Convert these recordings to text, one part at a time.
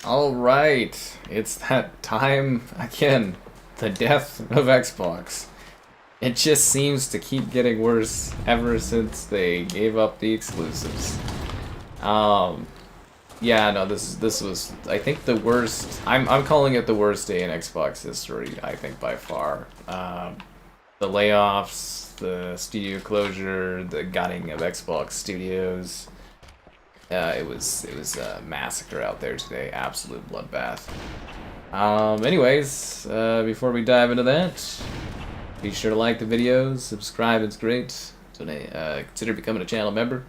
Alright, it's that time again. The death of Xbox. It just seems to keep getting worse ever since they gave up the exclusives. Um, yeah, no, this was, I think, the worst. I'm calling it the worst day in Xbox history, I think, by far. The layoffs, the studio closure, the gutting of Xbox studios. It was a massacre out there today, absolute bloodbath. Anyways, before we dive into that, be sure to like the videos, subscribe, it's great. So, consider becoming a channel member.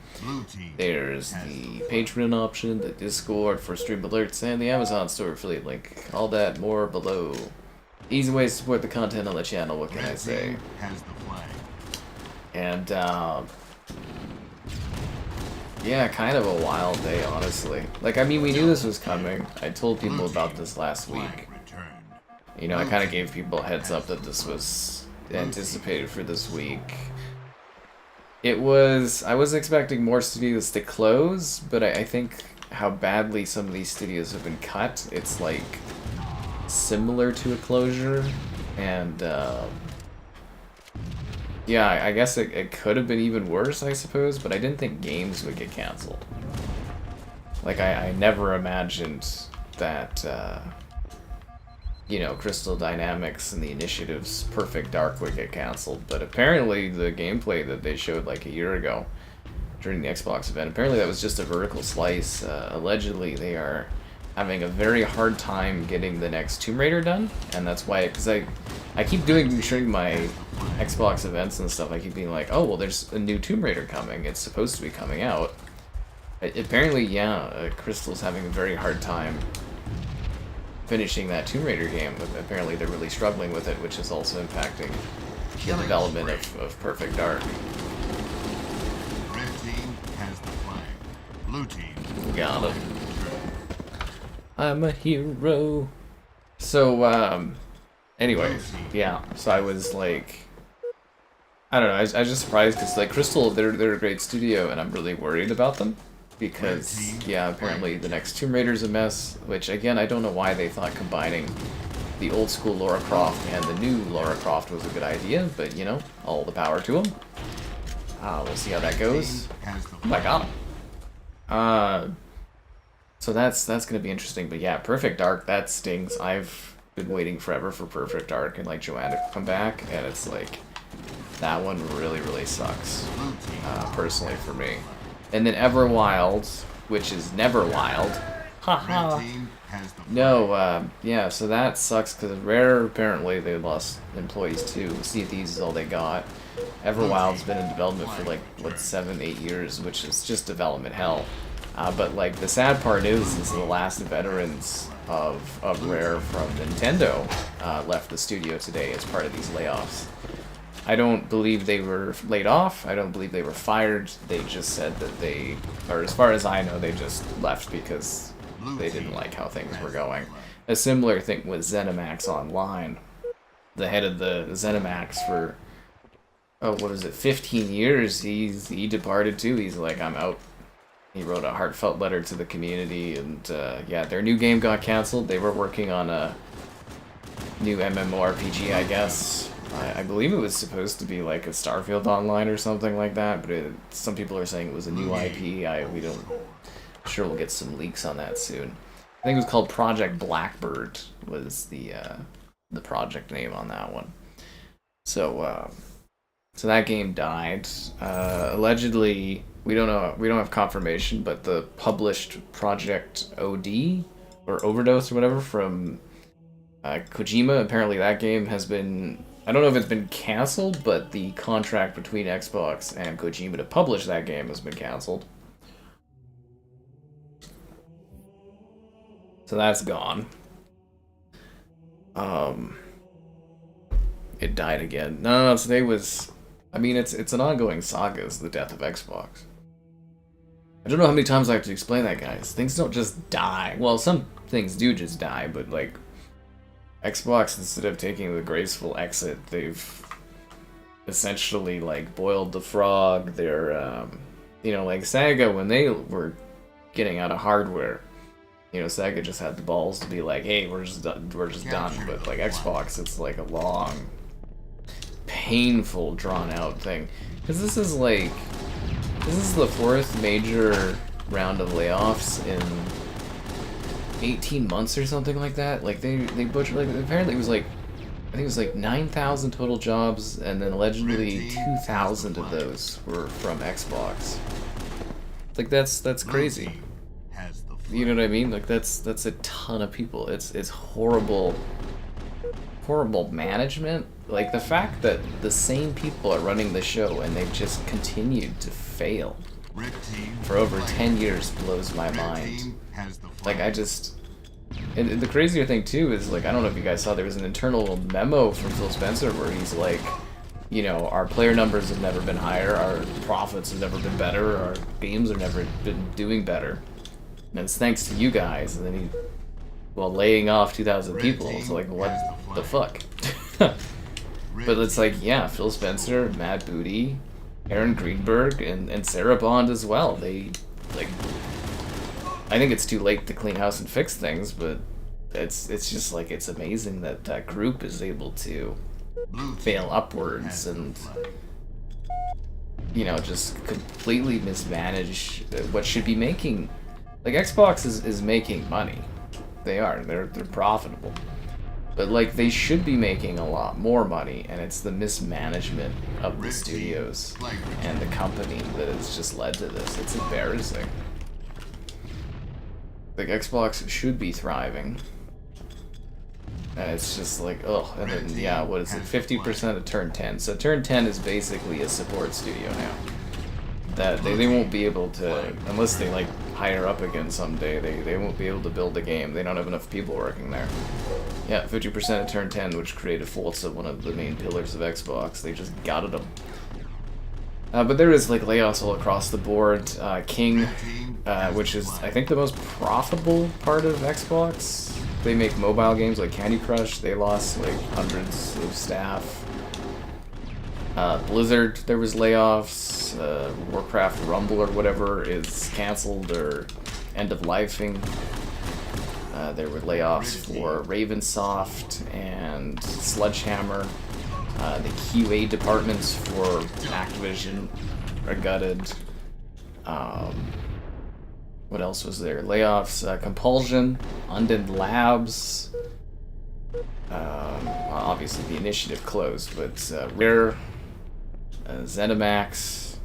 There's the Patreon option, the Discord for stream alerts, and the Amazon store affiliate link. All that more below. Easy ways to support the content on the channel, what can I say? And, yeah, kind of a wild day, honestly. Like, I mean, we knew this was coming. I told people about this last week. You know, I kind of gave people a heads up that this was anticipated for this week. I was expecting more studios to close, but I think how badly some of these studios have been cut, it's like similar to a closure, and yeah, I guess it could have been even worse, I suppose, but I didn't think games would get canceled. Like, I never imagined that, you know, Crystal Dynamics and the Initiative's Perfect Dark would get canceled, but apparently the gameplay that they showed like a year ago during the Xbox event, apparently that was just a vertical slice. Allegedly, they are having a very hard time getting the next Tomb Raider done, and that's why, because I keep during my Xbox events and stuff, I keep being like, oh, well, there's a new Tomb Raider coming, it's supposed to be coming out. Apparently, yeah, Crystal's having a very hard time finishing that Tomb Raider game, but apparently they're really struggling with it, which is also impacting the development of Perfect Dark. Red team has the flag. Blue team. Got it. I'm a hero. So, anyways, yeah, so I was like, I don't know, I was just surprised, because, like, Crystal, they're a great studio, and I'm really worried about them, because, yeah, apparently the next Tomb Raider's a mess, which, again, I don't know why they thought combining the old school Lara Croft and the new Lara Croft was a good idea, but, you know, all the power to them. We'll see how that goes. Oh, I got him. So that's gonna be interesting, but yeah, Perfect Dark, that stings. I've been waiting forever for Perfect Dark and like Joanna to come back, and it's like, that one really sucks, personally for me. And then Everwild, which is Never Wild. Haha. No, yeah, so that sucks, because Rare, apparently, they lost employees too. Sea of Thieves is all they got. Everwild's been in development for like, what, 7-8 years, which is just development hell. But like, the sad part is the last veterans of Rare from Nintendo left the studio today as part of these layoffs. I don't believe they were laid off, I don't believe they were fired, they just said that they, or as far as I know, they just left because they didn't like how things were going. A similar thing with ZeniMax Online. The head of the ZeniMax for, oh, what is it, 15 years, he departed too, he's like, I'm out. He wrote a heartfelt letter to the community, and yeah, their new game got canceled. They were working on a new MMORPG, I guess. I believe it was supposed to be like a Starfield Online or something like that, but some people are saying it was a new IP. We don't. Sure, we'll get some leaks on that soon. I think it was called Project Blackbird was the project name on that one. So so that game died. Allegedly, we don't know. We don't have confirmation, but the published Project OD or Overdose or whatever from Kojima. Apparently, that game has been. I don't know if it's been canceled, but the contract between Xbox and Kojima to publish that game has been canceled. So that's gone. It died again. No, today was. I mean, it's an ongoing saga. It's the death of Xbox. I don't know how many times I have to explain that, guys. Things don't just die. Well, some things do just die, but like Xbox, instead of taking the graceful exit, they've essentially like boiled the frog. They're, you know, like Sega, when they were getting out of hardware, You know, Sega just had the balls to be like, hey, we're just done. But like Xbox, it's like a long, painful, drawn-out thing. Because this is the fourth major round of layoffs in 18 months or something like that. Like they butchered. Like apparently it was like, I think it was like 9,000 total jobs, and then allegedly 2,000 of those were from Xbox. Like that's crazy. You know what I mean? Like that's a ton of people. It's horrible management. Like the fact that the same people are running the show and they've just continued to fail for over 10 years blows my mind. Like and the crazier thing too is, like, I don't know if you guys saw, there was an internal memo from Phil Spencer where he's like, you know, our player numbers have never been higher, our profits have never been better, our games have never been doing better. And it's thanks to you guys. And then well, laying off 2,000 people. It's like, what the fuck? But it's like, yeah, Phil Spencer, Matt Booty, Aaron Greenberg, and Sarah Bond as well. They, like, I think it's too late to clean house and fix things, but it's just like, it's amazing that that group is able to fail upwards and, you know, just completely mismanage what should be making. Like, Xbox is making money. They are. They're profitable. But, like, they should be making a lot more money, and it's the mismanagement of the studios and the company that has just led to this. It's embarrassing. Like, Xbox should be thriving. And it's just like, ugh. And then, yeah, what is it? 50% of Turn 10. So Turn 10 is basically a support studio now. That they won't be able to, unless they, like, hire up again someday, they won't be able to build a game. They don't have enough people working there. Yeah, 50% of Turn 10, which created Forza, one of the main pillars of Xbox. They just gutted them. But there is, like, layoffs all across the board. King, which is, I think, the most profitable part of Xbox. They make mobile games like Candy Crush. They lost, like, hundreds of staff. Blizzard, there was layoffs. Warcraft Rumble or whatever is canceled or end-of-lifing. There were layoffs for Ravensoft and Sledgehammer. The QA departments for Activision are gutted. What else was there? Layoffs, Compulsion, Undead Labs. Obviously the initiative closed, but Rare, ZeniMax,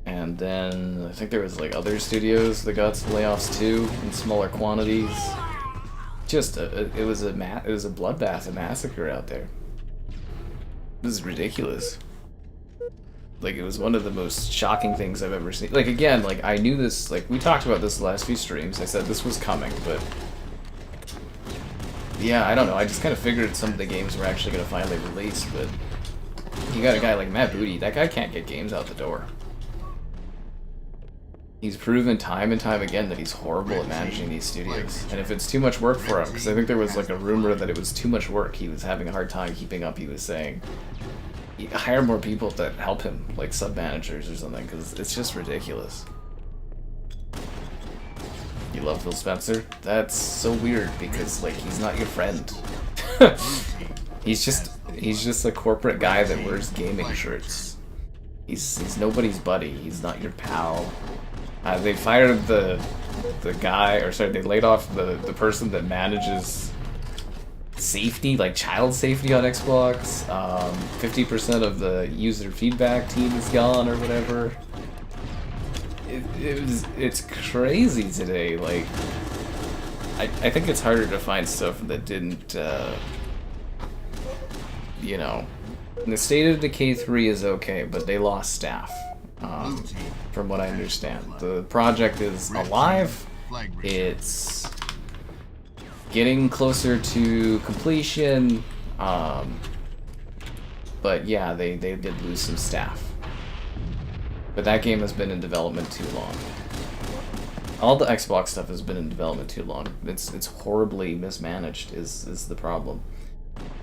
and then I think there was, like, other studios that got some layoffs too in smaller quantities. Just it was a bloodbath, a massacre out there. This is ridiculous. Like, it was one of the most shocking things I've ever seen. Like, again, like, I knew this, like, we talked about this the last few streams. I said this was coming, but yeah, I don't know. I just kind of figured some of the games were actually going to finally release, but you got a guy like Matt Booty. That guy can't get games out the door. He's proven time and time again that he's horrible at managing these studios. And if it's too much work for him, because I think there was, like, a rumor that it was too much work, he was having a hard time keeping up, he was saying. Hire more people to help him, like sub-managers or something, because it's just ridiculous. You love Phil Spencer? That's so weird, because, like, he's not your friend. He's just a corporate guy that wears gaming shirts. He's nobody's buddy. He's not your pal. They fired the guy, or sorry, they laid off the person that manages safety, like child safety on Xbox. 50% of the user feedback team is gone or whatever. It's crazy today. Like, I think it's harder to find stuff that didn't, you know, the State of Decay 3 is okay, but they lost staff, from what I understand. The project is alive. It's getting closer to completion, but yeah, they did lose some staff. But that game has been in development too long. All the Xbox stuff has been in development too long. It's horribly mismanaged is the problem.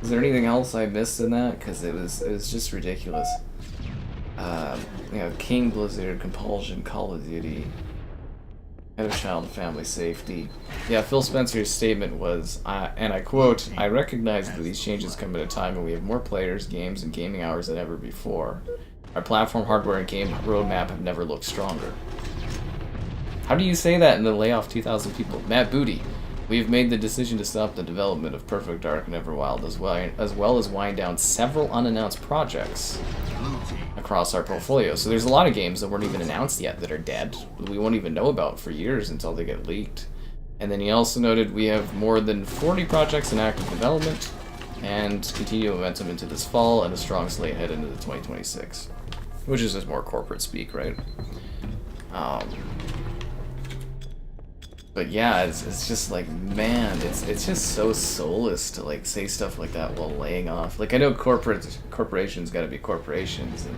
Is there anything else I missed in that? Because it was just ridiculous. You know, King, Blizzard, Compulsion, Call of Duty. Head of child and family safety. Yeah, Phil Spencer's statement was, and I quote, "I recognize that these changes come at a time when we have more players, games, and gaming hours than ever before. Our platform, hardware, and game roadmap have never looked stronger." How do you say that in the layoff 2,000 people? Matt Booty. "We've made the decision to stop the development of Perfect Dark and Everwild as well as wind down several unannounced projects across our portfolio." So there's a lot of games that weren't even announced yet that are dead. We won't even know about for years until they get leaked. And then he also noted we have more than 40 projects in active development and continued momentum into this fall and a strong slate head into the 2026. Which is just more corporate speak, right? But yeah, it's just like, man, it's just so soulless to like say stuff like that while laying off. Like, I know corporations got to be corporations, and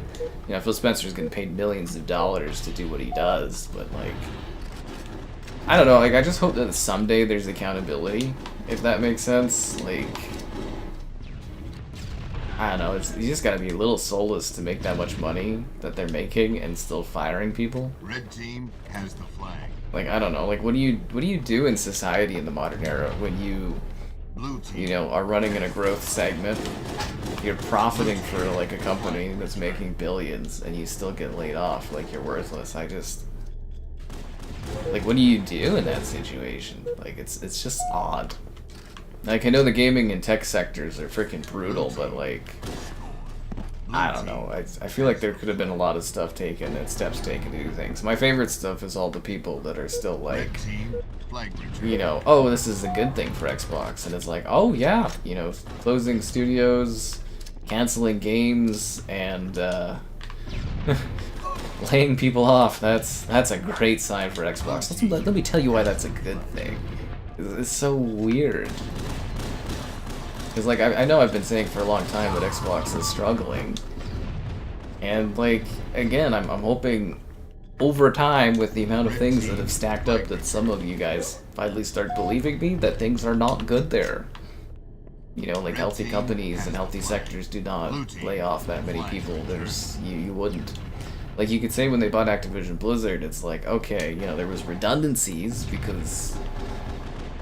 you know, Phil Spencer's getting paid millions of dollars to do what he does, but like, I don't know. Like, I just hope that someday there's accountability, if that makes sense. Like, I don't know. You just got to be a little soulless to make that much money that they're making and still firing people. Red team has the flag. Like, I don't know, like, what do you do in society in the modern era when you know, are running in a growth segment, you're profiting for, like, a company that's making billions, and you still get laid off, like, you're worthless. Like, what do you do in that situation? Like, it's just odd. Like, I know the gaming and tech sectors are freaking brutal, but, like, I don't know. I feel like there could have been a lot of steps taken to do things. My favorite stuff is all the people that are still like, you know, oh, this is a good thing for Xbox, and it's like, oh yeah, you know, closing studios, canceling games, and laying people off. That's a great sign for Xbox. Let me tell you why that's a good thing. It's so weird. Because, like, I know I've been saying for a long time that Xbox is struggling. And, like, again, I'm hoping over time, with the amount of things that have stacked up, that some of you guys finally start believing me that things are not good there. You know, like, healthy companies and healthy sectors do not lay off that many people. You wouldn't. Like, you could say when they bought Activision Blizzard, it's like, okay, you know, there was redundancies because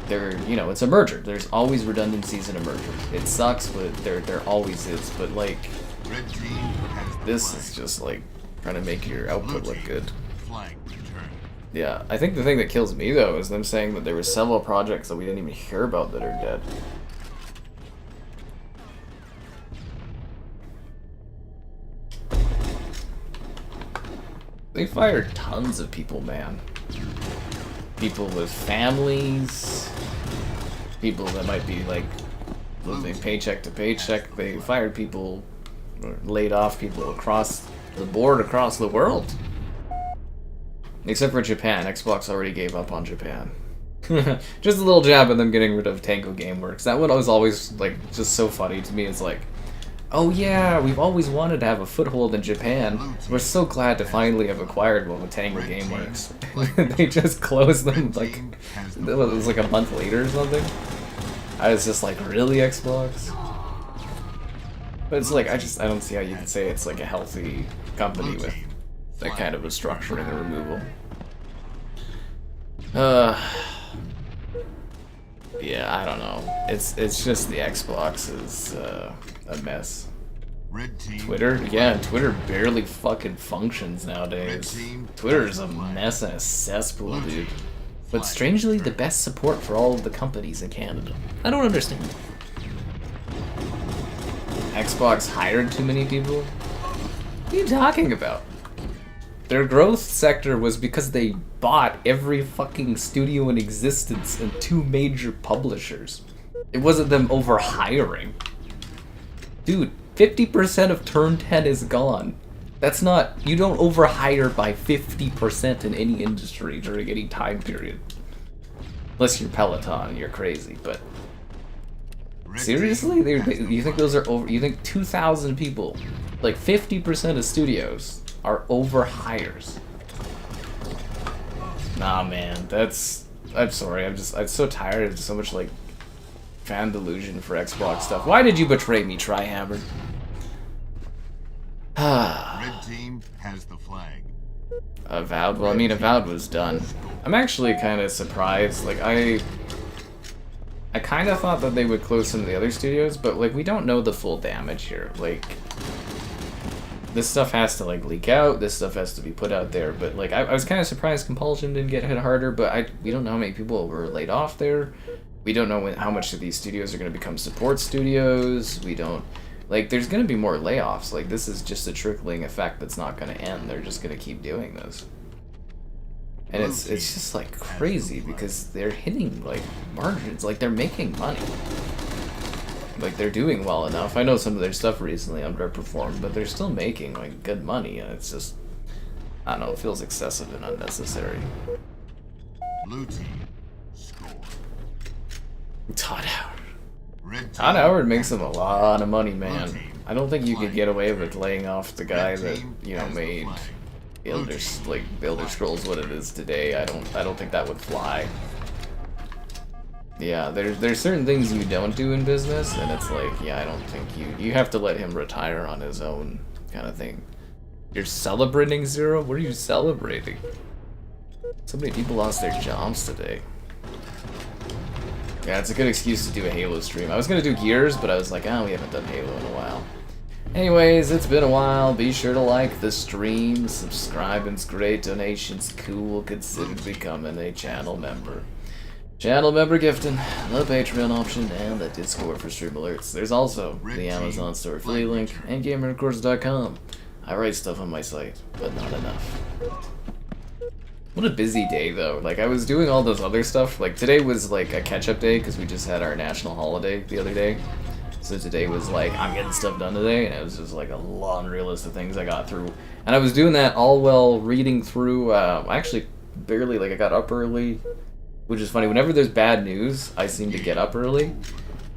you know, it's a merger. There's always redundancies in a merger. It sucks, but there always is. But like, this is just like trying to make your output look good. Yeah, I think the thing that kills me though is them saying that there were several projects that we didn't even hear about that are dead. They fired tons of people, man. People with families, people that might be like living paycheck to paycheck. They fired people, or laid off people across the board, across the world. Except for Japan. Xbox already gave up on Japan. Just a little jab at them getting rid of Tango Gameworks. That one was always like just so funny to me. It's like, oh yeah, we've always wanted to have a foothold in Japan. We're so glad to finally have acquired one with Tango Gameworks. They just closed them like, it was like a month later or something. I was just like, really, Xbox? But it's like, I don't see how you can say it's like a healthy company with that kind of a structure and a removal. Yeah, I don't know. It's just the Xbox is a mess. Twitter? Yeah, Twitter barely fucking functions nowadays. Twitter is a mess and a cesspool, dude. But strangely, the best support for all of the companies in Canada. I don't understand. Xbox hired too many people? What are you talking about? Their growth sector was because they bought every fucking studio in existence and 2 major publishers. It wasn't them over-hiring. Dude, 50% of Turn 10 is gone. That's not... You don't over-hire by 50% in any industry during any time period. Unless you're Peloton and you're crazy, but... Seriously? You think those are over... You think 2,000 people, like 50% of studios, are over-hires? Nah, man, that's... I'm sorry, I'm so tired of so much, like, fan delusion for Xbox stuff. Why did you betray me, Tryhammer? Red team has the flag. Avowed? Well, I mean, Avowed was done. I'm actually kind of surprised. Like, I kind of thought that they would close some of the other studios, but, like, we don't know the full damage here. Like, this stuff has to, like, leak out, this stuff has to be put out there, but, like, I was kind of surprised Compulsion didn't get hit harder, but we don't know how many people were laid off there. We don't know how much of these studios are going to become support studios. We don't... Like, there's going to be more layoffs. Like, this is just a trickling effect that's not going to end. They're just going to keep doing this. And it's just, like, crazy because they're hitting, like, margins. Like, they're making money. Like, they're doing well enough. I know some of their stuff recently underperformed, but they're still making, like, good money. And it's just, I don't know, it feels excessive and unnecessary. Blue team score. Todd Howard. Todd Howard makes them a lot of money, man. I don't think you could get away with laying off the guy that, you know, made Elder Scrolls what it is today. I don't think that would fly. Yeah, there's certain things you don't do in business, and it's like, yeah, I don't think you have to let him retire on his own, kind of thing. You're celebrating Zero? What are you celebrating? So many people lost their jobs today. Yeah, it's a good excuse to do a Halo stream. I was gonna do Gears, but I was like, oh, we haven't done Halo in a while. Anyways, it's been a while. Be sure to like the stream, subscribing's great, donations cool, consider becoming a channel member. Channel member gifting, the Patreon option, and the Discord for stream alerts. There's also the Amazon store affiliate link, and GamerRecords.com. I write stuff on my site, but not enough. What a busy day, though. Like, I was doing all this other stuff. Like, today was, like, a catch-up day, because we just had our national holiday the other day. So today was, like, I'm getting stuff done today, and it was just, like, a laundry list of things I got through. And I was doing that all while reading through, actually, barely, like, I got up early, which is funny. Whenever there's bad news, I seem to get up early.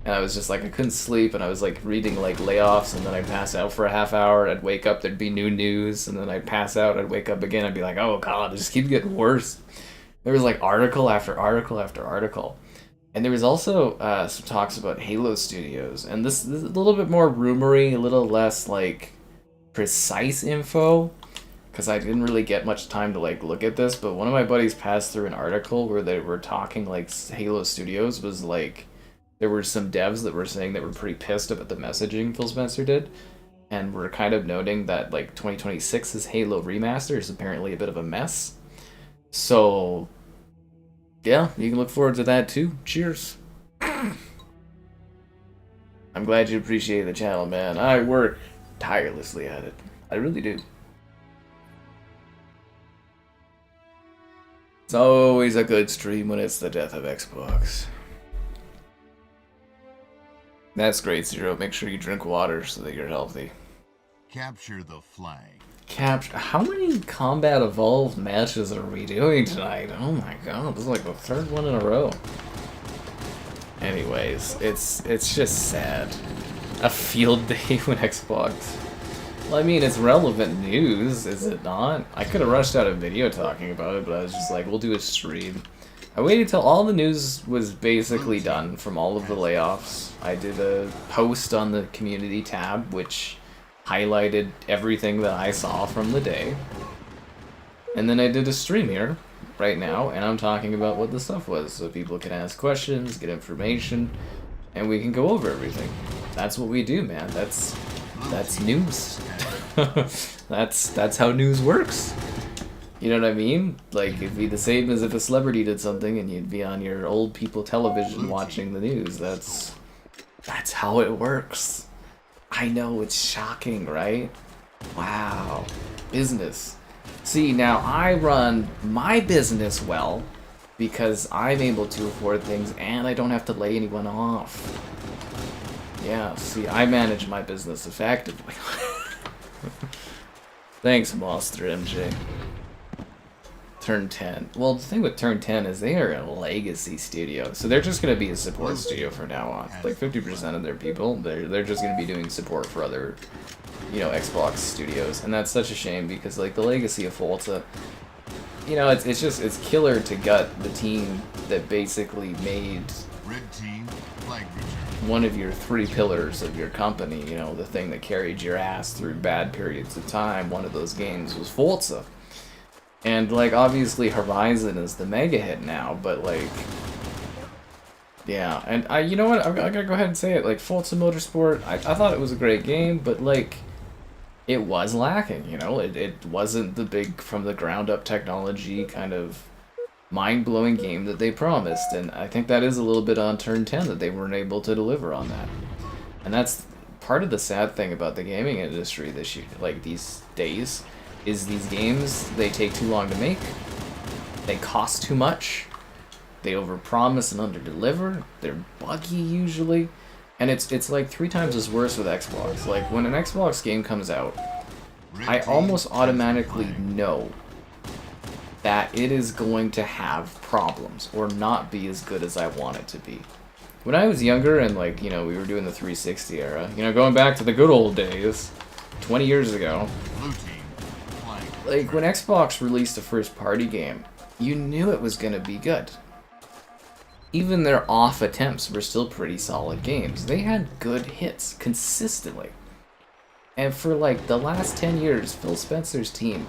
And I was just like, I couldn't sleep, and I was like reading like Layoffs, and then I'd pass out for a half hour, I'd wake up, there'd be new news, and then I'd pass out, I'd wake up again, I'd be like, oh god, it just keeps getting worse. There was like article after article after article. And there was also some talks about Halo Studios, and this is a little bit more rumory, a little less like precise info, because I didn't really get much time to like look at this, but one of my buddies passed through an article where they were talking like Halo Studios was like, there were some devs that were saying that were pretty pissed about the messaging Phil Spencer did, and were kind of noting that like 2026's Halo remaster is apparently a bit of a mess. So, yeah, you can look forward to that too. Cheers. I'm glad you appreciate the channel, man. I work tirelessly at it. I really do. It's always a good stream when it's the death of Xbox. That's great, Zero. Make sure you drink water so that you're healthy. Capture the flag. How many Combat Evolved matches are we doing tonight? Oh my god, this is like the third one in a row. Anyways, it's just sad. A field day when Xbox... Well, I mean, it's relevant news, is it not? I could have rushed out a video talking about it, but I was just like, we'll do a stream. I waited till all the news was basically done from all of the layoffs. I did a post on the community tab, which highlighted everything that I saw from the day. And then I did a stream here, right now, and I'm talking about what the stuff was, so people can ask questions, get information, and we can go over everything. That's what we do, man. That's news. That's how news works. You know what I mean? Like, it'd be the same as if a celebrity did something and you'd be on your old people television watching the news. That's how it works. I know, it's shocking, right? Wow. Business. See, now I run my business well because I'm able to afford things and I don't have to lay anyone off. Yeah, see, I manage my business effectively. Thanks, Monster MJ. Turn 10. Well, the thing with Turn 10 is they are a legacy studio, so they're just going to be a support studio from now on. Like 50% of their people, they're just going to be doing support for other, you know, Xbox studios, and that's such a shame because like the legacy of Forza, you know, it's killer to gut the team that basically made Red team flag return. one of your three pillars of your company. You know, the thing that carried your ass through bad periods of time. One of those games was Forza. And, like, obviously Horizon is the mega hit now, but, like... Yeah, and you know what, I gotta go ahead and say it, like, Forza Motorsport, I thought it was a great game, but, like, it was lacking, you know? It wasn't the big, from the ground up technology kind of mind-blowing game that they promised, and I think that is a little bit on turn 10 that they weren't able to deliver on that. And that's part of the sad thing about the gaming industry this year, like these days, is these games, they take too long to make, they cost too much, they overpromise and underdeliver, they're buggy usually, and it's like 3 times as worse with Xbox. Like, when an Xbox game comes out, I almost automatically know that it is going to have problems or not be as good as I want it to be. When I was younger and, like, you know, we were doing the 360 era, you know, going back to the good old days, 20 years ago, like, when Xbox released a first-party game, you knew it was going to be good. Even their off attempts were still pretty solid games. They had good hits consistently. And for, like, the last 10 years, Phil Spencer's team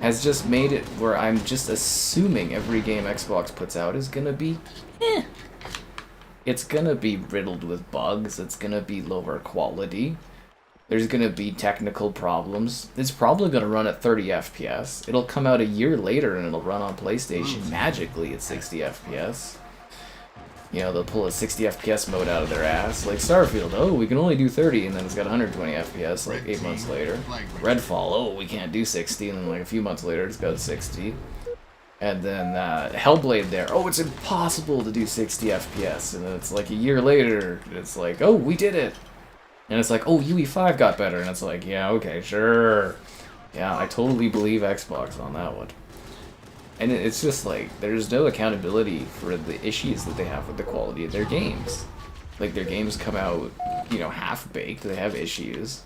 has just made it where I'm just assuming every game Xbox puts out is gonna be It's gonna be riddled with bugs, it's gonna be lower quality, there's gonna be technical problems, it's probably gonna run at 30 FPS, it'll come out a year later and it'll run on PlayStation magically at 60 FPS. You know, they'll pull a 60 FPS mode out of their ass. Like Starfield, oh, we can only do 30, and then it's got 120 FPS like 8 months later. Redfall, oh, we can't do 60, and then like a few months later it's got 60. And then Hellblade there, oh, it's impossible to do 60 FPS, and then it's like a year later, it's like, oh, we did it! And it's like, oh, UE5 got better, and it's like, yeah, okay, sure. Yeah, I totally believe Xbox on that one. And it's just like, there's no accountability for the issues that they have with the quality of their games. Like, their games come out, you know, half-baked, they have issues.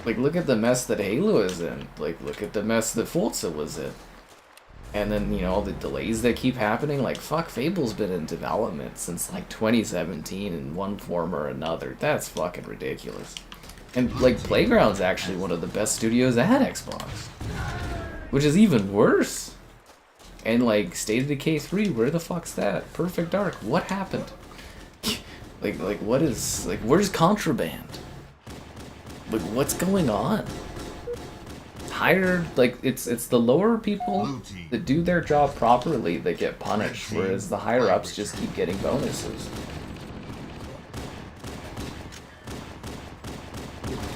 Like, look at the mess that Halo is in. Like, look at the mess that Forza was in. And then, you know, all the delays that keep happening. Like, fuck, Fable's been in development since, like, 2017 in one form or another. That's fucking ridiculous. And, like, Playground's actually one of the best studios at Xbox. Which is even worse. And, like, State of Decay 3, where the fuck's that? Perfect Dark, what happened? like, what is... Like, where's Contraband? Like, what's going on? Higher... Like, it's the lower people that do their job properly that get punished, whereas the higher-ups just keep getting bonuses.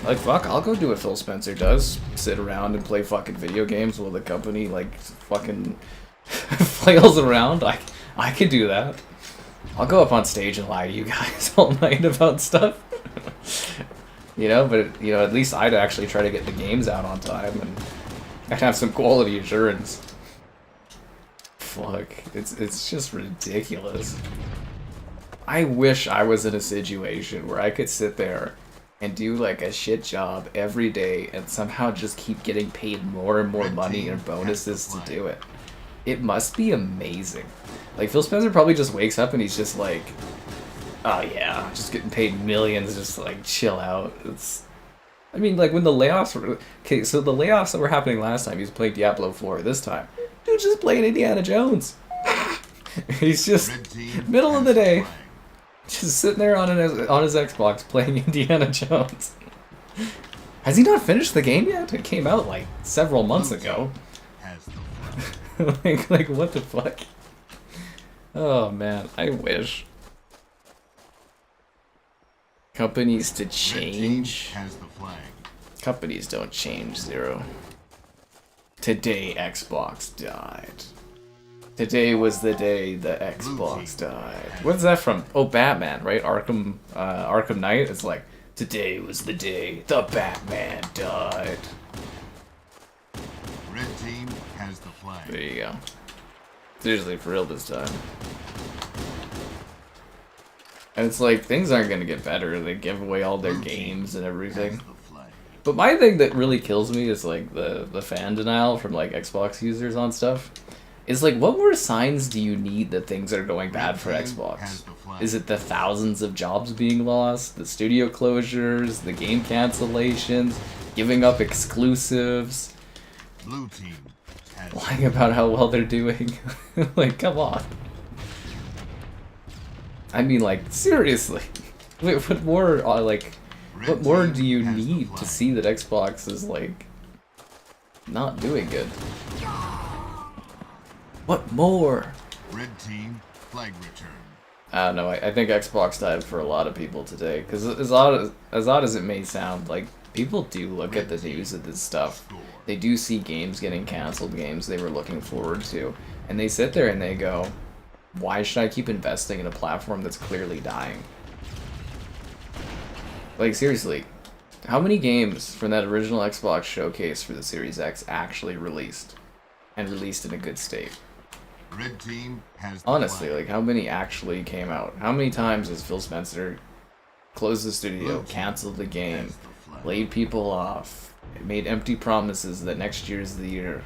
Like, fuck, I'll go do what Phil Spencer does. Sit around and play fucking video games while the company, like, fucking flails around. I can do that. I'll go up on stage and lie to you guys all night about stuff. You know, but, you know, at least I'd actually try to get the games out on time, and I'd have some quality assurance. Fuck, it's just ridiculous. I wish I was in a situation where I could sit there and do like a shit job every day and somehow just keep getting paid more and more money and bonuses to do it. It must be amazing. Like, Phil Spencer probably just wakes up and he's just like, oh yeah, just getting paid millions, just like chill out. It's, I mean, like when the layoffs were, okay, so the layoffs that were happening last time, he was playing Diablo 4. This time, dude's just playing Indiana Jones. He's just middle of the day, just sitting there on his Xbox playing Indiana Jones. Has he not finished the game yet? It came out like several months ago. like what the fuck? Oh man, I wish. Companies to change. Companies don't change, Zero. Today Xbox died. Today was the day the Xbox died. What's that from? Oh, Batman, right? Arkham Knight. It's like, today was the day the Batman died. Red team has the flag. There you go. Seriously, for real this time. And it's like, things aren't gonna get better. They give away all their games and everything. But my thing that really kills me is like the fan denial from like Xbox users on stuff. It's like, what more signs do you need that things are going bad for Xbox? Is it the thousands of jobs being lost, the studio closures, the game cancellations, giving up exclusives? Blue team has lying about how well they're doing. Like, come on. I mean, like, seriously. Wait, what more, like, what more do you need to see that Xbox is, like, not doing good? What more? Red team flag return. I don't know, I think Xbox died for a lot of people today. Because as odd as it may sound, like, people do look at the news of this stuff. They do see games getting canceled, games they were looking forward to. And they sit there and they go, why should I keep investing in a platform that's clearly dying? Like, seriously, how many games from that original Xbox showcase for the Series X actually released? And released in a good state? Red team has Honestly, like, how many actually came out? How many times has Phil Spencer closed the studio, canceled the game, laid people off, made empty promises that next year's the year?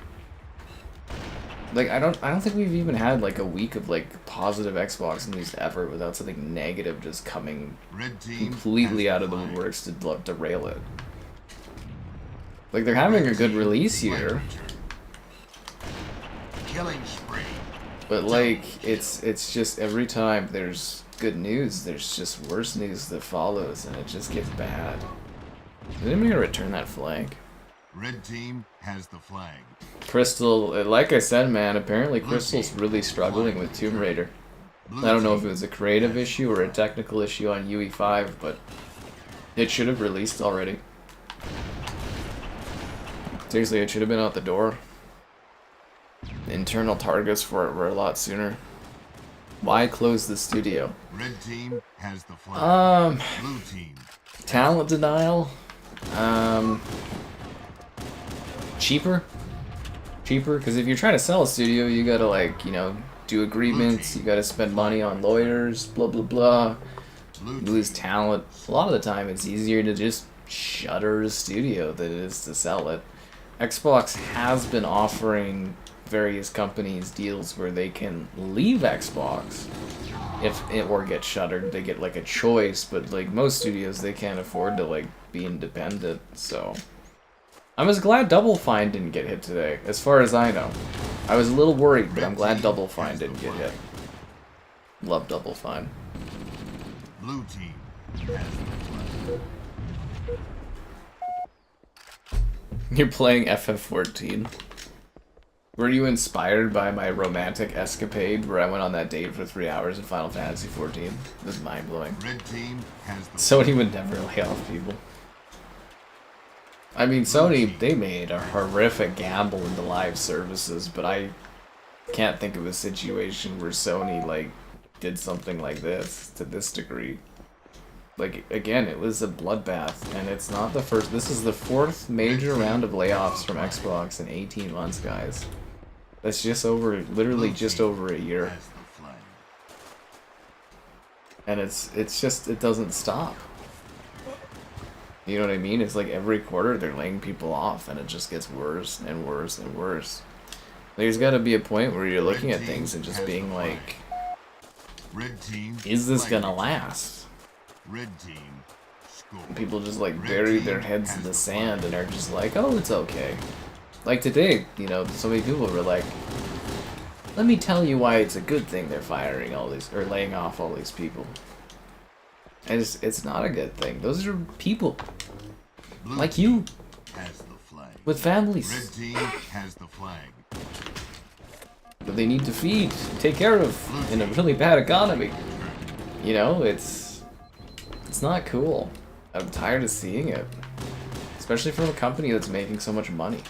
Like, I don't think we've even had, like, a week of, like, positive Xbox news ever without something negative just coming completely out of the woodworks to derail it. Like, they're having a good release year. Killing spree. But, like, it's just every time there's good news, there's just worse news that follows, and it just gets bad. Is anybody gonna return that flag? Red team has the flag. Crystal, like I said, man, apparently Crystal's really struggling with Tomb Raider. I don't know if it was a creative issue or a technical issue on UE5, but it should have released already. Seriously, it should have been out the door. Internal targets for it were a lot sooner. Why close the studio? Red team has the flag. Blue team. Talent denial. Cheaper, because if you're trying to sell a studio, you gotta, like, you know, do agreements, you gotta spend money on lawyers, blah blah blah. You lose talent. A lot of the time, it's easier to just shutter a studio than it is to sell it. Xbox has been offering various companies deals where they can leave Xbox if it or get shuttered. They get, like, a choice, but, like, most studios, they can't afford to, like, be independent, so I'm as glad Double Fine didn't get hit today, as far as I know. I was a little worried, but I'm glad Double Fine didn't get hit. Love Double Fine. Blue team has the flag. You're playing FF14. Were you inspired by my romantic escapade where I went on that date for 3 hours in Final Fantasy XIV? It was mind-blowing. Red team has the Sony would never lay off people. I mean, Sony, they made a horrific gamble into live services, but I can't think of a situation where Sony, like, did something like this, to this degree. Like, again, it was a bloodbath, and it's not the first. This is the 4th major round of layoffs from Xbox in 18 months, guys. That's just over, literally just over a year. And it's just, it doesn't stop. You know what I mean? It's like every quarter they're laying people off, and it just gets worse and worse and worse. There's got to be a point where you're looking at things and just being like, is this gonna last? Red team score. People just, like, bury their heads in the sand and are just like, oh, it's okay. Like today, you know, so many people were like, let me tell you why it's a good thing they're firing all these, or laying off all these people. And it's not a good thing. Those are people. Blue like you. Has the flag. With families. Red team has the flag. That they need to feed, take care of, in a really bad economy. You know, it's not cool. I'm tired of seeing it. Especially from a company that's making so much money.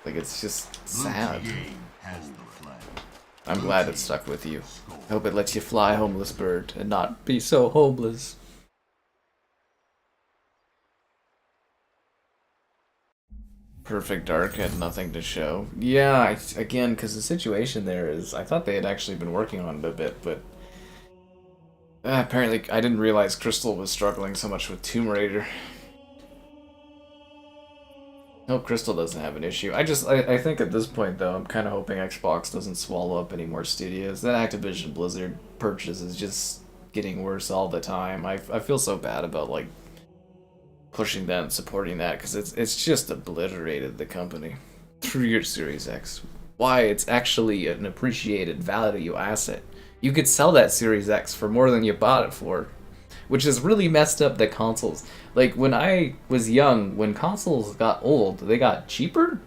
Like, it's just sad. Blue team has the flag. I'm glad it stuck with you. I hope it lets you fly, homeless bird, and not be so homeless. Perfect Dark had nothing to show. Yeah, again, because the situation there is, I thought they had actually been working on it a bit, but apparently I didn't realize Crystal was struggling so much with Tomb Raider. Hope Crystal doesn't have an issue. I think at this point, though, I'm kind of hoping Xbox doesn't swallow up any more studios. That Activision Blizzard purchase is just getting worse all the time. I feel so bad about, like, pushing that and supporting that, because it's just obliterated the company through your Series X. Why? It's actually an appreciated value asset. You could sell that Series X for more than you bought it for, which has really messed up the consoles. Like, when I was young, when consoles got old, they got cheaper,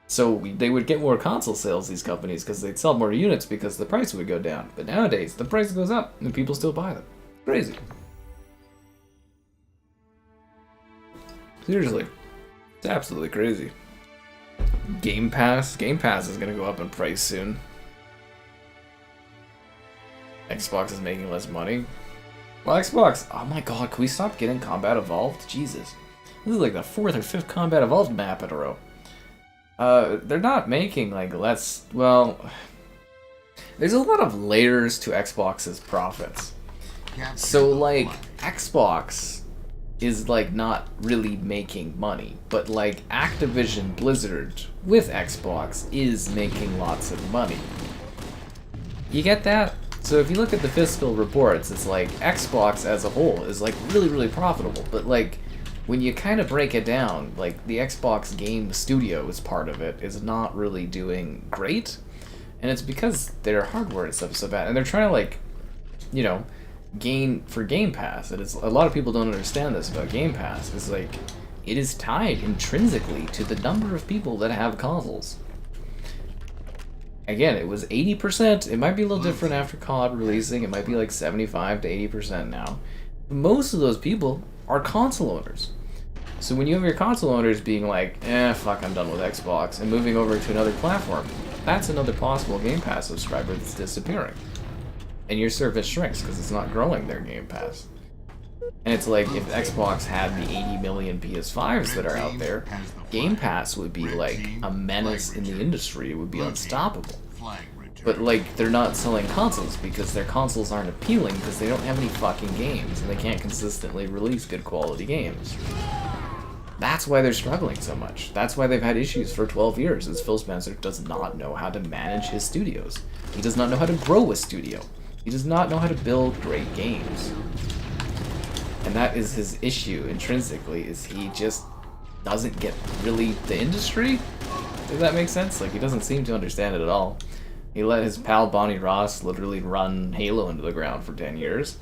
so they would get more console sales, these companies, because they'd sell more units because the price would go down. But nowadays, the price goes up, and people still buy them. Crazy. Seriously. It's absolutely crazy. Game Pass is gonna go up in price soon. Xbox is making less money. Well, Xbox, oh my god, can we stop getting Combat Evolved? Jesus. This is like the 4th or 5th Combat Evolved map in a row. They're not making like less, well, there's a lot of layers to Xbox's profits. So like, Xbox is like not really making money, but like Activision Blizzard with Xbox is making lots of money. You get that? So if you look at the fiscal reports, it's like Xbox as a whole is like really, really profitable, but like when you kind of break it down, like the Xbox game studio is part of it, is not really doing great, and it's because their hardware and stuff is so bad, and they're trying to like, you know, gain for Game Pass. It is, a lot of people don't understand this about Game Pass. It's like it is tied intrinsically to the number of people that have consoles. Again, it was 80%. It might be a little different after COD releasing. It might be like 75 to 80% now. Most of those people are console owners. So when you have your console owners being like, fuck, I'm done with Xbox, and moving over to another platform, that's another possible Game Pass subscriber that's disappearing. And your service shrinks because it's not growing their Game Pass. And it's like, if Xbox had the 80 million PS5s that are out there, Game Pass would be like a menace in the industry. It would be unstoppable. But like, they're not selling consoles because their consoles aren't appealing because they don't have any fucking games and they can't consistently release good quality games. That's why they're struggling so much. That's why they've had issues for 12 years, is Phil Spencer does not know how to manage his studios. He does not know how to grow a studio. He does not know how to build great games. And that is his issue intrinsically, is he just doesn't get really the industry? Does that make sense? Like, he doesn't seem to understand it at all. He let his pal Bonnie Ross literally run Halo into the ground for 10 years.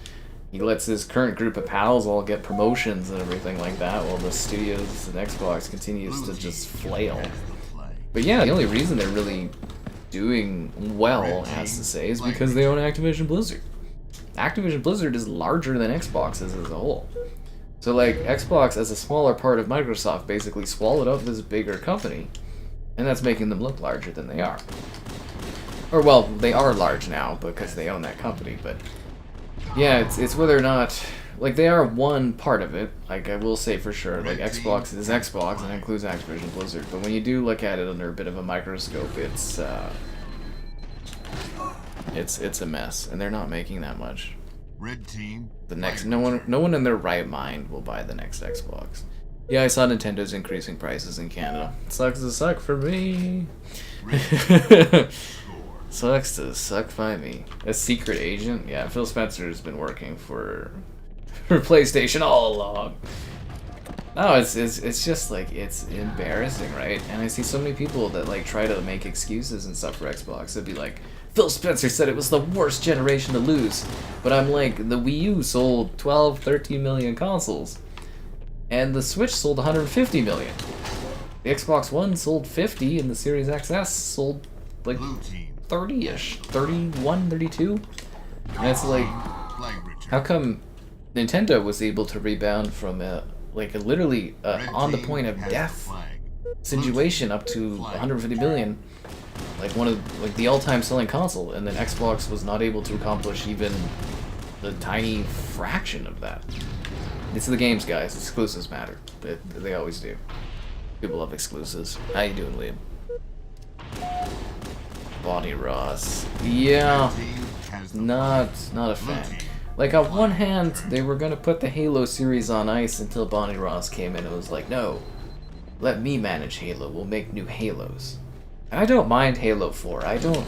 He lets his current group of pals all get promotions and everything like that, while the studios and Xbox continues to just flail. But yeah, the only reason they're really doing well, as to say, is because they own Activision Blizzard. Activision Blizzard is larger than Xbox is as a whole. So like, Xbox as a smaller part of Microsoft basically swallowed up this bigger company, and that's making them look larger than they are. Or well, they are large now because they own that company, but yeah, it's whether or not, like, they are one part of it. Like, I will say for sure, like, Xbox is Xbox and includes Activision Blizzard, but when you do look at it under a bit of a microscope, it's a mess, and they're not making that much. Red team. The next, no one in their right mind will buy the next Xbox. Yeah, I saw Nintendo's increasing prices in Canada. Sucks to suck for me. Sucks to suck by me. A secret agent? Yeah, Phil Spencer's been working for PlayStation all along. No, it's just like, it's embarrassing, right? And I see so many people that like try to make excuses and stuff for Xbox. They'd be like, Phil Spencer said it was the worst generation to lose. But I'm like, the Wii U sold 12, 13 million consoles. And the Switch sold 150 million. The Xbox One sold 50, and the Series XS sold like 30-ish. 31, 32? And it's like, how come Nintendo was able to rebound from like a literally on the point of death situation up to 150 million, like one of like the all-time selling console, and then Xbox was not able to accomplish even the tiny fraction of that. It's the games, guys. Exclusives matter. They always do. People love exclusives. How you doing, Liam? Bonnie Ross. Yeah, not a fan. Like, on one hand, they were gonna put the Halo series on ice until Bonnie Ross came in and was like, no, let me manage Halo, we'll make new Halos. And I don't mind Halo 4, I don't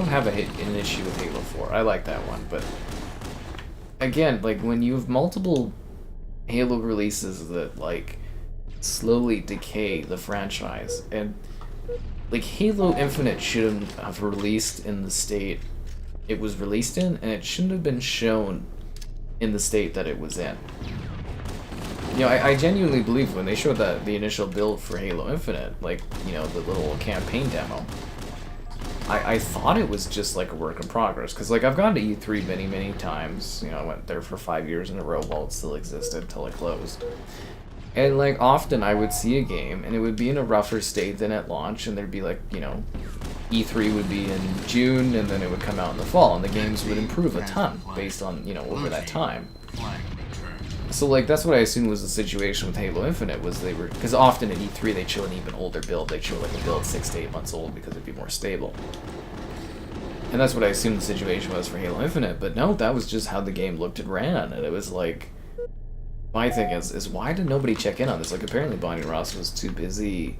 have an issue with Halo 4, I like that one, but again, like, when you have multiple Halo releases that like slowly decay the franchise, and like Halo Infinite shouldn't have released in the state it was released in, and it shouldn't have been shown in the state that it was in. You know, I genuinely believe when they showed the initial build for Halo Infinite, like, you know, the little campaign demo, I thought it was just like a work in progress, because like I've gone to E3 many times. You know, I went there for 5 years in a row while it still existed till it closed. And like often I would see a game and it would be in a rougher state than at launch, and there'd be like, you know, E3 would be in June and then it would come out in the fall, and the games would improve a ton based on, you know, over that time. So like that's what I assumed was the situation with Halo Infinite, was they were, because often at E3 they'd show an even older build, they'd show like a build 6 to 8 months old because it'd be more stable. And that's what I assumed the situation was for Halo Infinite, but no, that was just how the game looked and ran, and it was like, my thing is why did nobody check in on this? Like apparently Bonnie Ross was too busy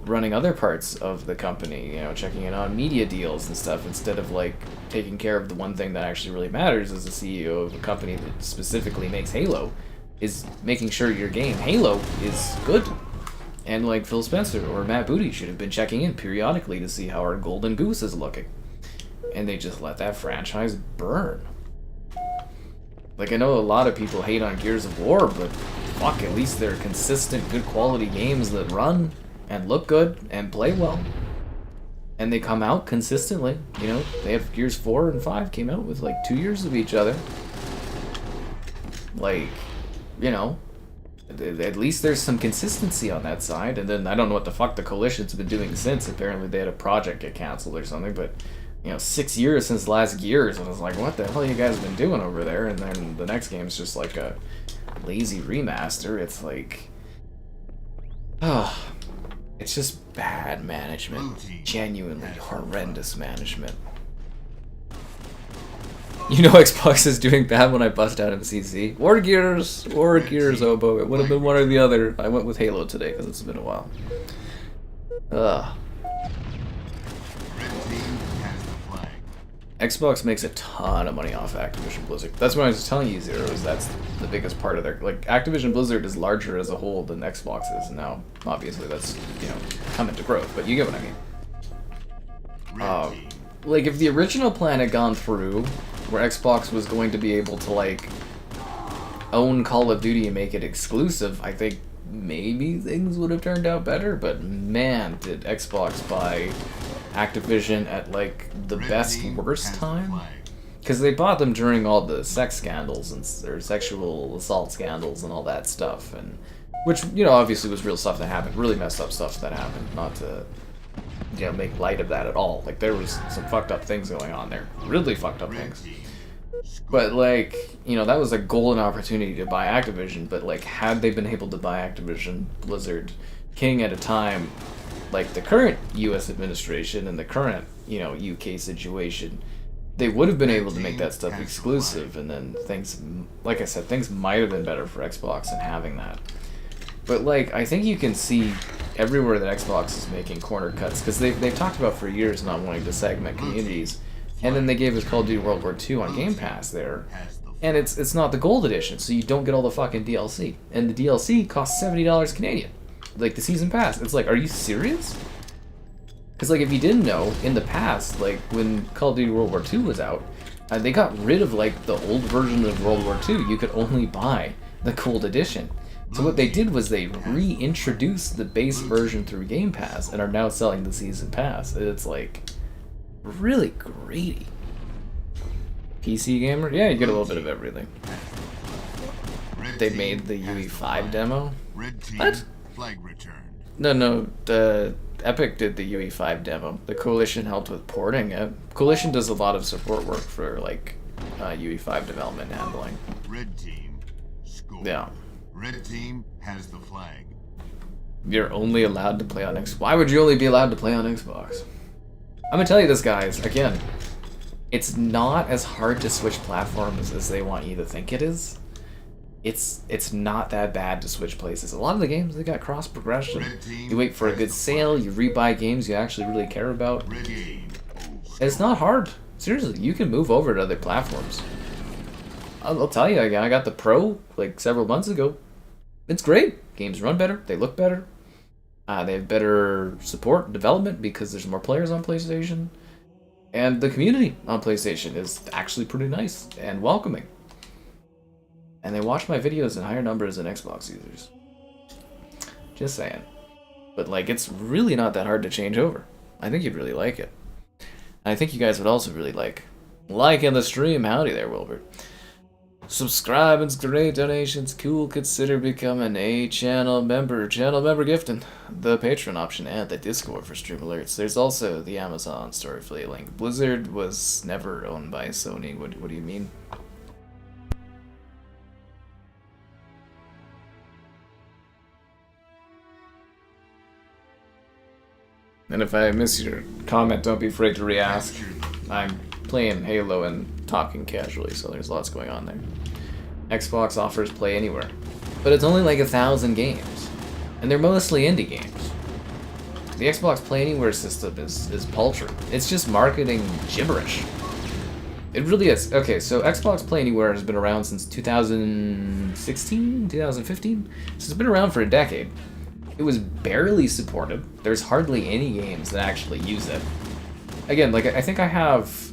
running other parts of the company, you know, checking in on media deals and stuff, instead of like taking care of the one thing that actually really matters as the CEO of a company that specifically makes Halo, is making sure your game Halo is good. And like Phil Spencer or Matt Booty should have been checking in periodically to see how our golden goose is looking, and they just let that franchise burn. Like I know a lot of people hate on Gears of War, but fuck, at least they're consistent, good quality games that run and look good and play well, and they come out consistently. You know, they have Gears 4 and 5 came out with like 2 years of each other. Like, you know, at least there's some consistency on that side. And then I don't know what the fuck the Coalition's been doing since. Apparently they had a project get canceled or something, but you know, 6 years since last Gears, and I was like, what the hell you guys been doing over there? And then the next game's just like a lazy remaster. It's like, oh, it's just bad management. Genuinely horrendous management. You know Xbox is doing bad when I bust out MCC. Or Gears, Obo. It would have been one or the other. I went with Halo today because it's been a while. Ugh. Xbox makes a ton of money off Activision Blizzard. That's what I was telling you, Zero, is that's the biggest part of their... Like, Activision Blizzard is larger as a whole than Xbox is. Now, obviously, that's, you know, coming to growth, but you get what I mean. Like, if the original plan had gone through, where Xbox was going to be able to, like, own Call of Duty and make it exclusive, I think maybe things would have turned out better, but man, did Xbox buy Activision at like the best worst time, because they bought them during all the sex scandals and their sexual assault scandals and all that stuff, and which, you know, obviously was real stuff that happened, really messed up stuff that happened, not to, you know, make light of that at all. Like there was some fucked up things going on there, really fucked up things, but like, you know, that was a golden opportunity to buy Activision. But like, had they been able to buy Activision Blizzard King at a time like the current U.S. administration and the current, you know, UK situation, they would have been able to make that stuff exclusive, and then things, like I said, things might have been better for Xbox in having that. But like, I think you can see everywhere that Xbox is making corner cuts, because they've talked about for years not wanting to segment communities, and then they gave us Call of Duty World War II on Game Pass there, and it's not the gold edition, so you don't get all the fucking DLC, and the DLC costs $70 Canadian. Like the season pass. It's like, are you serious? Because like, if you didn't know, in the past, like when Call of Duty World War II was out, they got rid of like the old version of World War II. You could only buy the gold edition. So what they did was they reintroduced the base version through Game Pass and are now selling the season pass. It's like really greedy. PC gamer? Yeah, you get a little bit of everything. They made the UE5 demo? What? Flag returned. No, the Epic did the UE5 demo. The Coalition helped with porting it. Coalition does a lot of support work for like UE5 development and handling. Red team score. Yeah. Red team has the flag. You're only allowed to play on Xbox. Why would you only be allowed to play on Xbox? I'm gonna tell you this, guys, again. It's not as hard to switch platforms as they want you to think it is. It's not that bad to switch places. A lot of the games, they got cross progression. You wait for a good sale, you rebuy games you actually really care about. It's not hard. Seriously, you can move over to other platforms. I'll tell you, I got the Pro like several months ago. It's great. Games run better. They look better. They have better support and development because there's more players on PlayStation. And the community on PlayStation is actually pretty nice and welcoming. And they watch my videos in higher numbers than Xbox users. Just saying. But like, it's really not that hard to change over. I think you'd really like it. And I think you guys would also really like liking the stream. Howdy there, Wilbert. Subscribing's great, donations cool, consider becoming a channel member gifting, the Patreon option, and the Discord for stream alerts. There's also the Amazon store affiliate link. Blizzard was never owned by Sony. What do you mean? And if I miss your comment, don't be afraid to re-ask. I'm playing Halo and talking casually, so there's lots going on there. Xbox offers Play Anywhere, but it's only like 1,000 games, and they're mostly indie games. The Xbox Play Anywhere system is paltry. It's just marketing gibberish. It really is. Okay, so Xbox Play Anywhere has been around since 2016, 2015? So it's been around for a decade. It was barely supported. There's hardly any games that actually use it. Again, like, I think I have...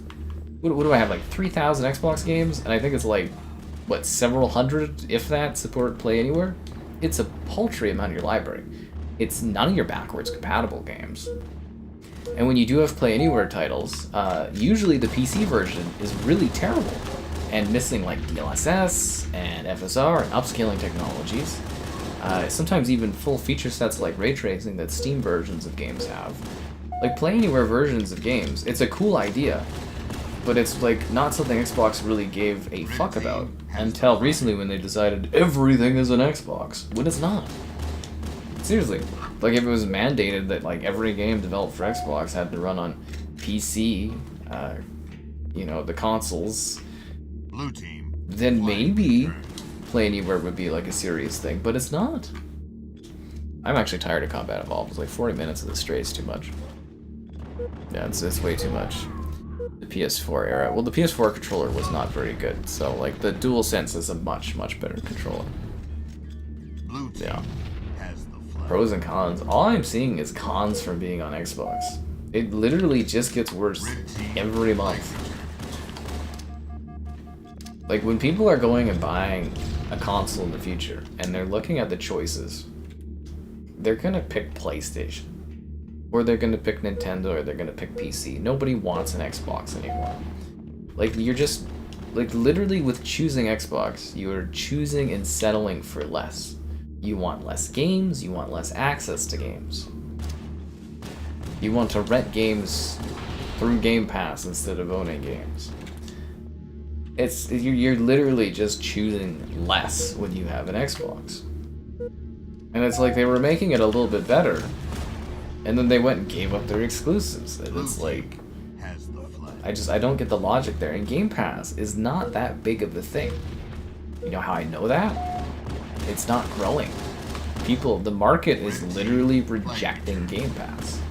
What do I have, like 3,000 Xbox games? And I think it's like, what, several hundred, if that, support Play Anywhere? It's a paltry amount of your library. It's none of your backwards compatible games. And when you do have Play Anywhere titles, usually the PC version is really terrible and missing like DLSS and FSR and upscaling technologies. Sometimes even full feature sets like ray tracing that Steam versions of games have. Like Play Anywhere versions of games, it's a cool idea, but it's like not something Xbox really gave a fuck about until recently when they decided everything is an Xbox, when it's not. Seriously, like if it was mandated that like every game developed for Xbox had to run on PC, you know, the consoles, Blue team. then maybe Play Anywhere would be like a serious thing, but it's not. I'm actually tired of Combat Evolved. It's like 40 minutes of this straight is too much. Yeah, it's way too much. The PS4 era. Well, the PS4 controller was not very good, so like the DualSense is a much better controller. Blue team Yeah. has the flag. Pros and cons. All I'm seeing is cons from being on Xbox. It literally just gets worse every month. Like when people are going and buying a console in the future and they're looking at the choices, they're gonna pick PlayStation. Or they're gonna pick Nintendo, or they're gonna pick PC. Nobody wants an Xbox anymore. Like, you're just... Like, literally with choosing Xbox, you're choosing and settling for less. You want less games, you want less access to games. You want to rent games through Game Pass instead of owning games. You're literally just choosing less when you have an Xbox. And it's like they were making it a little bit better, and then they went and gave up their exclusives. And it's like, Has the flag. I don't get the logic there. And Game Pass is not that big of a thing. You know how I know that? It's not growing. The market is literally rejecting Game Pass.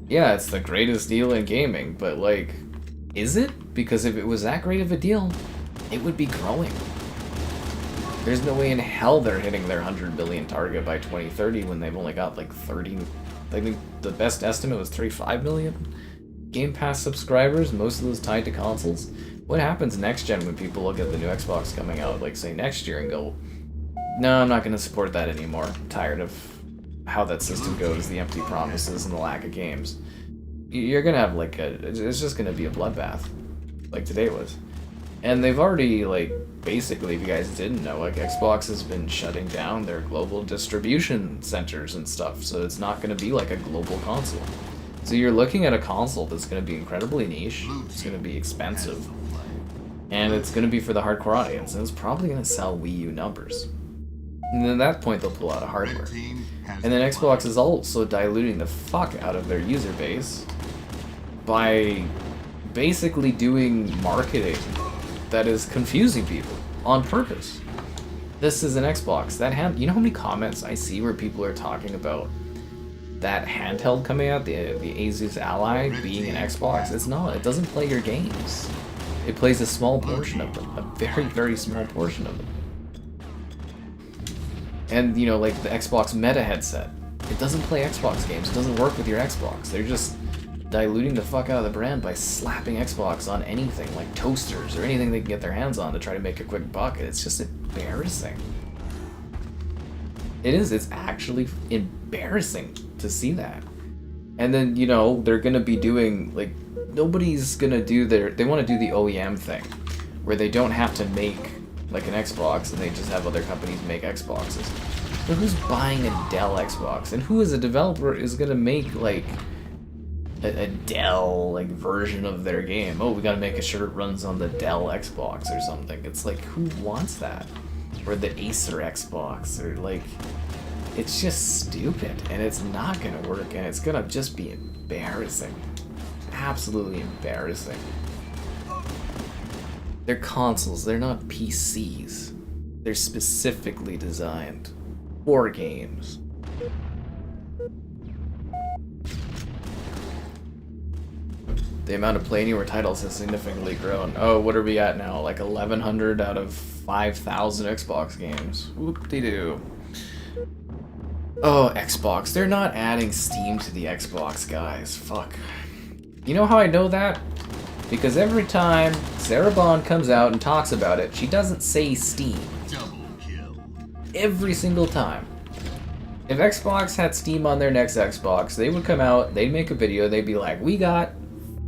Yeah, it's the greatest deal in gaming, but like, is it? Because if it was that great of a deal, it would be growing. There's no way in hell they're hitting their 100 billion target by 2030 when they've only got like 30. I think the best estimate was 35 million Game Pass subscribers, most of those tied to consoles. What happens next gen when people look at the new Xbox coming out, like say next year, and go, no, I'm not going to support that anymore. I'm tired of how that system goes, the empty promises and the lack of games. You're going to have like it's just going to be a bloodbath, like today was. And they've already, like, basically, if you guys didn't know, like, Xbox has been shutting down their global distribution centers and stuff, so it's not going to be like a global console. So you're looking at a console that's going to be incredibly niche, it's going to be expensive, and it's going to be for the hardcore audience, and it's probably going to sell Wii U numbers. And then at that point, they'll pull out a hardware. And then Xbox is also diluting the fuck out of their user base by basically doing marketing that is confusing people on purpose. This is an Xbox. You know how many comments I see where people are talking about that handheld coming out, the Asus Ally being an Xbox? It's not. It doesn't play your games. It plays a small portion of them, a very, very small portion of them. And, you know, like the Xbox Meta headset. It doesn't play Xbox games. It doesn't work with your Xbox. They're just diluting the fuck out of the brand by slapping Xbox on anything, like toasters or anything they can get their hands on to try to make a quick buck. It's just embarrassing. It is. It's actually embarrassing to see that. And then, you know, they're going to be doing, like, nobody's going to do they want to do the OEM thing, where they don't have to make, like, an Xbox, and they just have other companies make Xboxes. But who's buying a Dell Xbox? And who as a developer is going to make, like, a Dell, like, version of their game? Oh, we got to make sure it runs on the Dell Xbox or something. It's like, who wants that? Or the Acer Xbox, or, like... It's just stupid, and it's not gonna work, and it's gonna just be embarrassing. Absolutely embarrassing. They're consoles, they're not PCs. They're specifically designed for games. The amount of Play Anywhere titles has significantly grown. Oh, what are we at now? Like 1,100 out of 5,000 Xbox games. Whoop-de-doo. Oh, Xbox. They're not adding Steam to the Xbox, guys. Fuck. You know how I know that? Because every time Sarah Bond comes out and talks about it, she doesn't say Steam. Double kill. Every single time. If Xbox had Steam on their next Xbox, they would come out, they'd make a video, they'd be like, we got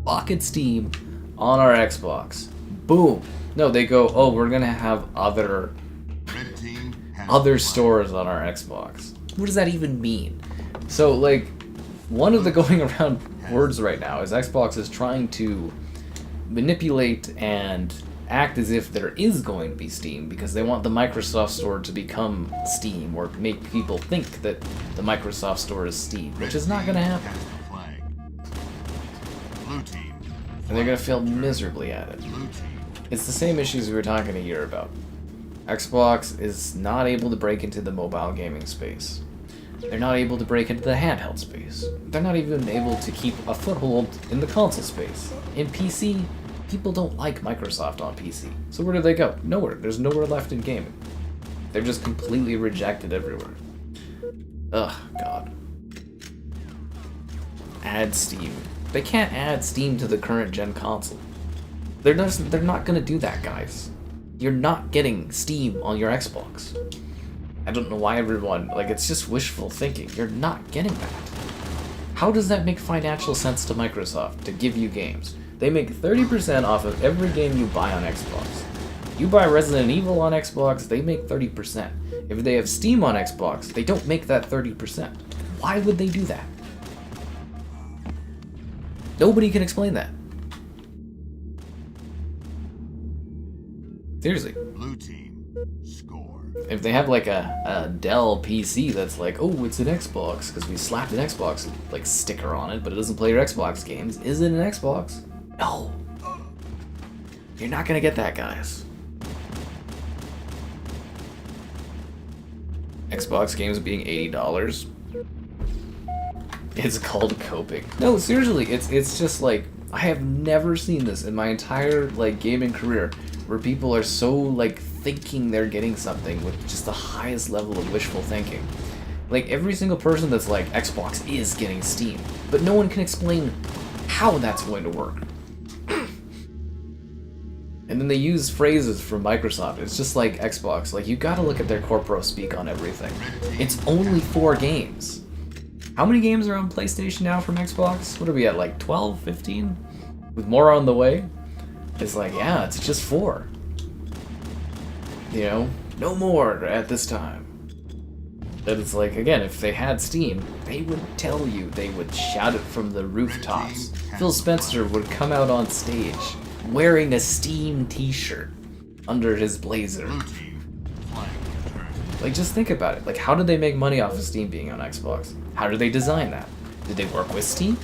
fucking Steam on our Xbox. Boom. No, they go, oh, we're gonna have other stores on our Xbox. What does that even mean? So, like, one of the going around words right now is Xbox is trying to manipulate and act as if there is going to be Steam because they want the Microsoft Store to become Steam or make people think that the Microsoft Store is Steam, which is not going to happen. And they're going to fail miserably at it. It's the same issues we were talking a year about. Xbox is not able to break into the mobile gaming space. They're not able to break into the handheld space. They're not even able to keep a foothold in the console space. In PC, people don't like Microsoft on PC. So where do they go? Nowhere. There's nowhere left in gaming. They're just completely rejected everywhere. Ugh, God. Add Steam. They can't add Steam to the current gen console. They're not gonna do that, guys. You're not getting Steam on your Xbox. I don't know why everyone, like, it's just wishful thinking. You're not getting that. How does that make financial sense to Microsoft to give you games? They make 30% off of every game you buy on Xbox. You buy Resident Evil on Xbox, they make 30%. If they have Steam on Xbox, they don't make that 30%. Why would they do that? Nobody can explain that. Seriously. Blue team score. If they have like a Dell PC that's like, oh, it's an Xbox because we slapped an Xbox like sticker on it, but it doesn't play your Xbox games, is it an Xbox? No. You're not gonna get that, guys. Xbox games being $80. It's called coping. No, seriously, it's just like, I have never seen this in my entire like gaming career where people are so like thinking they're getting something with just the highest level of wishful thinking. Like every single person that's like, Xbox is getting Steam, but no one can explain how that's going to work. And then they use phrases from Microsoft. It's just like Xbox. Like, you gotta look at their corpo speak on everything. It's only 4 games. How many games are on PlayStation now from Xbox? What are we at, like 12, 15? With more on the way? It's like, yeah, it's just 4. You know? No more at this time. But it's like, again, if they had Steam, they would tell you. They would shout it from the rooftops. Phil Spencer would come out on stage wearing a Steam t-shirt under his blazer. Like, just think about it. Like, how did they make money off of Steam being on Xbox? How did they design that? Did they work with Steam?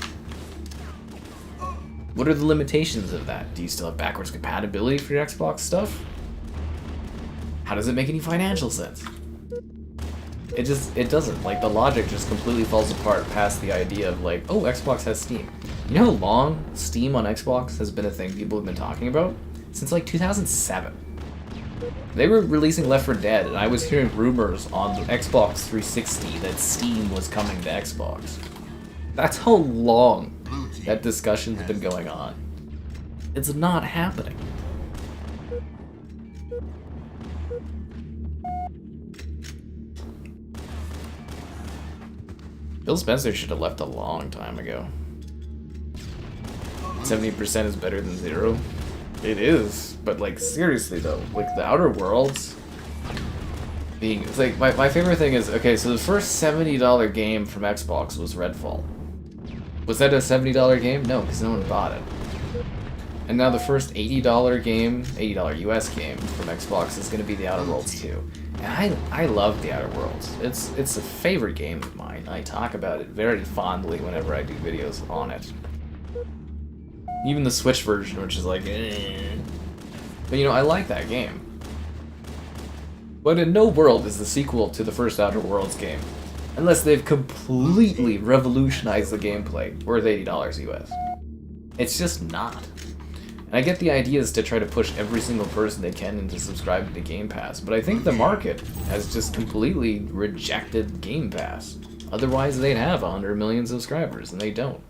What are the limitations of that? Do you still have backwards compatibility for your Xbox stuff? How does it make any financial sense? It doesn't. Like, the logic just completely falls apart past the idea of, like, oh, Xbox has Steam. You know how long Steam on Xbox has been a thing people have been talking about? since like 2007. They were releasing Left 4 Dead, and I was hearing rumors on the Xbox 360 that Steam was coming to Xbox. That's how long that discussion's been going on. It's not happening. Phil Spencer should have left a long time ago. 70% is better than 0. It is, but like seriously though, like the Outer Worlds being, it's like my favorite thing is, okay, so the first $70 game from Xbox was Redfall. Was that a $70 game? No, because no one bought it. And now the first $80 game, $80 US game from Xbox is going to be the Outer Worlds 2. And I love the Outer Worlds. It's a favorite game of mine. I talk about it very fondly whenever I do videos on it. Even the Switch version, which is like, eh. But you know, I like that game. But in no world is the sequel to the first Outer Worlds game, unless they've completely revolutionized the gameplay worth $80 US. It's just not. And I get the idea is to try to push every single person they can into subscribing to Game Pass, but I think the market has just completely rejected Game Pass. Otherwise they'd have 100 million subscribers, and they don't.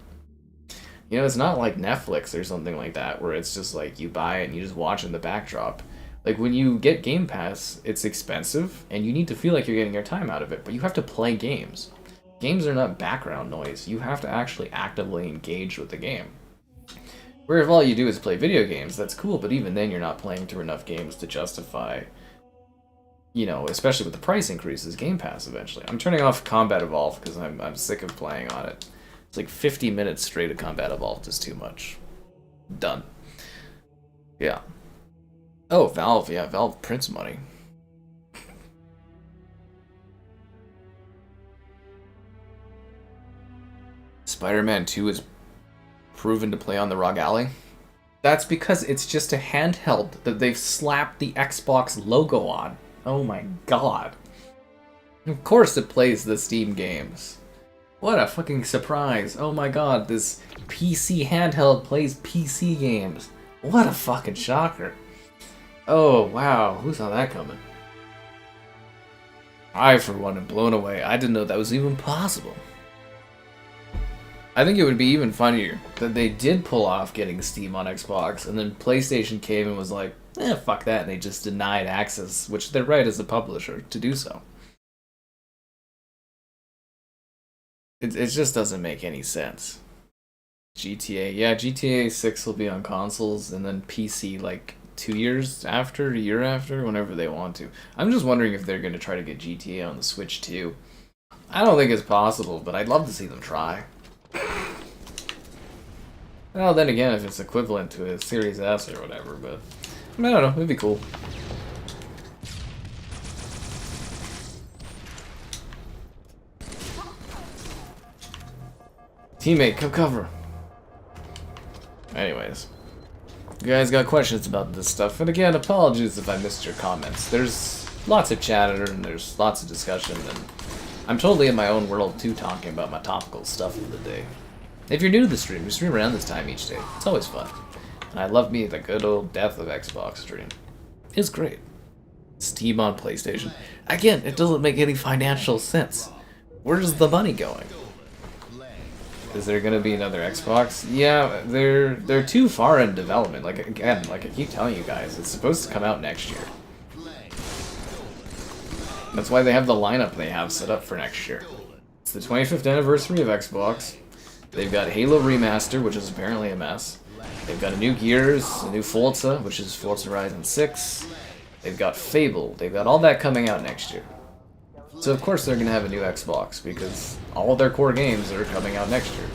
You know, it's not like Netflix or something like that, where it's just like you buy it and you just watch in the backdrop. Like when you get Game Pass, it's expensive, and you need to feel like you're getting your time out of it, but you have to play games. Games are not background noise. You have to actually actively engage with the game. Where if all you do is play video games, that's cool, but even then you're not playing through enough games to justify, you know, especially with the price increases, Game Pass eventually. I'm turning off Combat Evolved because I'm sick of playing on it. It's like 50 minutes straight of Combat Evolved is too much. Done. Yeah. Oh, Valve. Yeah, Valve prints money. Spider-Man 2 is proven to play on the ROG Ally. That's because it's just a handheld that they've slapped the Xbox logo on. Oh my god. Of course it plays the Steam games. What a fucking surprise. Oh my god, this PC handheld plays PC games. What a fucking shocker. Oh wow, who saw that coming? I, for one, am blown away. I didn't know that was even possible. I think it would be even funnier that they did pull off getting Steam on Xbox, and then PlayStation came and was like, fuck that, and they just denied access, which they're right as a publisher to do so. It just doesn't make any sense. GTA, yeah, GTA 6 will be on consoles, and then PC like 2 years after, a year after, whenever they want to. I'm just wondering if they're going to try to get GTA on the Switch too. I don't think it's possible, but I'd love to see them try. Well, then again, if it's equivalent to a Series S or whatever, but I don't know, it'd be cool. Teammate, come cover. Anyways, you guys got questions about this stuff, and again, apologies if I missed your comments. There's lots of chatter and there's lots of discussion, and I'm totally in my own world too, talking about my topical stuff of the day. If you're new to the stream, we stream around this time each day. It's always fun. And I love me the good old Death of Xbox stream. It's great. Steam on PlayStation. Again, it doesn't make any financial sense. Where's the money going? Is there gonna be another Xbox? Yeah, they're too far in development. Like again, like I keep telling you guys, it's supposed to come out next year. That's why they have the lineup they have set up for next year. It's the 25th anniversary of Xbox. They've got Halo Remaster, which is apparently a mess. They've got a new Gears, a new Forza, which is Forza Horizon 6. They've got Fable. They've got all that coming out next year. So of course they're going to have a new Xbox, because all of their core games are coming out next year.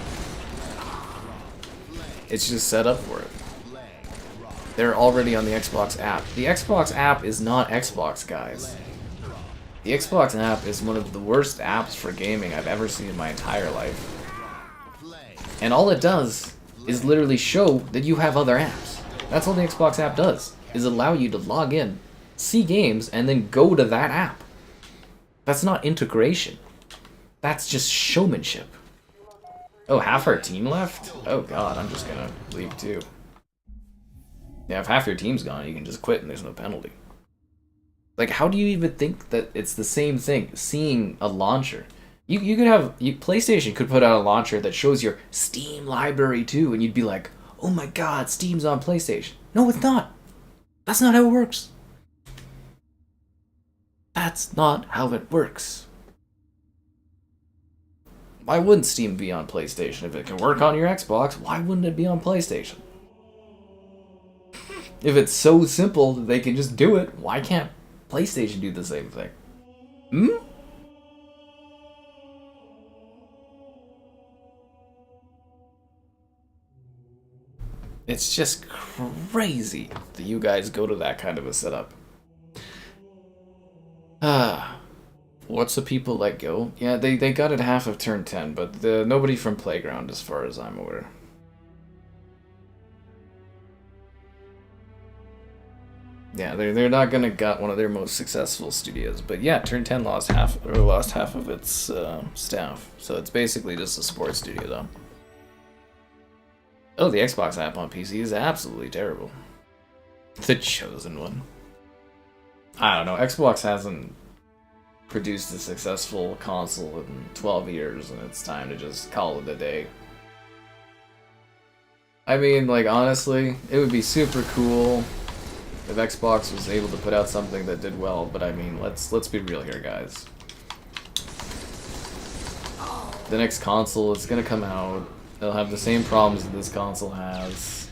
It's just set up for it. They're already on the Xbox app. The Xbox app is not Xbox, guys. The Xbox app is one of the worst apps for gaming I've ever seen in my entire life. And all it does is literally show that you have other apps. That's all the Xbox app does, is allow you to log in, see games, and then go to that app. That's not integration. That's just showmanship. Oh, half our team left? Oh god, I'm just gonna leave too. Yeah, if half your team's gone, you can just quit and there's no penalty. Like, how do you even think that it's the same thing? Seeing a launcher. You could have... PlayStation could put out a launcher that shows your Steam library too, and you'd be like, oh my god, Steam's on PlayStation. No, it's not. That's not how it works. That's not how it works. Why wouldn't Steam be on PlayStation? If it can work on your Xbox, why wouldn't it be on PlayStation? If it's so simple that they can just do it, why can't PlayStation do the same thing? Hmm? It's just crazy that you guys go to that kind of a setup. What's the people let go? Yeah, they got it half of turn 10, but nobody from Playground as far as I'm aware. Yeah, they're not gonna gut one of their most successful studios, but yeah, Turn 10 lost half of its staff, so it's basically just a sports studio though. Oh, the Xbox app on PC is absolutely terrible. The chosen one. I don't know. Xbox hasn't produced a successful console in 12 years, and it's time to just call it a day. I mean, like, honestly, it would be super cool if Xbox was able to put out something that did well, but I mean, let's be real here, guys. The next console is gonna come out. They'll have the same problems that this console has.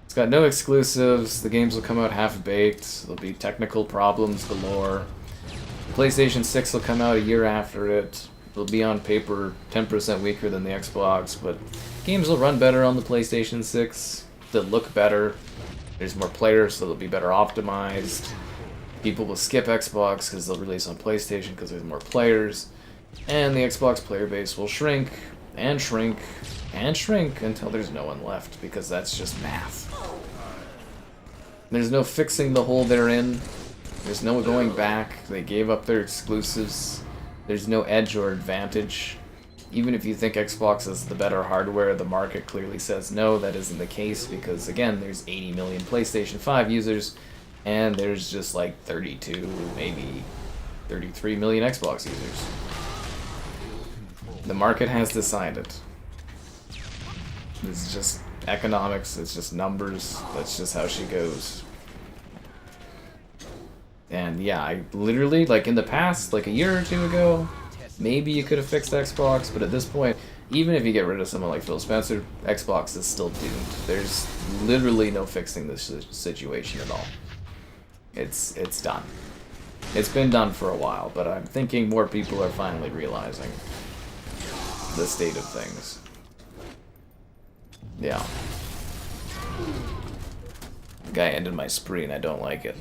It's got no exclusives, the games will come out half-baked, there'll be technical problems galore. PlayStation 6 will come out a year after it. It'll be on paper 10% weaker than the Xbox, but games will run better on the PlayStation 6. They'll look better. There's more players, so they'll be better optimized. People will skip Xbox because they'll release on PlayStation because there's more players. And the Xbox player base will shrink, and shrink, and shrink until there's no one left, because that's just math. There's no fixing the hole they're in. There's no going back. They gave up their exclusives. There's no edge or advantage. Even if you think Xbox is the better hardware, the market clearly says no, that isn't the case, because again, there's 80 million PlayStation 5 users, and there's just like 32, maybe 33 million Xbox users. The market has decided. It's just economics, it's just numbers, that's just how she goes. And yeah, I literally, like in the past, like a year or two ago, maybe you could have fixed Xbox, but at this point, even if you get rid of someone like Phil Spencer, Xbox is still doomed. There's literally no fixing this situation at all. It's done. It's been done for a while, but I'm thinking more people are finally realizing the state of things. Yeah. The guy ended my spree and I don't like it.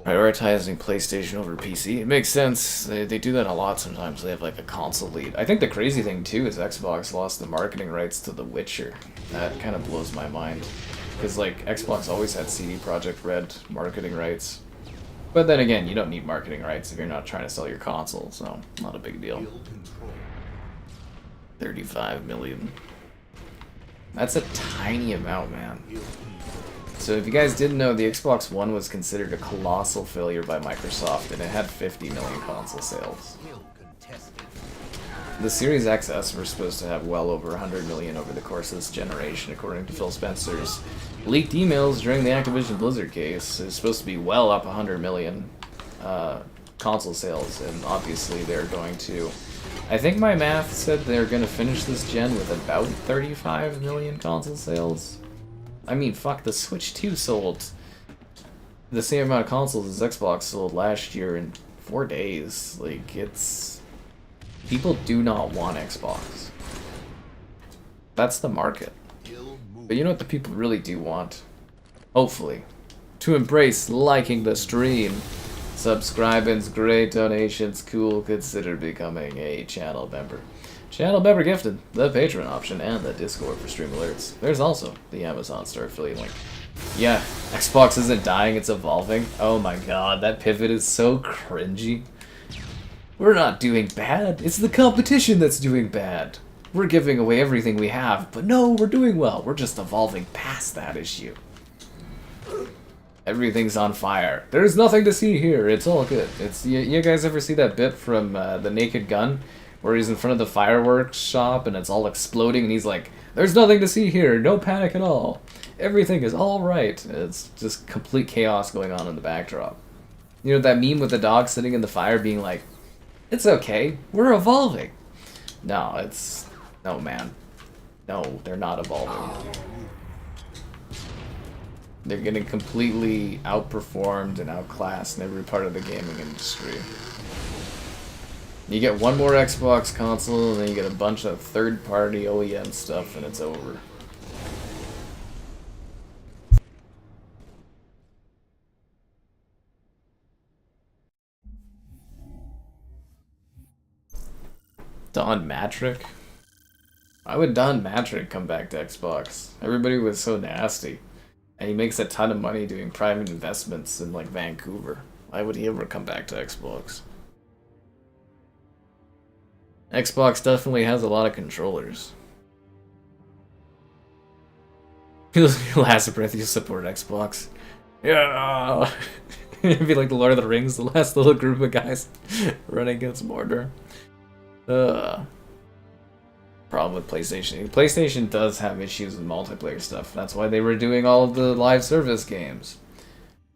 Prioritizing PlayStation over PC. It makes sense. They do that a lot sometimes. They have like a console lead. I think the crazy thing too is Xbox lost the marketing rights to The Witcher. That kind of blows my mind. Because like Xbox always had CD Projekt Red marketing rights. But then again, you don't need marketing rights if you're not trying to sell your console, so not a big deal. 35 million. That's a tiny amount, man. So if you guys didn't know, the Xbox One was considered a colossal failure by Microsoft, and it had 50 million console sales. The Series XS were supposed to have well over 100 million over the course of this generation, according to Phil Spencer's leaked emails during the Activision Blizzard case. It's supposed to be well up 100 million console sales, and obviously they're going to... I think my math said they're going to finish this gen with about 35 million console sales. I mean, fuck, the Switch 2 sold the same amount of consoles as Xbox sold last year in 4 days. Like, it's... People do not want Xbox. That's the market. But you know what the people really do want? Hopefully. To embrace liking the stream. Subscribing's great, donations cool, consider becoming a channel member. Channel member gifted, the Patreon option, and the Discord for stream alerts. There's also the Amazon Store affiliate link. Yeah, Xbox isn't dying, it's evolving. Oh my god, that pivot is so cringy. We're not doing bad, it's the competition that's doing bad. we're giving away everything we have, but no, we're doing well. We're just evolving past that issue. Everything's on fire. There's nothing to see here. It's all good. It's you guys ever see that bit from The Naked Gun, where he's in front of the fireworks shop and it's all exploding, and he's like, "There's nothing to see here. No panic at all. Everything is all right." It's just complete chaos going on in the backdrop. You know that meme with the dog sitting in the fire, being like, "It's okay. We're evolving." No, no, man. No, they're not evolving. They're getting completely outperformed and outclassed in every part of the gaming industry. You get one more Xbox console, and then you get a bunch of third-party OEM stuff, and it's over. Don Matrick? Why would Don Matrick come back to Xbox? Everybody was so nasty. And he makes a ton of money doing private investments in, like, Vancouver. Why would he ever come back to Xbox? Xbox definitely has a lot of controllers. Your last breath, you support Xbox. Yeah! It'd be like the Lord of the Rings, the last little group of guys running against Mordor. Problem with PlayStation. PlayStation does have issues with multiplayer stuff. That's why they were doing all of the live service games.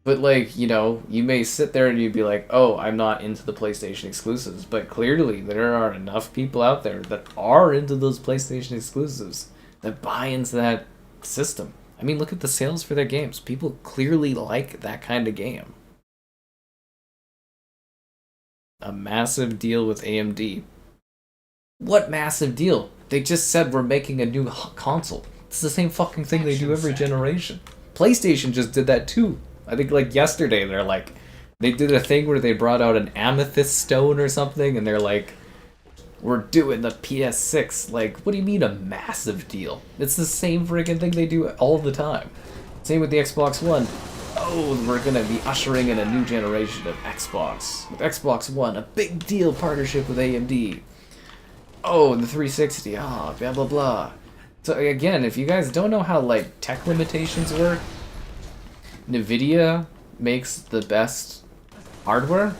But, like, you know, you may sit there and you'd be like, oh, I'm not into the PlayStation exclusives. But clearly, there are enough people out there that are into those PlayStation exclusives that buy into that system. I mean, look at the sales for their games. People clearly like that kind of game. A massive deal with AMD. What massive deal? They just said we're making a new console. It's the same fucking thing they do every generation. PlayStation just did that too. I think like yesterday they did a thing where they brought out an amethyst stone or something, and they're like, we're doing the PS6. Like, what do you mean a massive deal? It's the same friggin' thing they do all the time. Same with the Xbox One. Oh, we're gonna be ushering in a new generation of Xbox. With Xbox One, a big deal partnership with AMD. Oh, and the 360, blah, blah, blah. So again, if you guys don't know how, like, tech limitations work, NVIDIA makes the best hardware,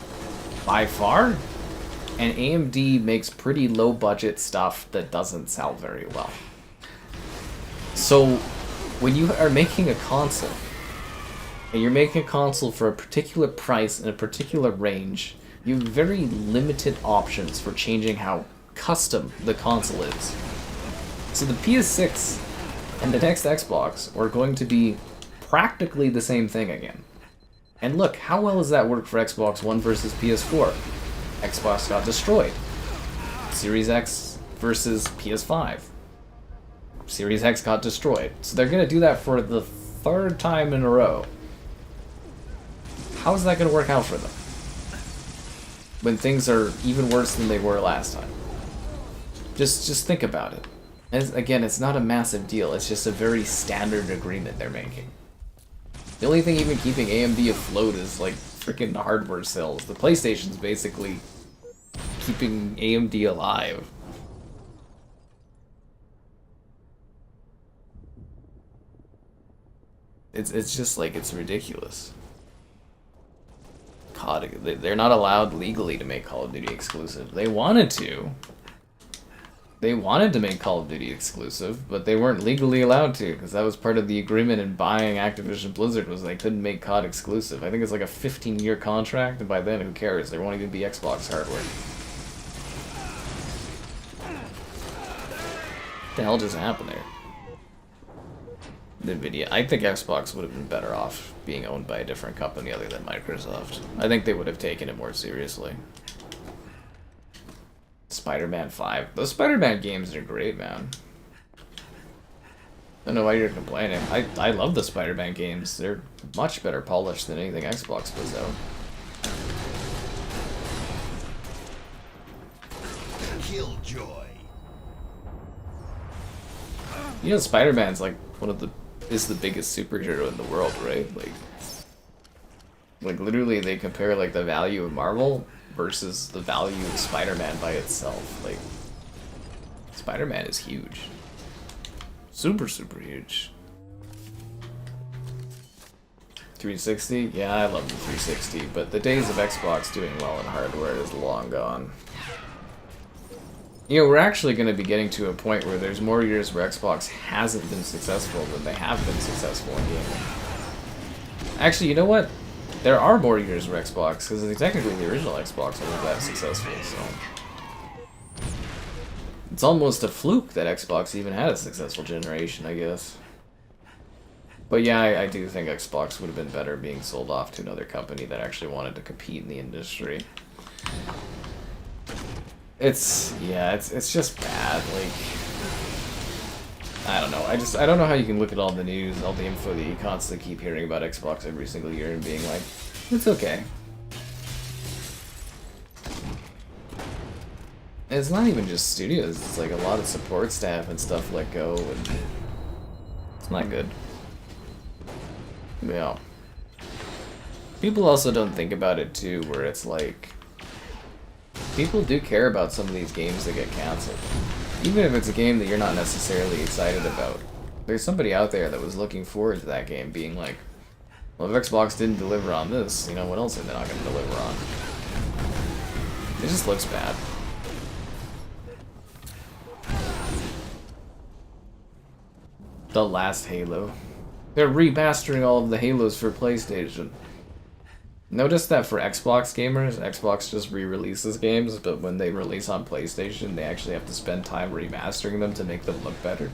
by far, and AMD makes pretty low-budget stuff that doesn't sell very well. So, when you are making a console, and you're making a console for a particular price and a particular range, you have very limited options for changing how custom the console is. So the PS6 and the next Xbox are going to be practically the same thing again. And look, how well does that work for Xbox One versus PS4? Xbox got destroyed. Series X versus PS5. Series X got destroyed. So they're going to do that for the third time in a row. How is that going to work out for them? When things are even worse than they were last time. Just think about it. And again, it's not a massive deal. It's just a very standard agreement they're making. The only thing even keeping AMD afloat is like freaking hardware sales. The PlayStation's basically keeping AMD alive. It's just like, it's ridiculous. COD, they're not allowed legally to make Call of Duty exclusive. They wanted to. They wanted to make Call of Duty exclusive, but they weren't legally allowed to, because that was part of the agreement in buying Activision Blizzard, was they couldn't make COD exclusive. I think it's like a 15-year contract, and by then, who cares? There won't even be Xbox hardware. What the hell just happened there? NVIDIA. I think Xbox would have been better off being owned by a different company other than Microsoft. I think they would have taken it more seriously. Spider-Man 5. Those Spider-Man games are great, man. I don't know why you're complaining. I love the Spider-Man games. They're much better polished than anything Xbox puts out. Killjoy. You know, Spider-Man's like is the biggest superhero in the world, right? Like literally they compare like the value of Marvel versus the value of Spider-Man by itself. Like, Spider-Man is huge. Super, super huge. 360? Yeah, I love the 360, but the days of Xbox doing well in hardware is long gone. You know, we're actually going to be getting to a point where there's more years where Xbox hasn't been successful than they have been successful in gaming. Actually, you know what? There are more years where Xbox, because technically the original Xbox wasn't that successful, so... It's almost a fluke that Xbox even had a successful generation, I guess. But yeah, I do think Xbox would have been better being sold off to another company that actually wanted to compete in the industry. It's just bad. Like, I don't know. I don't know how you can look at all the news, all the info that you constantly keep hearing about Xbox every single year and being like, it's okay. And it's not even just studios. It's like a lot of support staff and stuff let go, and it's not good. Yeah. People also don't think about it too, where it's like, people do care about some of these games that get canceled. Even if it's a game that you're not necessarily excited about. There's somebody out there that was looking forward to that game being like, well, if Xbox didn't deliver on this, you know, what else are they not going to deliver on? It just looks bad. The last Halo. They're remastering all of the Halos for PlayStation. Notice that for Xbox gamers, Xbox just re-releases games, but when they release on PlayStation, they actually have to spend time remastering them to make them look better.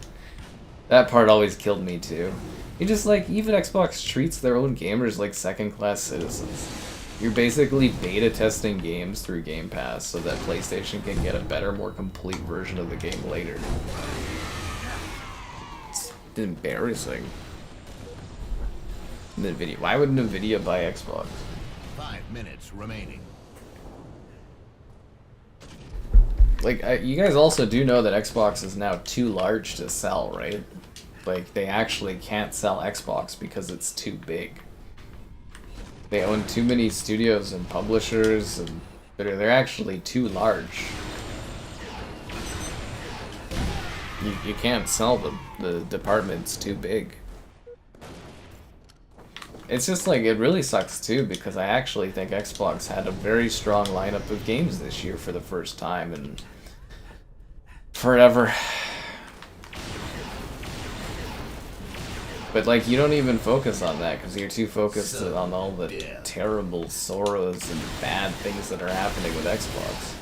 That part always killed me too. You just like, even Xbox treats their own gamers like second-class citizens. You're basically beta testing games through Game Pass so that PlayStation can get a better, more complete version of the game later. It's embarrassing. NVIDIA. Why would NVIDIA buy Xbox? 5 minutes remaining. Like, you guys also do know that Xbox is now too large to sell, right? Like, they actually can't sell Xbox because it's too big. They own too many studios and publishers, and they're actually too large. You can't sell them. The department's too big. It's just like, it really sucks too, because I actually think Xbox had a very strong lineup of games this year for the first time in forever. But like, you don't even focus on that because you're too focused on all the terrible sorrows and bad things that are happening with Xbox.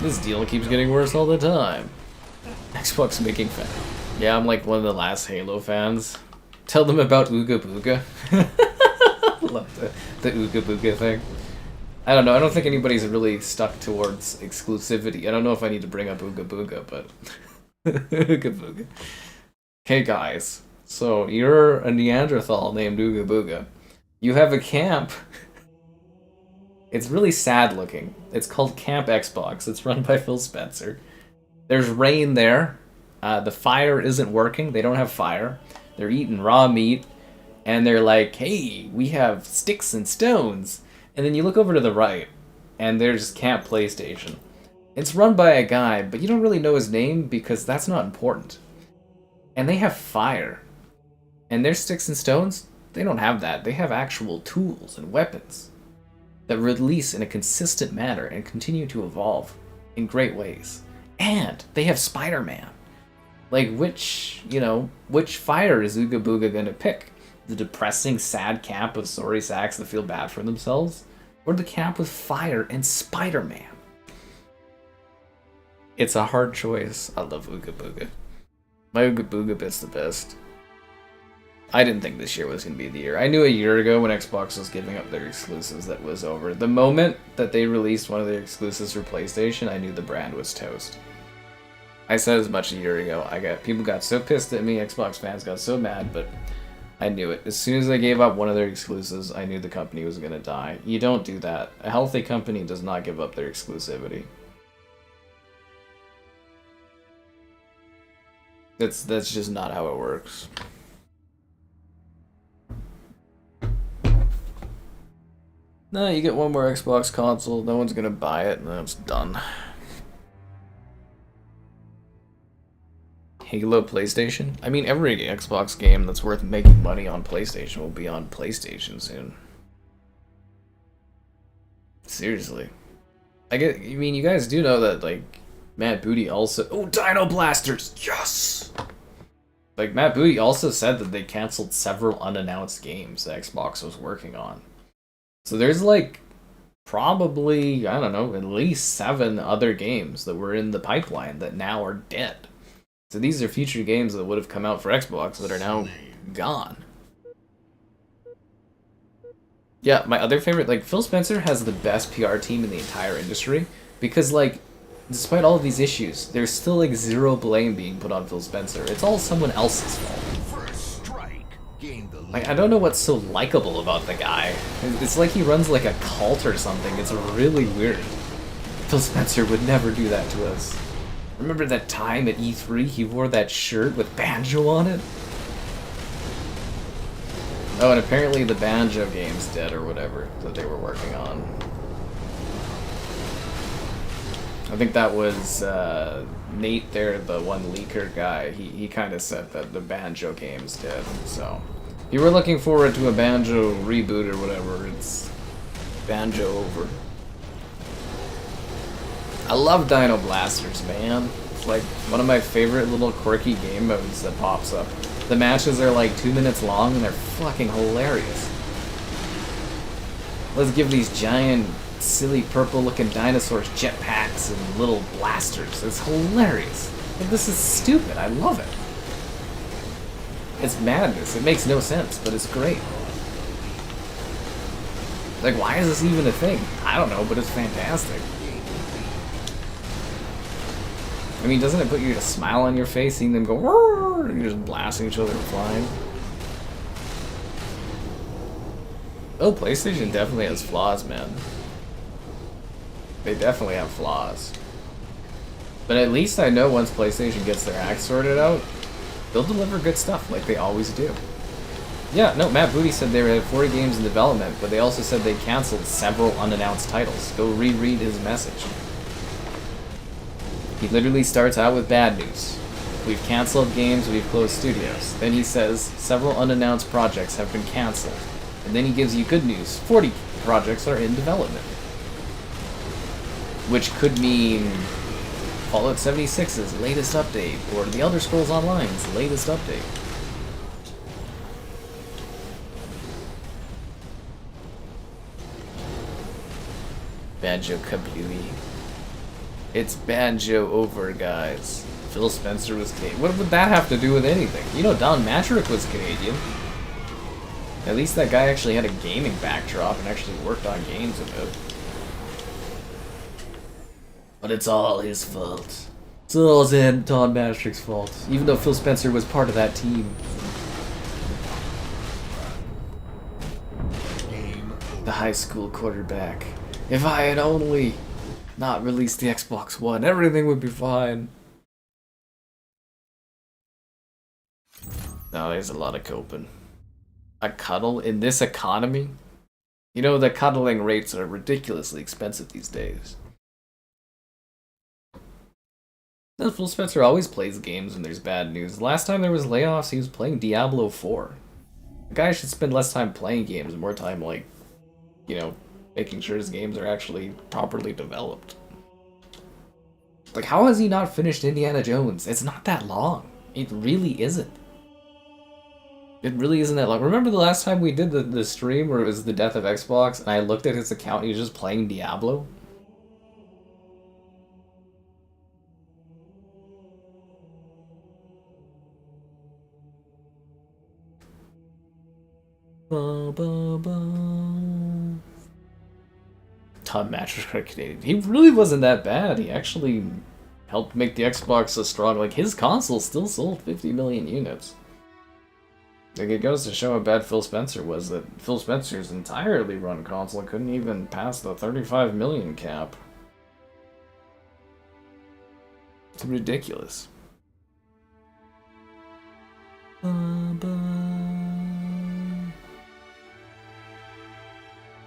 This deal keeps getting worse all the time. Xbox making fun. Yeah, I'm like one of the last Halo fans. Tell them about Ooga Booga. Love the Ooga Booga thing. I don't know, I don't think anybody's really stuck towards exclusivity. I don't know if I need to bring up Ooga Booga, but... Ooga Booga. Hey guys, so you're a Neanderthal named Ooga Booga. You have a camp. It's really sad looking. It's called Camp Xbox. It's run by Phil Spencer. There's rain there. The fire isn't working. They don't have fire. They're eating raw meat. And they're like, hey, we have sticks and stones. And then you look over to the right, and there's Camp PlayStation. It's run by a guy, but you don't really know his name because that's not important. And they have fire. And their sticks and stones, they don't have that. They have actual tools and weapons that release in a consistent manner and continue to evolve in great ways. And they have Spider-Man. Like, which fire is Ooga Booga gonna pick? The depressing, sad camp of sorry sacks that feel bad for themselves? Or the camp with fire and Spider-Man? It's a hard choice. I love Ooga Booga. My Ooga Booga bit's the best. I didn't think this year was going to be the year. I knew a year ago when Xbox was giving up their exclusives that was over. The moment that they released one of their exclusives for PlayStation, I knew the brand was toast. I said as much a year ago. People got so pissed at me, Xbox fans got so mad, but I knew it. As soon as they gave up one of their exclusives, I knew the company was going to die. You don't do that. A healthy company does not give up their exclusivity. That's just not how it works. No, you get one more Xbox console, no one's gonna buy it, and then it's done. Halo PlayStation? I mean, every Xbox game that's worth making money on PlayStation will be on PlayStation soon. Seriously. I mean, you guys do know that, like, Matt Booty also... Oh, Dino Blasters! Yes! Like, Matt Booty also said that they canceled several unannounced games that Xbox was working on. So there's, like, probably, I don't know, at least 7 other games that were in the pipeline that now are dead. So these are future games that would have come out for Xbox that are now gone. Yeah, my other favorite, like, Phil Spencer has the best PR team in the entire industry because, like, despite all of these issues, there's still, like, zero blame being put on Phil Spencer. It's all someone else's fault. Like, I don't know what's so likable about the guy. It's like he runs, like, a cult or something. It's really weird. Phil Spencer would never do that to us. Remember that time at E3 he wore that shirt with Banjo on it? Oh, and apparently the Banjo game's dead or whatever that they were working on. I think that was Nate there, the one leaker guy. He kind of said that the Banjo game's dead, so... If you were looking forward to a Banjo reboot or whatever, it's Banjo over. I love Dino Blasters, man. It's like one of my favorite little quirky game modes that pops up. The matches are like 2 minutes long and they're fucking hilarious. Let's give these giant, silly purple looking dinosaurs jetpacks and little blasters. It's hilarious. Like, this is stupid. I love it. It's madness. It makes no sense, but it's great. Like, why is this even a thing? I don't know, but it's fantastic. I mean, doesn't it put you a smile on your face seeing them go roar, and you're just blasting each other and flying? Oh, PlayStation definitely has flaws, man. They definitely have flaws. But at least I know once PlayStation gets their act sorted out, they'll deliver good stuff like they always do. Yeah, no, Matt Booty said they had 40 games in development, but they also said they canceled several unannounced titles. Go reread his message. He literally starts out with bad news. We've canceled games, we've closed studios. Then he says several unannounced projects have been canceled. And then he gives you good news. 40 projects are in development. Which could mean Fallout 76's latest update, or The Elder Scrolls Online's latest update. Banjo Kablooey. It's Banjo over, guys. Phil Spencer was Canadian. What would that have to do with anything? You know, Don Matrick was Canadian. At least that guy actually had a gaming backdrop and actually worked on games a bit. But it's all his fault. It's all Don Matrick's fault. Even though Phil Spencer was part of that team. The high school quarterback. If I had only not released the Xbox One, everything would be fine. No, there's a lot of coping. A cuddle in this economy? You know, the cuddling rates are ridiculously expensive these days. And Phil Spencer always plays games when there's bad news. The last time there was layoffs, he was playing Diablo 4. The guy should spend less time playing games, more time, like, you know, making sure his games are actually properly developed. Like, how has he not finished Indiana Jones? It's not that long. It really isn't. It really isn't that long. Remember the last time we did the stream where it was the death of Xbox and I looked at his account and he was just playing Diablo? Ba, ba, ba. Tom Matrick Canadian. He really wasn't that bad. He actually helped make the Xbox so strong. Like, his console still sold 50 million units. Like, it goes to show how bad Phil Spencer was, that Phil Spencer's entirely run console couldn't even pass the 35 million cap. It's ridiculous.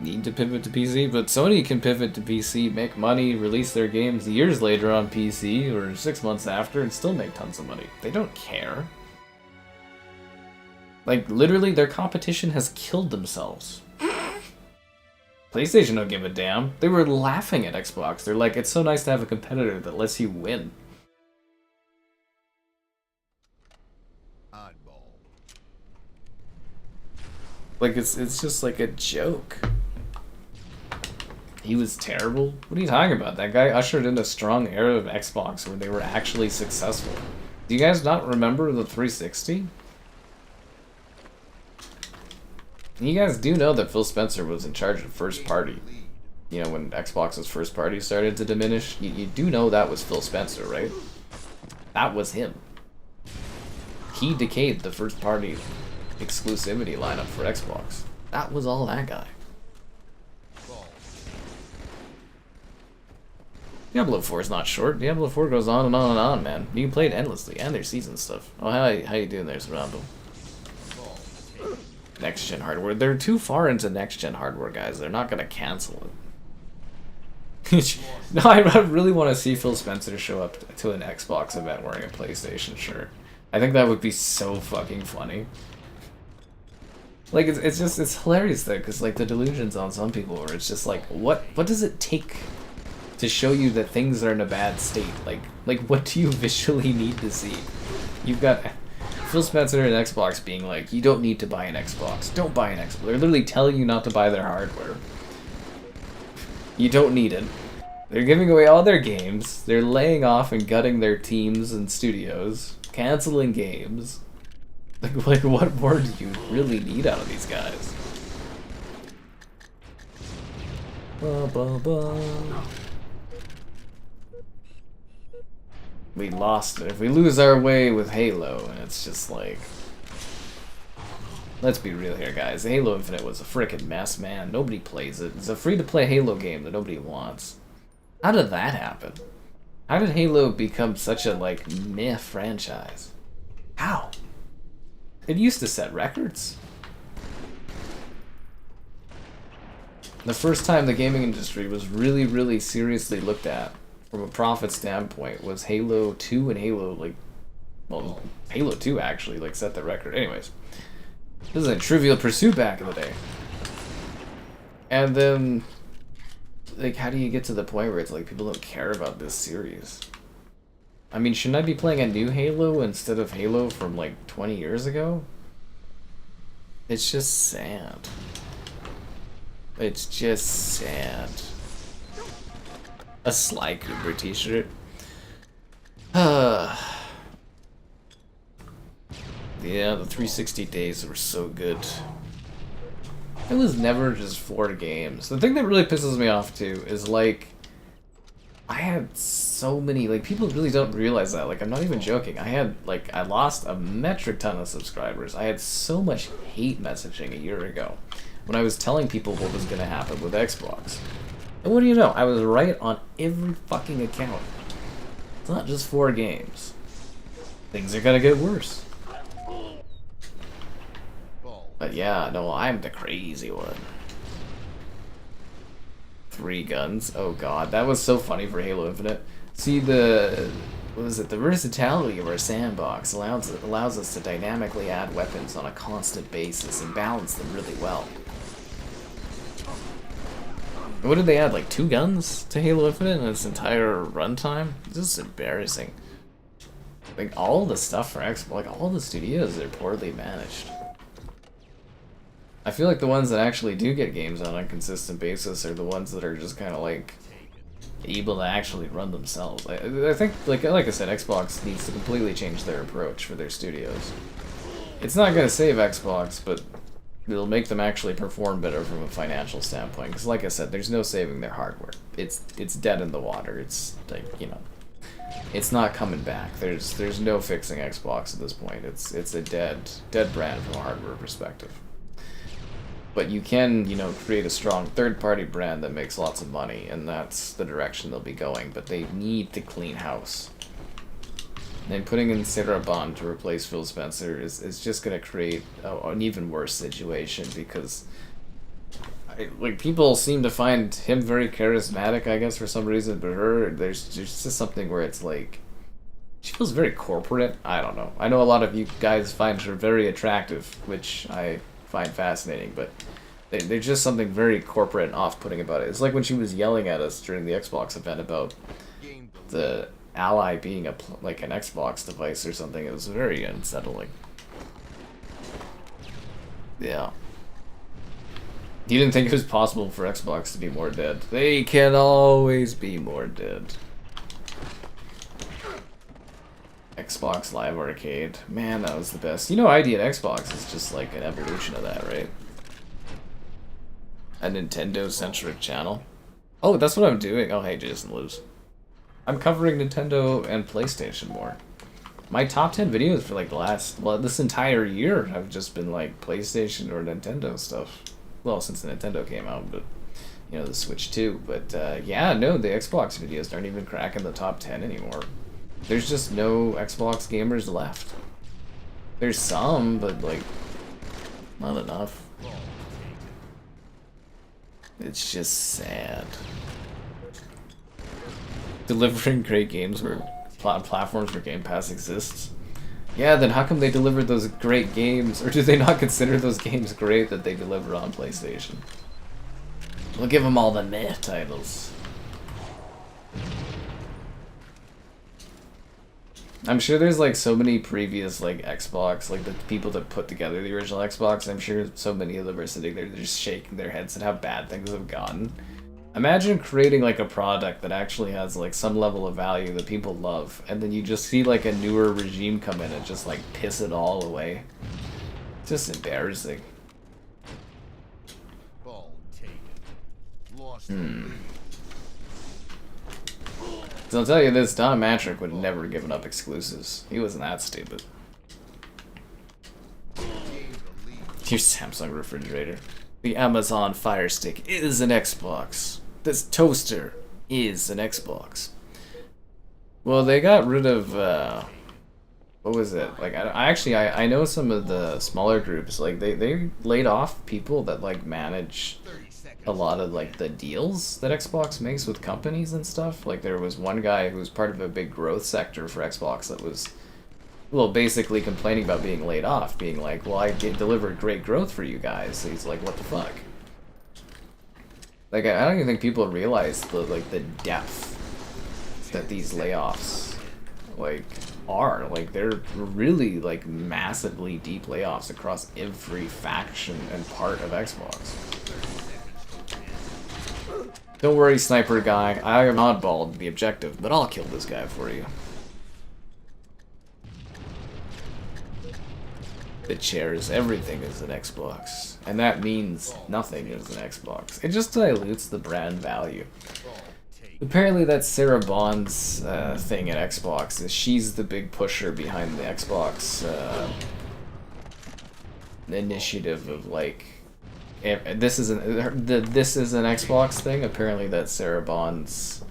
need to pivot to PC, but Sony can pivot to PC, make money, release their games years later on PC or 6 months after and still make tons of money. They don't care. Like, literally, their competition has killed themselves. PlayStation don't give a damn. They were laughing at Xbox. They're like, it's so nice to have a competitor that lets you win. Oddball. Like, it's just like a joke. He was terrible? What are you talking about? That guy ushered in a strong era of Xbox where they were actually successful. Do you guys not remember the 360? You guys do know that Phil Spencer was in charge of first party. You know, when Xbox's first party started to diminish, you do know that was Phil Spencer, right? That was him. He decayed the first party exclusivity lineup for Xbox. That was all that guy. Diablo 4 is not short. Diablo 4 goes on and on and on, man. You can play it endlessly, and there's season stuff. Oh, how you doing there, Surroundle? Next-gen hardware. They're too far into next-gen hardware, guys. They're not gonna cancel it. No, I really want to see Phil Spencer show up to an Xbox event wearing a PlayStation shirt. I think that would be so fucking funny. Like, it's hilarious though, because like the delusions on some people where it's just like, what does it take to show you that things are in a bad state? Like what do you visually need to see? You've got Phil Spencer and Xbox being like, you don't need to buy an Xbox. Don't buy an Xbox. They're literally telling you not to buy their hardware. You don't need it. They're giving away all their games. They're laying off and gutting their teams and studios. Canceling games. Like what more do you really need out of these guys? Ba, ba, ba. We lost it. If we lose our way with Halo, and it's just like... Let's be real here, guys. Halo Infinite was a frickin' mess, man. Nobody plays it. It's a free-to-play Halo game that nobody wants. How did that happen? How did Halo become such a, like, meh franchise? How? It used to set records. The first time the gaming industry was really, really seriously looked at from a profit standpoint was Halo 2 and Halo, like, well, Halo 2 actually, like, set the record. Anyways, this is a Trivial Pursuit back in the day. And then, like, how do you get to the point where it's like people don't care about this series? I mean, shouldn't I be playing a new Halo instead of Halo from, like, 20 years ago? It's just sad. It's just sad. A Sly Cooper t-shirt. Yeah, the 360 days were so good. It was never just 4 games. The thing that really pisses me off too is like, I had so many, like, people really don't realize that. Like, I'm not even joking. I lost a metric ton of subscribers. I had so much hate messaging a year ago when I was telling people what was gonna happen with Xbox. And what do you know? I was right on every fucking account. It's not just 4 games. Things are gonna get worse. But yeah, no, I'm the crazy one. 3 guns. Oh god, that was so funny for Halo Infinite. See, what was it? The versatility of our sandbox allows us to dynamically add weapons on a constant basis and balance them really well. What did they add, like 2 guns to Halo Infinite in its entire runtime? This is embarrassing. Like, all the stuff for Xbox, like, all the studios are poorly managed. I feel like the ones that actually do get games on a consistent basis are the ones that are just kind of, like, able to actually run themselves. I think, like I said, Xbox needs to completely change their approach for their studios. It's not going to save Xbox, but it'll make them actually perform better from a financial standpoint. Because, like I said, there's no saving their hardware. It's dead in the water. It's like, you know, it's not coming back. There's no fixing Xbox at this point. It's a dead brand from a hardware perspective. But you can, you know, create a strong third-party brand that makes lots of money, and that's the direction they'll be going. But they need to clean house. And putting in Sarah Bond to replace Phil Spencer is just going to create an even worse situation, because like people seem to find him very charismatic, I guess, for some reason, but there's just something where it's like she feels very corporate. I don't know. I know a lot of you guys find her very attractive, which I find fascinating, but there's just something very corporate and off-putting about it. It's like when she was yelling at us during the Xbox event about the Ally being like an Xbox device or something. It was very unsettling. Yeah. You didn't think it was possible for Xbox to be more dead. They can always be more dead. Xbox Live Arcade. Man, that was the best. You know, ID at Xbox is just like an evolution of that, right? A Nintendo-centric channel. Oh, that's what I'm doing. Oh, hey, Jason Lewis. I'm covering Nintendo and PlayStation more. My top 10 videos for like the last, well, this entire year have just been like PlayStation or Nintendo stuff. Well, since the Nintendo came out, but you know, the Switch too. But yeah, no, the Xbox videos aren't even cracking the top 10 anymore. There's just no Xbox gamers left. There's some, but like, not enough. It's just sad. Delivering great games where platforms where Game Pass exists. Yeah, then how come they delivered those great games, or do they not consider those games great that they deliver on PlayStation? We'll give them all the meh titles. I'm sure there's like so many previous like Xbox, like the people that put together the original Xbox, I'm sure so many of them are sitting there just shaking their heads at how bad things have gotten. Imagine creating like a product that actually has like some level of value that people love, and then you just see like a newer regime come in and just like piss it all away. It's just embarrassing. So I'll tell you this, Don Matrick would have never given up exclusives. He wasn't that stupid. Your Samsung refrigerator. The Amazon Fire Stick is an Xbox. This toaster is an Xbox. Well, they got rid of, what was it? Like, I know some of the smaller groups, like, they laid off people that, like, manage a lot of, like, the deals that Xbox makes with companies and stuff. Like, there was one guy who was part of a big growth sector for Xbox that was, well, basically complaining about being laid off, being like, well, I delivered great growth for you guys. So he's like, what the fuck? Like, I don't even think people realize the depth that these layoffs, like, are. Like, they're really, like, massively deep layoffs across every faction and part of Xbox. Don't worry, sniper guy. I am oddball the objective, but I'll kill this guy for you. The chairs, everything is an Xbox. And that means nothing is an Xbox. It just dilutes the brand value. Apparently that's Sarah Bond's thing at Xbox, is she's the big pusher behind the Xbox initiative of like, this is an Xbox thing. Apparently that's Sarah Bond's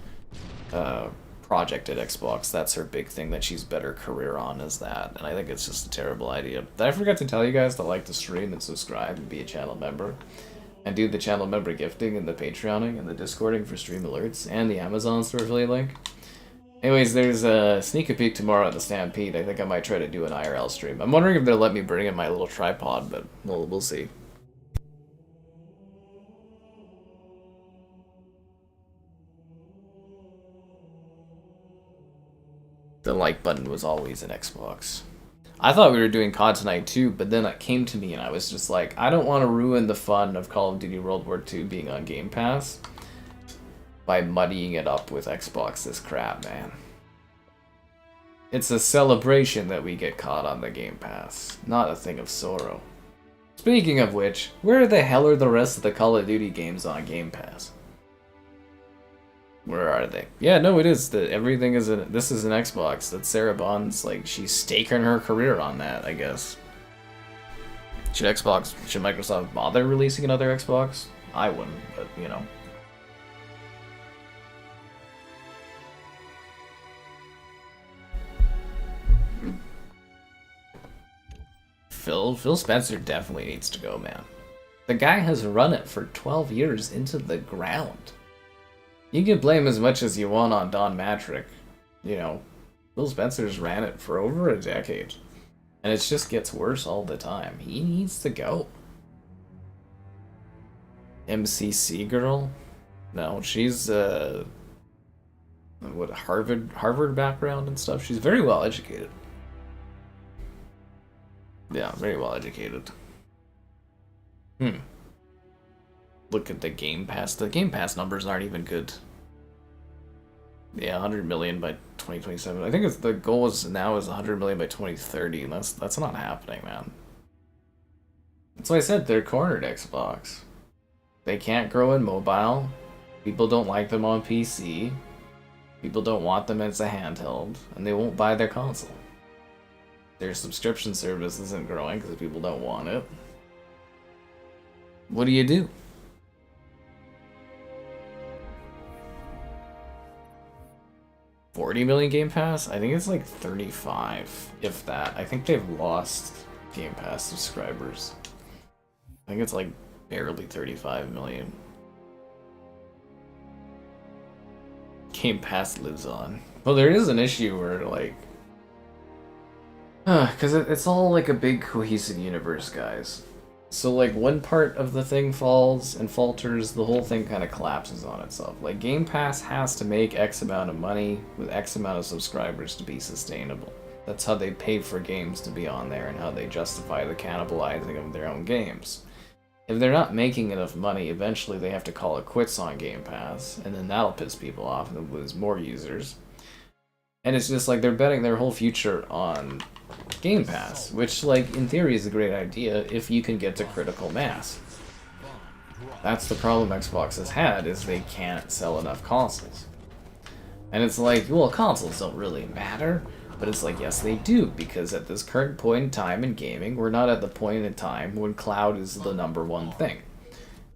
project at Xbox. That's her big thing that she's bet her career on, is that. And I think it's just a terrible idea. Did I forget to tell you guys to like the stream and subscribe and be a channel member? And do the channel member gifting and the Patreoning and the Discording for stream alerts and the Amazon store affiliate link. Anyways, there's a sneak a peek tomorrow at the Stampede. I think I might try to do an IRL stream. I'm wondering if they'll let me bring in my little tripod, but we'll see. The like button was always an Xbox. I thought we were doing COD tonight too, but then it came to me and I was just like, I don't want to ruin the fun of Call of Duty World War II being on Game Pass by muddying it up with Xbox this crap, man. It's a celebration that we get COD on the Game Pass, not a thing of sorrow. Speaking of which, where the hell are the rest of the Call of Duty games on Game Pass? Where are they? Yeah, no, it is. Everything is this is an Xbox. That's Sarah Bond's, like, she's staking her career on that, I guess. Should Microsoft bother releasing another Xbox? I wouldn't, but, you know. Phil Spencer definitely needs to go, man. The guy has run it for 12 years into the ground. You can blame as much as you want on Don Matrick. You know, Phil Spencer's ran it for over a decade. And it just gets worse all the time. He needs to go. MCC girl? No, she's what, Harvard background and stuff. She's very well educated. Yeah, very well educated. Look at the Game Pass. The Game Pass numbers aren't even good. Yeah, 100 million by 2027. I think it's the goal is now is 100 million by 2030, and that's not happening, man. That's why I said they're cornered, Xbox. They can't grow in mobile. People don't like them on PC. People don't want them as a handheld, and they won't buy their console. Their subscription service isn't growing because people don't want it. What do you do? $40 million Game Pass? I think it's like 35, if that. I think they've lost Game Pass subscribers. I think it's like barely 35 million. Game Pass lives on. Well, there is an issue where, like... because it's all like a big cohesive universe, guys. So, like, one part of the thing falls and falters, the whole thing kind of collapses on itself. Like, Game Pass has to make X amount of money with X amount of subscribers to be sustainable. That's how they pay for games to be on there and how they justify the cannibalizing of their own games. If they're not making enough money, eventually they have to call it quits on Game Pass, and then that'll piss people off and they'll lose more users. And it's just like they're betting their whole future on Game Pass, which, like, in theory is a great idea if you can get to critical mass. That's the problem Xbox has had, is they can't sell enough consoles. And it's like, well, consoles don't really matter, but it's like, yes, they do, because at this current point in time in gaming, we're not at the point in time when cloud is the #1 thing.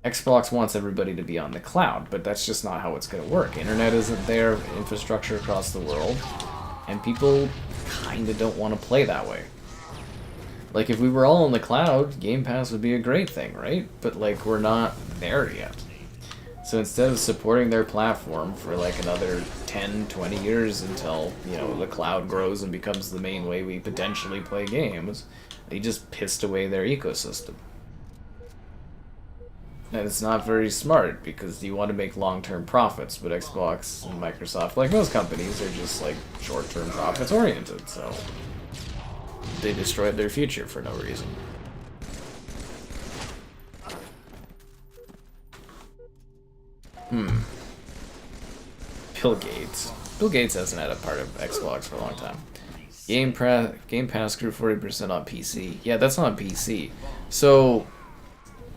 Xbox wants everybody to be on the cloud, but that's just not how it's going to work. Internet isn't there, infrastructure across the world, and people kind of don't want to play that way. Like, if we were all on the cloud, Game Pass would be a great thing, right? But, like, we're not there yet. So instead of supporting their platform for, like, another 10, 20 years until, you know, the cloud grows and becomes the main way we potentially play games, they just pissed away their ecosystem. And it's not very smart, because you want to make long-term profits, but Xbox and Microsoft, like most companies, are just, like, short-term profits oriented, so they destroyed their future for no reason. Bill Gates. Bill Gates hasn't had a part of Xbox for a long time. Game Pass grew 40% on PC. Yeah, that's on PC. So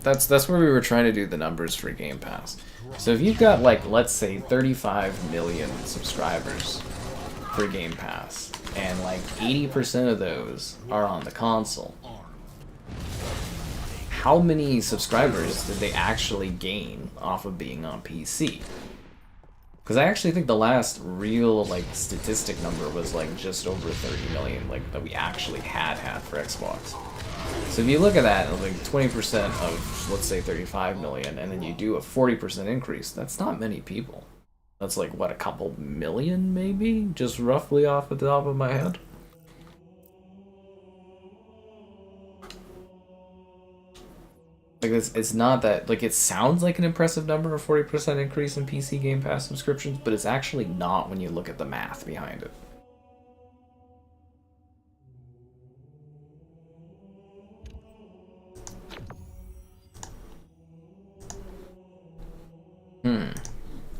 that's where we were trying to do the numbers for Game Pass. So if you've got, like, let's say 35 million subscribers for Game Pass, and like 80% of those are on the console, how many subscribers did they actually gain off of being on PC? Because I actually think the last real, like, statistic number was, like, just over 30 million, like, that we actually had for Xbox. So if you look at that, like 20% of, let's say, 35 million, and then you do a 40% increase, that's not many people. That's like, what, a couple million, maybe? Just roughly off the top of my head? Like, it's not that, like, it sounds like an impressive number, a 40% increase in PC Game Pass subscriptions, but it's actually not when you look at the math behind it.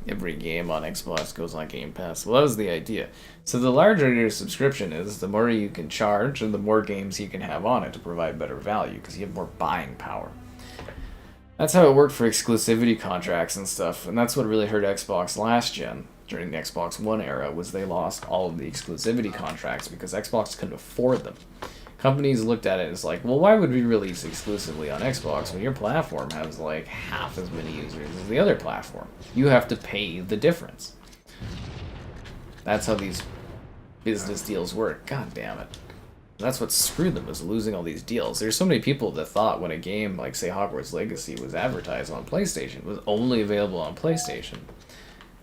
Every game on Xbox goes on Game Pass. Well, that was the idea. So the larger your subscription is, the more you can charge, and the more games you can have on it to provide better value, because you have more buying power. That's how it worked for exclusivity contracts and stuff, and that's what really hurt Xbox last gen, during the Xbox One era, was they lost all of the exclusivity contracts because Xbox couldn't afford them. Companies looked at it as like, well, why would we release exclusively on Xbox when your platform has like half as many users as the other platform? You have to pay the difference. That's how these business deals work. God damn it. That's what screwed them, was losing all these deals. There's so many people that thought when a game like, say, Hogwarts Legacy was advertised on PlayStation, it was only available on PlayStation.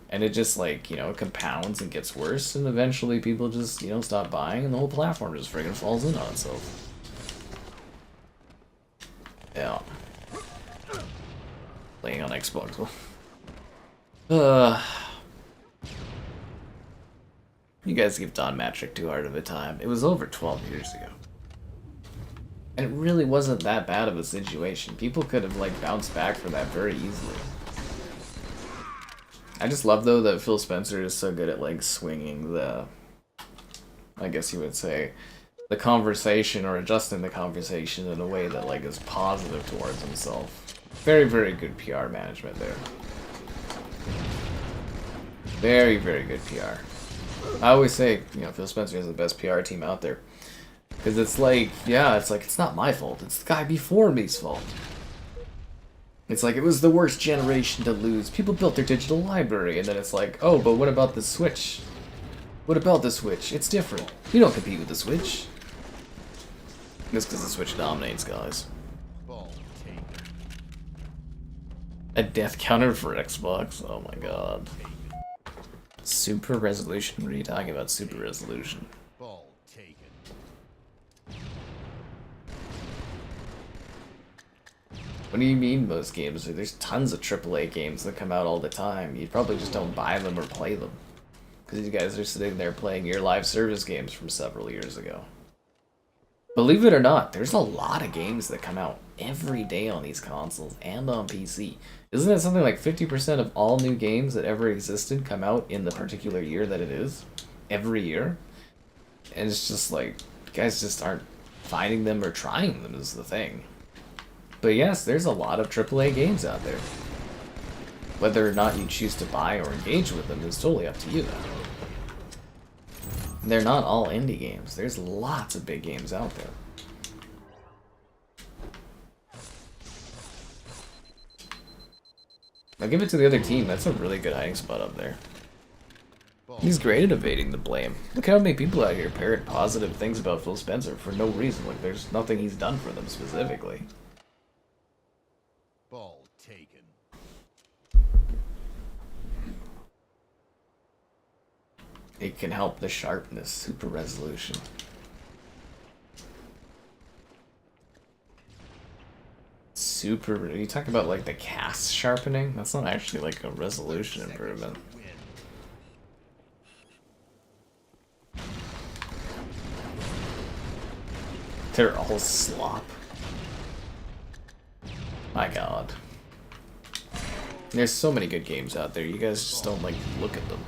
And it just, like, you know, it compounds and gets worse, and eventually people just, you know, stop buying, and the whole platform just friggin' falls in on itself. Yeah. Playing on Xbox. You guys give Don Matrick too hard of a time. It was over 12 years ago. And it really wasn't that bad of a situation. People could have, like, bounced back from that very easily. I just love, though, that Phil Spencer is so good at, like, swinging the, I guess you would say, the conversation, or adjusting the conversation in a way that, like, is positive towards himself. Very, very good PR management there. Very, very good PR. I always say, you know, Phil Spencer is the best PR team out there. Because it's like, yeah, it's like, it's not my fault. It's the guy before me's fault. It's like, it was the worst generation to lose. People built their digital library, and then it's like, oh, but what about the Switch? What about the Switch? It's different. You don't compete with the Switch. That's because the Switch dominates, guys. A death counter for Xbox? Oh my god. Super resolution? What are you talking about, super resolution? Ball taken. What do you mean most games? There's tons of AAA games that come out all the time. You probably just don't buy them or play them. Because you guys are sitting there playing your live service games from several years ago. Believe it or not, there's a lot of games that come out every day on these consoles and on PC. Isn't it something like 50% of all new games that ever existed come out in the particular year that it is? Every year? And it's just like, you guys just aren't finding them or trying them is the thing. But yes, there's a lot of AAA games out there. Whether or not you choose to buy or engage with them is totally up to you. They're not all indie games. There's lots of big games out there. I'll give it to the other team. That's a really good hiding spot up there. He's great at evading the blame. Look how many people out here parrot positive things about Phil Spencer for no reason. Like, there's nothing he's done for them specifically. Ball taken. It can help the sharpness, super resolution. Super, you talk about like the cast sharpening? That's not actually like a resolution improvement. They're all slop. My god. There's so many good games out there, you guys just don't like look at them.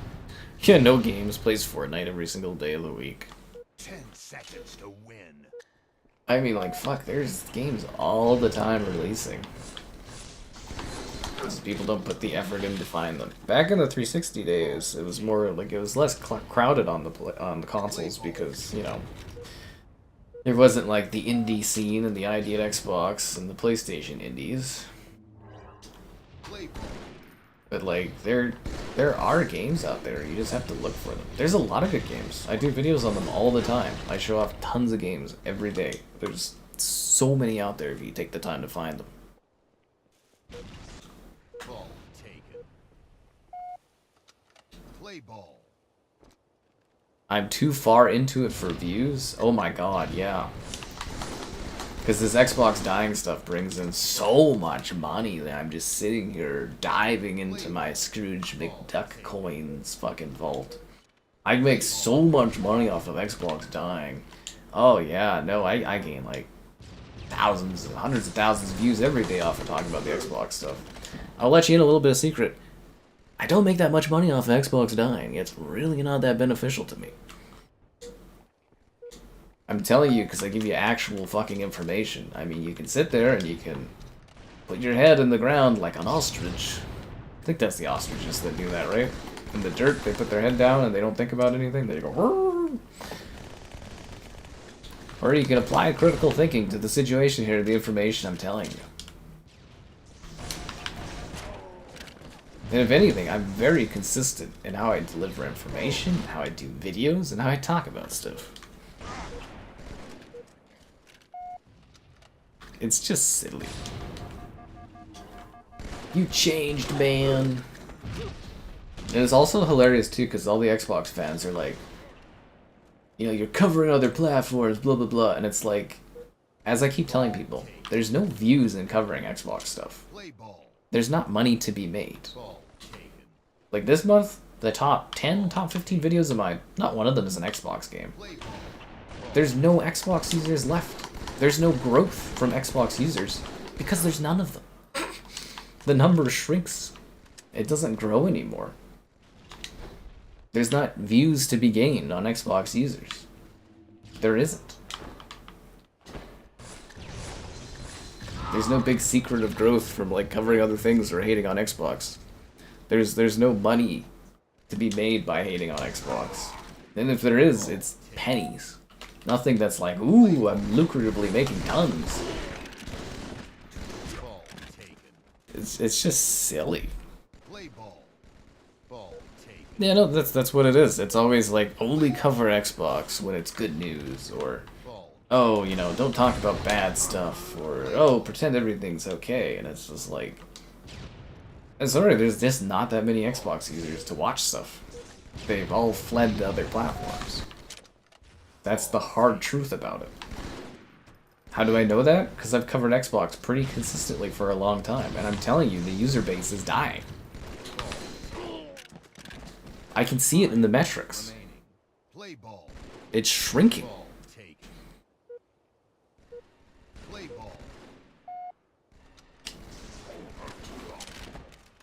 Yeah, no games plays Fortnite every single day of the week. 10 seconds to win. I mean, like, fuck, there's games all the time releasing. Because people don't put the effort in to find them. Back in the 360 days, it was more, like, it was less crowded on the consoles because, you know, there wasn't, like, the indie scene and the ID at Xbox and the PlayStation indies. But, like, there are games out there. You just have to look for them. There's a lot of good games. I do videos on them all the time. I show off tons of games every day. There's so many out there if you take the time to find them. Ball taken. Play ball. I'm too far into it for views? Oh my god, yeah. Because this Xbox dying stuff brings in so much money that I'm just sitting here diving into my Scrooge McDuck coins fucking vault. I make so much money off of Xbox dying. Oh yeah, no, I gain like thousands, hundreds of thousands of views every day off of talking about the Xbox stuff. I'll let you in a little bit of secret. I don't make that much money off of Xbox dying. It's really not that beneficial to me. I'm telling you because I give you actual fucking information. I mean, you can sit there and you can put your head in the ground like an ostrich. I think that's the ostriches that do that, right? In the dirt, they put their head down and they don't think about anything. They go, "Rrr." Or you can apply critical thinking to the situation here, the information I'm telling you. And if anything, I'm very consistent in how I deliver information, how I do videos, and how I talk about stuff. it's just silly. You changed, man. And it's also hilarious too, because all the Xbox fans are like, you know, you're covering other platforms, blah blah blah, and it's like, as I keep telling people, there's no views in covering Xbox stuff. There's not money to be made. Like this month, the top 10, top 15 videos of mine, not one of them is an Xbox game. There's no Xbox users left. There's no growth from Xbox users because there's none of them. The number shrinks. It doesn't grow anymore. There's not views to be gained on Xbox users. There isn't. There's no big secret of growth from like covering other things or hating on Xbox. There's no money to be made by hating on Xbox. And if there is, it's pennies. Nothing that's like, ooh, I'm lucratively making tons. It's just silly. Yeah, no, that's what it is. It's always like, only cover Xbox when it's good news, or, oh, you know, don't talk about bad stuff, or, oh, pretend everything's okay, and it's just like, and sorry, there's just not that many Xbox users to watch stuff. They've all fled to other platforms. That's the hard truth about it. How do I know that? Because I've covered Xbox pretty consistently for a long time, and I'm telling you, the user base is dying. I can see it in the metrics. It's shrinking.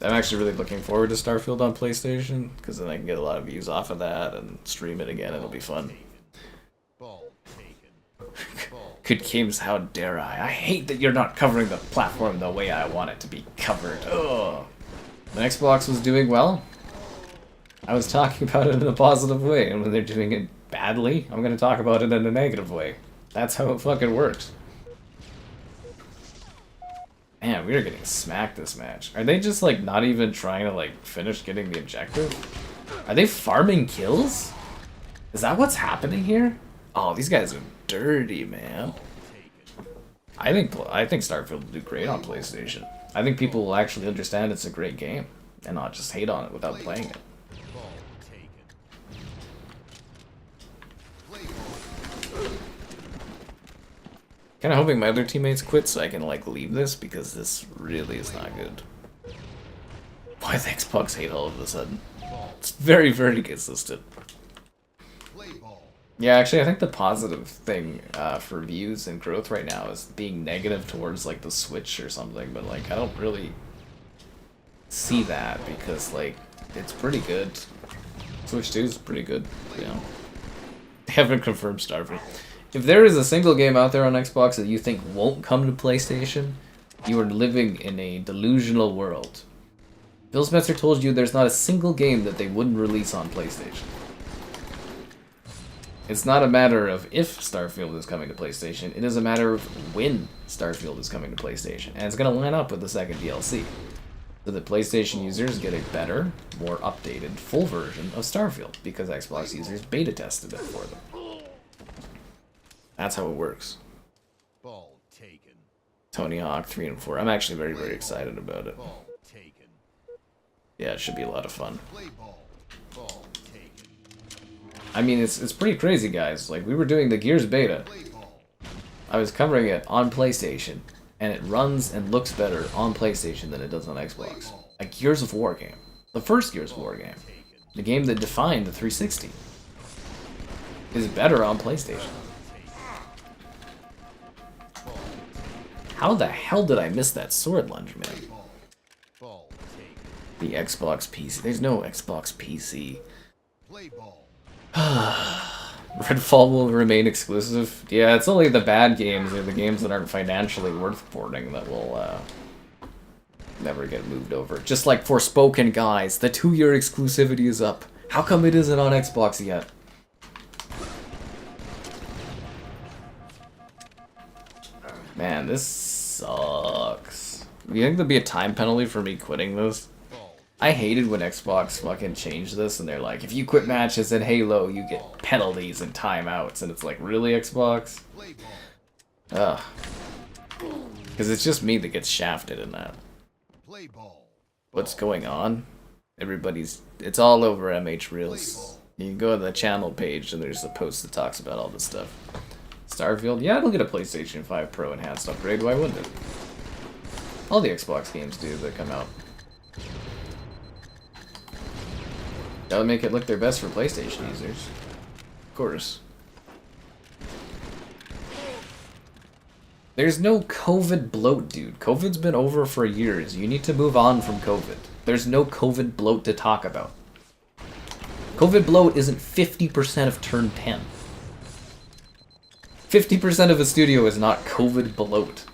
I'm actually really looking forward to Starfield on PlayStation, because then I can get a lot of views off of that and stream it again. It'll be fun. Good games, how dare I? I hate that you're not covering the platform the way I want it to be covered. Ugh. When Xbox was doing well, I was talking about it in a positive way, and when they're doing it badly, I'm gonna talk about it in a negative way. That's how it fucking works. Man, we are getting smacked this match. Are they just like not even trying to like finish getting the objective? Are they farming kills? Is that what's happening here? Oh, these guys are dirty, man. I think Starfield will do great on PlayStation. I think people will actually understand it's a great game and not just hate on it without playing it. Kind of hoping my other teammates quit so I can like leave this, because this really is not good. Why does Xbox hate all of a sudden? It's very, very consistent. Yeah, actually, I think the positive thing for views and growth right now is being negative towards like the Switch or something, but like I don't really see that because like it's pretty good. Switch 2 is pretty good, you know. They haven't confirmed Starfield. If there is a single game out there on Xbox that you think won't come to PlayStation, you are living in a delusional world. Phil Spencer told you there's not a single game that they wouldn't release on PlayStation. It's not a matter of if Starfield is coming to PlayStation, it is a matter of when Starfield is coming to PlayStation. And it's going to line up with the second DLC, so that PlayStation users get a better, more updated, full version of Starfield, because Xbox users beta tested it for them. That's how it works. Ball taken. Tony Hawk 3 and 4. I'm actually very, very excited about it. Ball taken. Yeah, it should be a lot of fun. Play ball. Ball taken. I mean, it's pretty crazy, guys. Like, we were doing the Gears beta. Play ball. I was covering it on PlayStation, and it runs and looks better on PlayStation than it does on Xbox. A Gears of War game. The first Gears of War game. The game that defined the 360. Is better on PlayStation. How the hell did I miss that sword lunge, man? The Xbox PC. There's no Xbox PC. Redfall will remain exclusive. Yeah, it's only the bad games or the games that aren't financially worth porting that will never get moved over. Just like Forspoken, guys. The 2-year exclusivity is up. How come it isn't on Xbox yet? Man, this sucks. You think there'd be a time penalty for me quitting this? I hated when Xbox fucking changed this and they're like, if you quit matches in Halo, you get penalties and timeouts. And it's like, really, Xbox? Ugh. Because it's just me that gets shafted in that. Play ball. What's going on? It's all over MH Reels. You can go to the channel page and there's a post that talks about all this stuff. Starfield? Yeah, it'll get a PlayStation 5 Pro enhanced upgrade, why wouldn't it? All the Xbox games do that come out. That'll make it look their best for PlayStation users. Of course. There's no COVID bloat, dude. COVID's been over for years. You need to move on from COVID. There's no COVID bloat to talk about. COVID bloat isn't 50% of turn 10. 50% of a studio is not COVID bloat.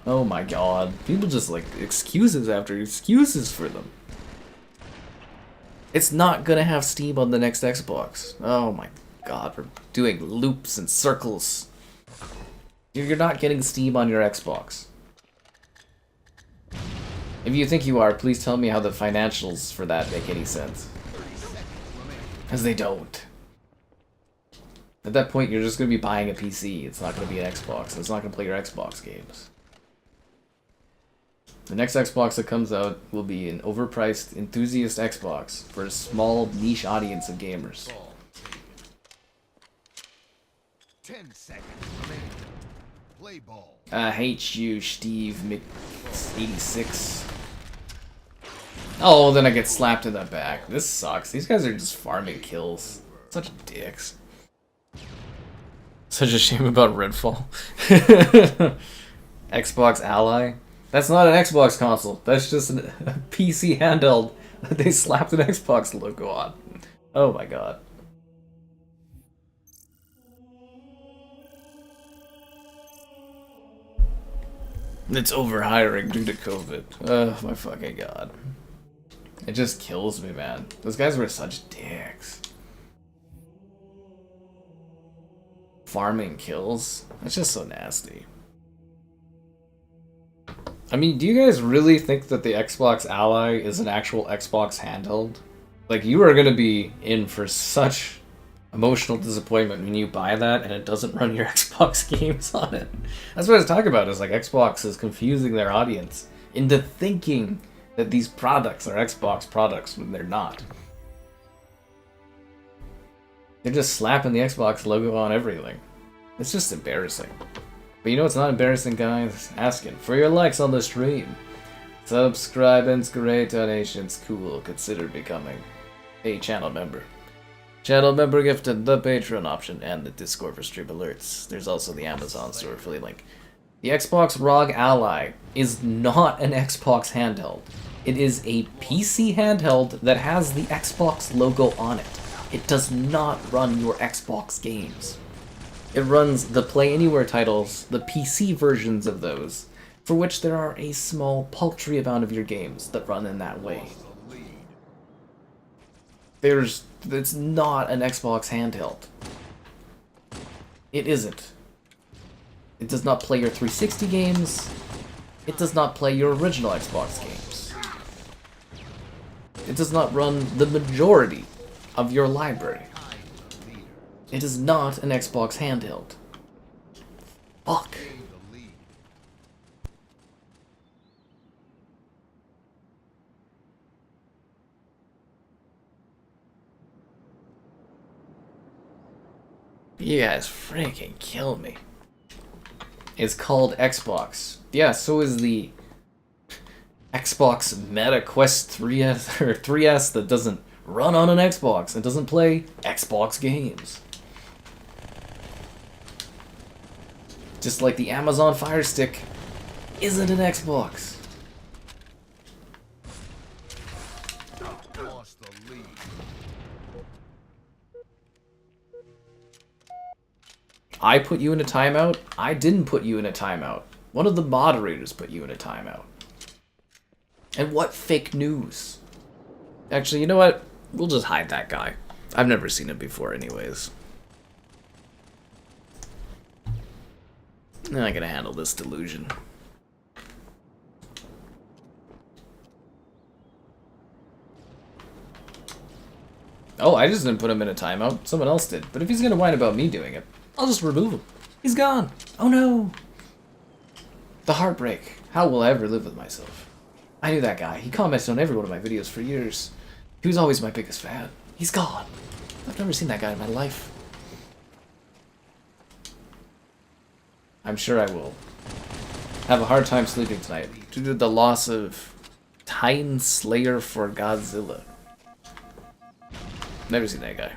Oh my god. People just like excuses after excuses for them. It's not gonna have Steam on the next Xbox. Oh my god, we're doing loops and circles. You're not getting Steam on your Xbox. If you think you are, please tell me how the financials for that make any sense. Because they don't. At that point, you're just going to be buying a PC. It's not going to be an Xbox. It's not going to play your Xbox games. The next Xbox that comes out will be an overpriced enthusiast Xbox for a small niche audience of gamers. 10 seconds remaining. Play ball. I hate you, Steve Mc86. Oh, then I get slapped in the back. This sucks. These guys are just farming kills. Such dicks. Such a shame about Redfall. Xbox Ally? That's not an Xbox console. That's just a PC handheld that they slapped an Xbox logo on. Oh my god. It's overhiring due to COVID. Oh my fucking god. It just kills me, man. Those guys were such dicks. Farming kills? That's just so nasty. I mean, do you guys really think that the Xbox Ally is an actual Xbox handheld? Like, you are gonna be in for such emotional disappointment when you buy that and it doesn't run your Xbox games on it. That's what I was talking about, is like Xbox is confusing their audience into thinking that these products are Xbox products when they're not. They're just slapping the Xbox logo on everything. It's just embarrassing. But you know what's not embarrassing, guys? Asking for your likes on the stream. Subscribing's great, donations cool. Consider becoming a channel member. Channel member gifted, the Patreon option, and the Discord for stream alerts. There's also the Amazon store affiliate link. The Xbox ROG Ally is not an Xbox handheld. It is a PC handheld that has the Xbox logo on it. It does not run your Xbox games. It runs the Play Anywhere titles, the PC versions of those, for which there are a small, paltry amount of your games that run in that way. It's not an Xbox handheld. It isn't. It does not play your 360 games. It does not play your original Xbox games. It does not run the majority of your library. It is not an Xbox handheld. Fuck. You guys freaking kill me. It's called Xbox. Yeah, so is the Xbox Meta Quest 3S or 3S that doesn't run on an Xbox and doesn't play Xbox games. Just like the Amazon Fire Stick isn't an Xbox. I put you in a timeout? I didn't put you in a timeout. One of the moderators put you in a timeout. And what fake news? Actually, you know what? We'll just hide that guy. I've never seen him before anyways. Now I gotta handle this delusion. Oh, I just didn't put him in a timeout. Someone else did. But if he's gonna whine about me doing it, I'll just remove him. He's gone. Oh no. The heartbreak. How will I ever live with myself? I knew that guy. He commented on every one of my videos for years. He was always my biggest fan. He's gone. I've never seen that guy in my life. I'm sure I will have a hard time sleeping tonight due to the loss of Titan Slayer for Godzilla. Never seen that guy.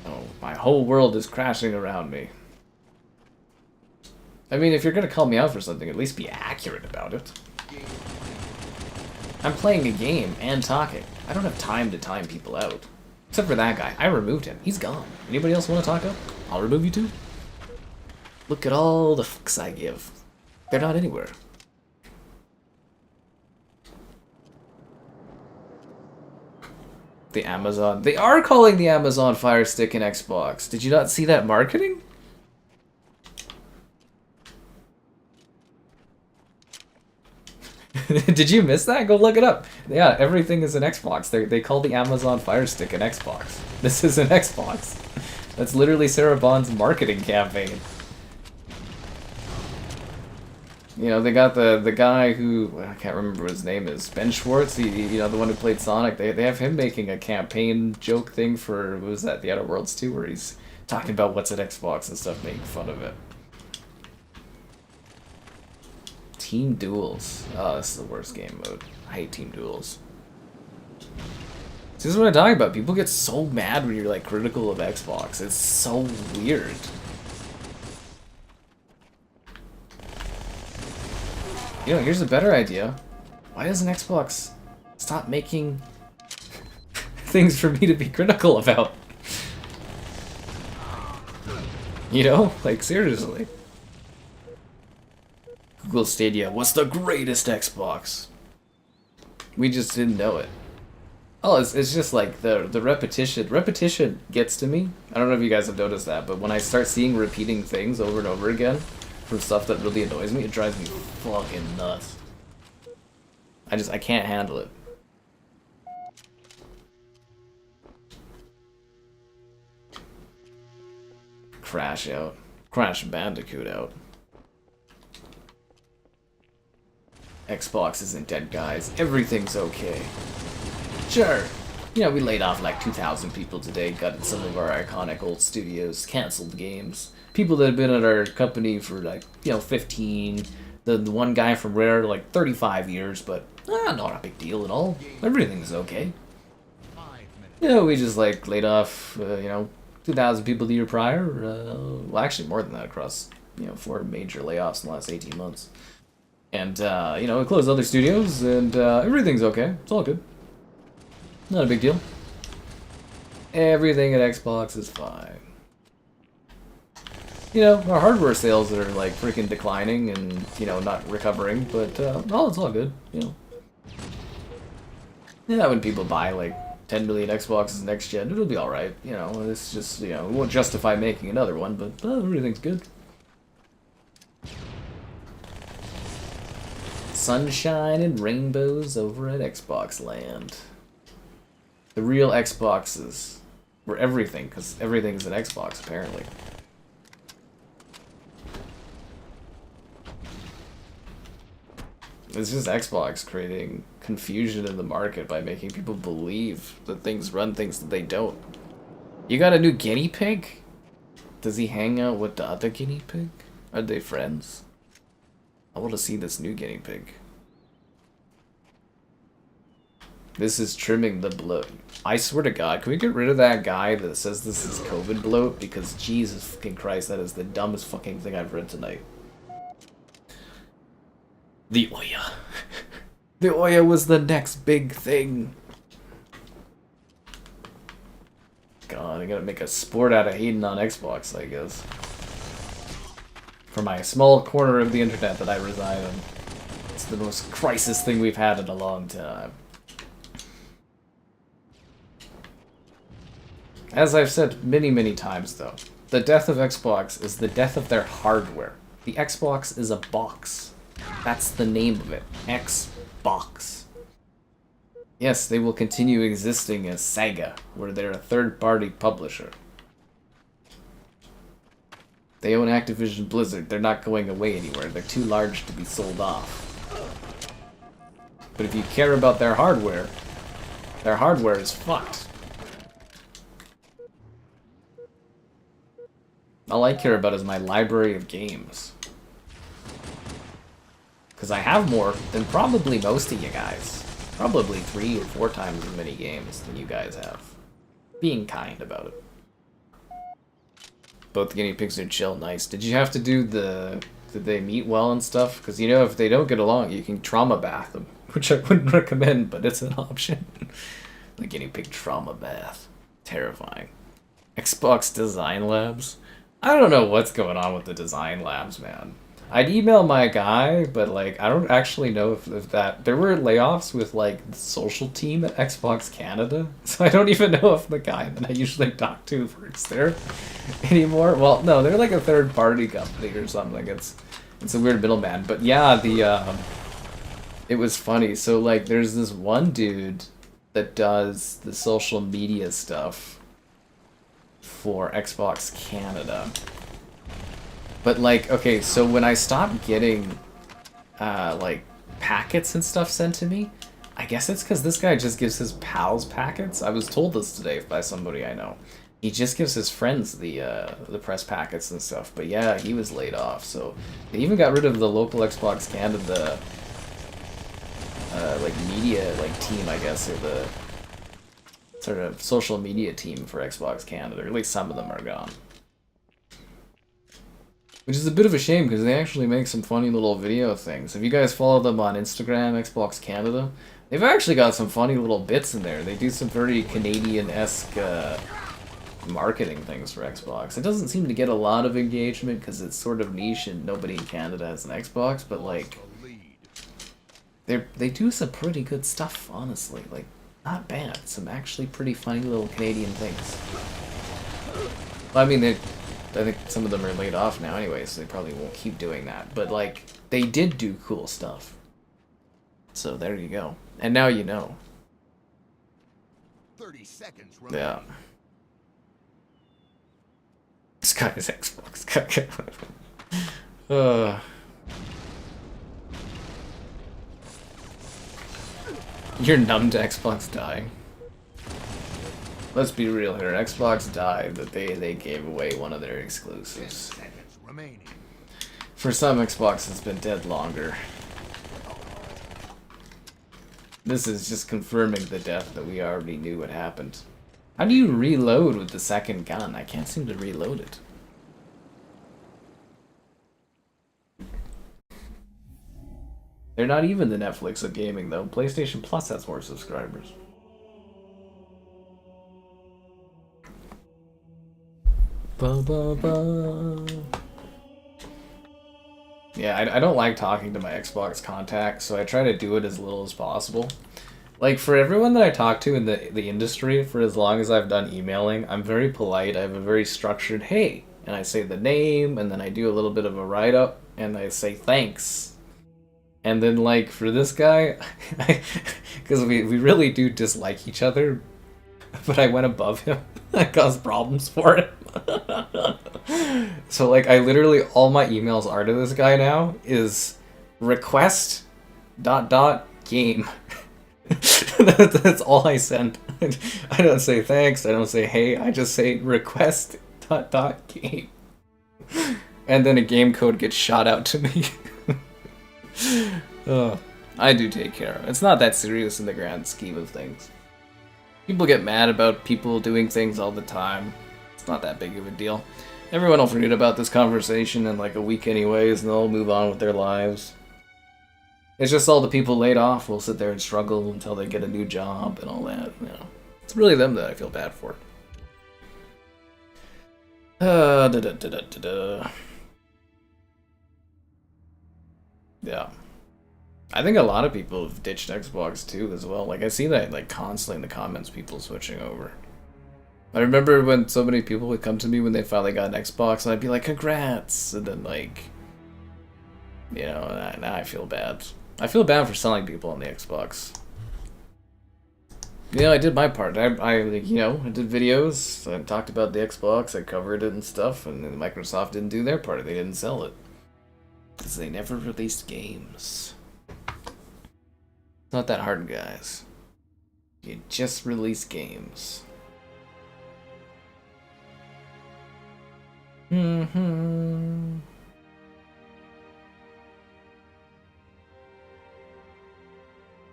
Oh, my whole world is crashing around me. I mean, if you're gonna call me out for something, at least be accurate about it. I'm playing a game and talking. I don't have time to time people out. Except for that guy. I removed him. He's gone. Anybody else want to talk up? I'll remove you too. Look at all the fucks I give. They're not anywhere. The Amazon. They are calling the Amazon Fire Stick an Xbox. Did you not see that marketing? Did you miss that? Go look it up. Yeah, everything is an Xbox. They call the Amazon Fire Stick an Xbox. This is an Xbox. That's literally Sarah Bond's marketing campaign. You know, they got the guy who, I can't remember what his name is, Ben Schwartz, you know, the one who played Sonic. They have him making a campaign joke thing for, what was that, The Outer Worlds 2, where he's talking about what's at Xbox and stuff, making fun of it. Team Duels. Oh, this is the worst game mode. I hate Team Duels. This is what I'm talking about. People get so mad when you're like critical of Xbox. It's so weird. You know, here's a better idea. Why doesn't Xbox stop making things for me to be critical about? You know? Like, seriously. Google Stadia was the greatest Xbox. We just didn't know it. Oh, it's just like the repetition. Repetition gets to me. I don't know if you guys have noticed that, but when I start seeing repeating things over and over again from stuff that really annoys me, it drives me fucking nuts. I can't handle it. Crash out. Crash Bandicoot out. Xbox isn't dead, guys. Everything's okay. Sure. You know, we laid off like 2,000 people today, gutted some of our iconic old studios, canceled games. People that have been at our company for like, 15. The one guy from Rare, like 35 years, but not a big deal at all. Everything's okay. We just like laid off, 2,000 people the year prior. Well, actually more than that across, 4 major layoffs in the last 18 months. And, we closed other studios, and everything's okay. It's all good. Not a big deal. Everything at Xbox is fine. Our hardware sales that are, like, freaking declining and, not recovering, but, it's all good, Yeah, when people buy, like, 10 million Xboxes next gen, it'll be alright, It's just, it won't justify making another one, but everything's good. Sunshine and rainbows over at Xbox Land. The real Xboxes were everything, because everything's an Xbox, apparently. It's just Xbox creating confusion in the market by making people believe that things run things that they don't. You got a new guinea pig? Does he hang out with the other guinea pig? Are they friends? I want to see this new guinea pig. This is trimming the bloat. I swear to God, can we get rid of that guy that says this is COVID bloat? Because Jesus fucking Christ, that is the dumbest fucking thing I've read tonight. The Oya. The Oya was the next big thing. God, I gotta make a sport out of hating on Xbox, I guess. For my small corner of the internet that I reside in. It's the most crisis thing we've had in a long time. As I've said many, many times, though, the death of Xbox is the death of their hardware. The Xbox is a box. That's the name of it. Xbox. Yes, they will continue existing as Sega, where they're a third-party publisher. They own Activision Blizzard. They're not going away anywhere. They're too large to be sold off. But if you care about their hardware is fucked. All I care about is my library of games. Because I have more than probably most of you guys. Probably 3 or 4 times as many games than you guys have. Being kind about it. Both guinea pigs are chill, nice. Did you have to do the... Did they meet well and stuff? Because, you know, if they don't get along, you can trauma bath them. Which I wouldn't recommend, but it's an option. The guinea pig trauma bath. Terrifying. Xbox Design Labs? I don't know what's going on with the Design Labs, man. I'd email my guy, but, like, I don't actually know if that... There were layoffs with, like, the social team at Xbox Canada, so I don't even know if the guy that I usually talk to works there anymore. Well, no, they're like a third-party company or something. It's a weird middleman. But, yeah, it was funny. So, like, there's this one dude that does the social media stuff for Xbox Canada. But, like, okay, so when I stopped getting, like, packets and stuff sent to me, I guess it's because this guy just gives his pals packets. I was told this today by somebody I know. He just gives his friends the press packets and stuff. But, yeah, he was laid off. So, they even got rid of the local Xbox Canada, like, media, like, team, I guess, or the sort of social media team for Xbox Canada. Or at least some of them are gone. Which is a bit of a shame, because they actually make some funny little video things. If you guys follow them on Instagram, Xbox Canada, they've actually got some funny little bits in there. They do some very Canadian-esque marketing things for Xbox. It doesn't seem to get a lot of engagement, because it's sort of niche and nobody in Canada has an Xbox, but, like, they do some pretty good stuff, honestly. Like, not bad. Some actually pretty funny little Canadian things. Well, I mean, I think some of them are laid off now anyway, so they probably won't keep doing that. But, like, they did do cool stuff. So there you go. And now you know. 30 seconds remaining. Yeah. This guy's Xbox. You're numb to Xbox dying. Let's be real here. Xbox died, but they gave away one of their exclusives. For some, Xbox has been dead longer. This is just confirming the death that we already knew had happened. How do you reload with the second gun? I can't seem to reload it. They're not even the Netflix of gaming, though. PlayStation Plus has more subscribers. Ba, ba, ba. Yeah, I don't like talking to my Xbox contacts, so I try to do it as little as possible. Like, for everyone that I talk to in the industry, for as long as I've done emailing, I'm very polite. I have a very structured, hey, and I say the name, and then I do a little bit of a write-up, and I say thanks. And then, like, for this guy, because we really do dislike each other, but I went above him. I caused problems for it. So, like, I literally, all my emails are to this guy now is request ... game. That's all I send. I don't say thanks, I don't say hey, I just say request ... game. And then a game code gets shot out to me. I do take care of it. It's not that serious in the grand scheme of things. People get mad about people doing things all the time. It's not that big of a deal. Everyone will forget about this conversation in like a week anyways, and they'll move on with their lives. It's just all the people laid off will sit there and struggle until they get a new job and all that, you know. It's really them that I feel bad for. Yeah. I think a lot of people have ditched Xbox too as well. Like, I see that like constantly in the comments, people switching over. I remember when so many people would come to me when they finally got an Xbox, and I'd be like, congrats! And then, like, you know, now I feel bad. I feel bad for selling people on the Xbox. Yeah, I did my part. I you know, I did videos. I talked about the Xbox. I covered it and stuff. And then Microsoft didn't do their part. They didn't sell it because they never released games. It's not that hard, guys. You just release games. Mm-hmm.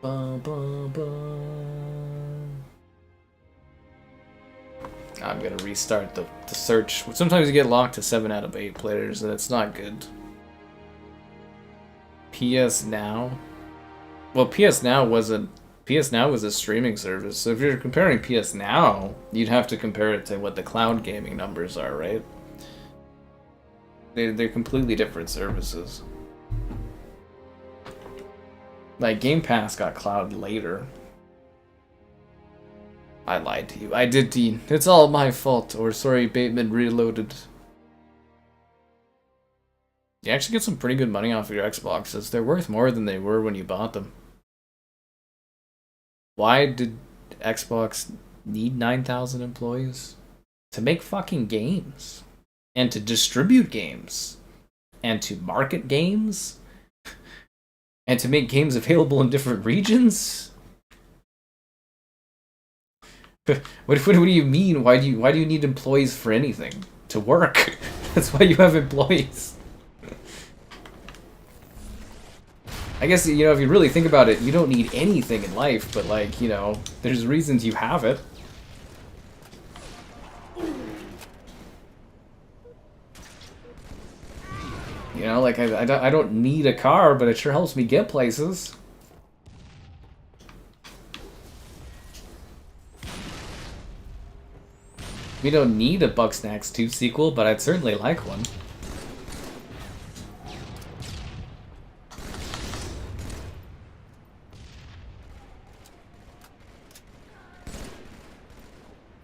Bum, bum, bum. I'm gonna restart the search. Sometimes you get locked to 7 out of 8 players, and it's not good. PS Now? Well, PS Now was a streaming service, so if you're comparing PS Now, you'd have to compare it to what the cloud gaming numbers are, right? They're completely different services. Like, Game Pass got cloud later. I lied to you. I did, Dean. It's all my fault. Or, sorry, Bateman Reloaded. You actually get some pretty good money off of your Xboxes. They're worth more than they were when you bought them. Why did Xbox need 9,000 employees? To make fucking games. And to distribute games. And to market games. And to make games available in different regions? What do you mean? Why do you need employees for anything? To work. That's why you have employees. I guess, you know, if you really think about it, you don't need anything in life, but, like, you know, there's reasons you have it. You know, like, I don't need a car, but it sure helps me get places. We don't need a Bugsnax 2 sequel, but I'd certainly like one.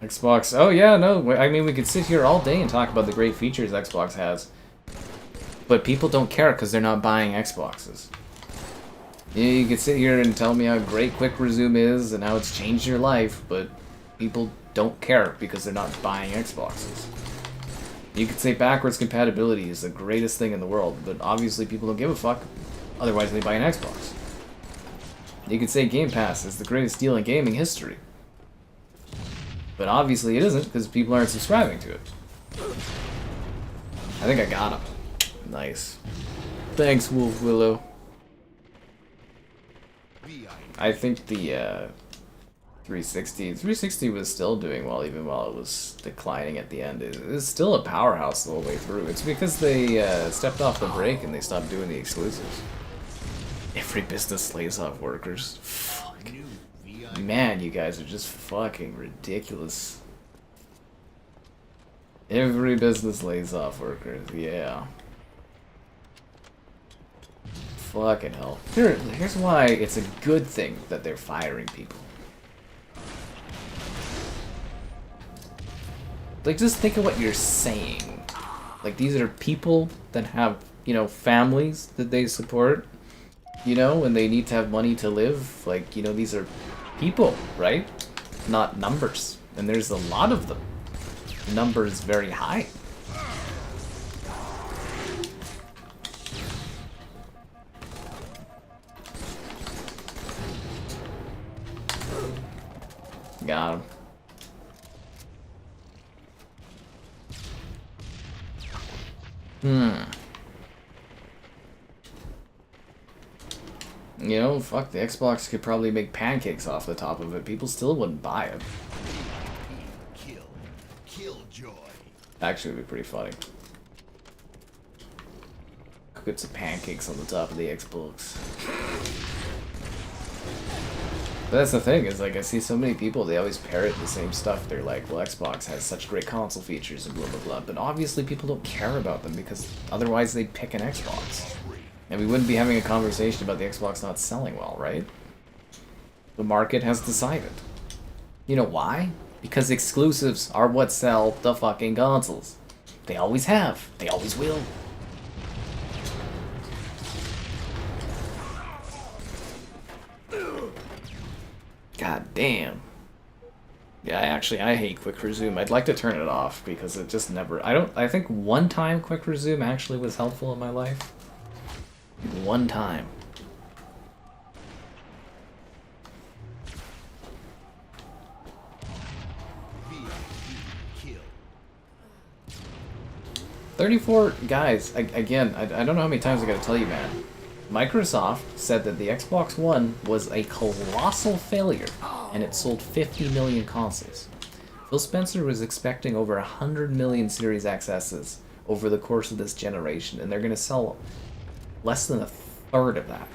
Xbox, oh yeah, no, I mean, we could sit here all day and talk about the great features Xbox has. But people don't care because they're not buying Xboxes. Yeah, you could sit here and tell me how great Quick Resume is and how it's changed your life, but people don't care because they're not buying Xboxes. You could say backwards compatibility is the greatest thing in the world, but obviously people don't give a fuck, otherwise they buy an Xbox. You could say Game Pass is the greatest deal in gaming history. But obviously it isn't, because people aren't subscribing to it. I think I got him. Nice. Thanks, Wolf Willow. I think the 360 was still doing well, even while it was declining at the end. It was still a powerhouse the whole way through. It's because they stepped off the brake and they stopped doing the exclusives. Every business lays off workers. Fuck. Man, you guys are just fucking ridiculous. Every business lays off workers, yeah. Fucking hell. Here's why it's a good thing that they're firing people. Like, just think of what you're saying. Like, these are people that have, you know, families that they support, you know, and they need to have money to live. Like, you know, these are people, right? Not numbers. And there's a lot of them. The number is very high. Got him. You know, fuck, the Xbox could probably make pancakes off the top of it. People still wouldn't buy it. Killjoy. Actually, it'd be pretty funny. Cook some pancakes on the top of the Xbox. But that's the thing, is like, I see so many people, they always parrot the same stuff. They're like, well, Xbox has such great console features and blah blah blah. But obviously people don't care about them because otherwise they'd pick an Xbox. And we wouldn't be having a conversation about the Xbox not selling well, right? The market has decided. You know why? Because exclusives are what sell the fucking consoles. They always have. They always will. God damn. Yeah, I hate quick resume. I'd like to turn it off because it just never. I think one time quick resume actually was helpful in my life. One time. Kill. 34 guys. Again, I don't know how many times I gotta tell you, man. Microsoft said that the Xbox One was a colossal failure, and it sold 50 million consoles. Phil Spencer was expecting over 100 million Series XSs over the course of this generation, and they're going to sell less than a third of that.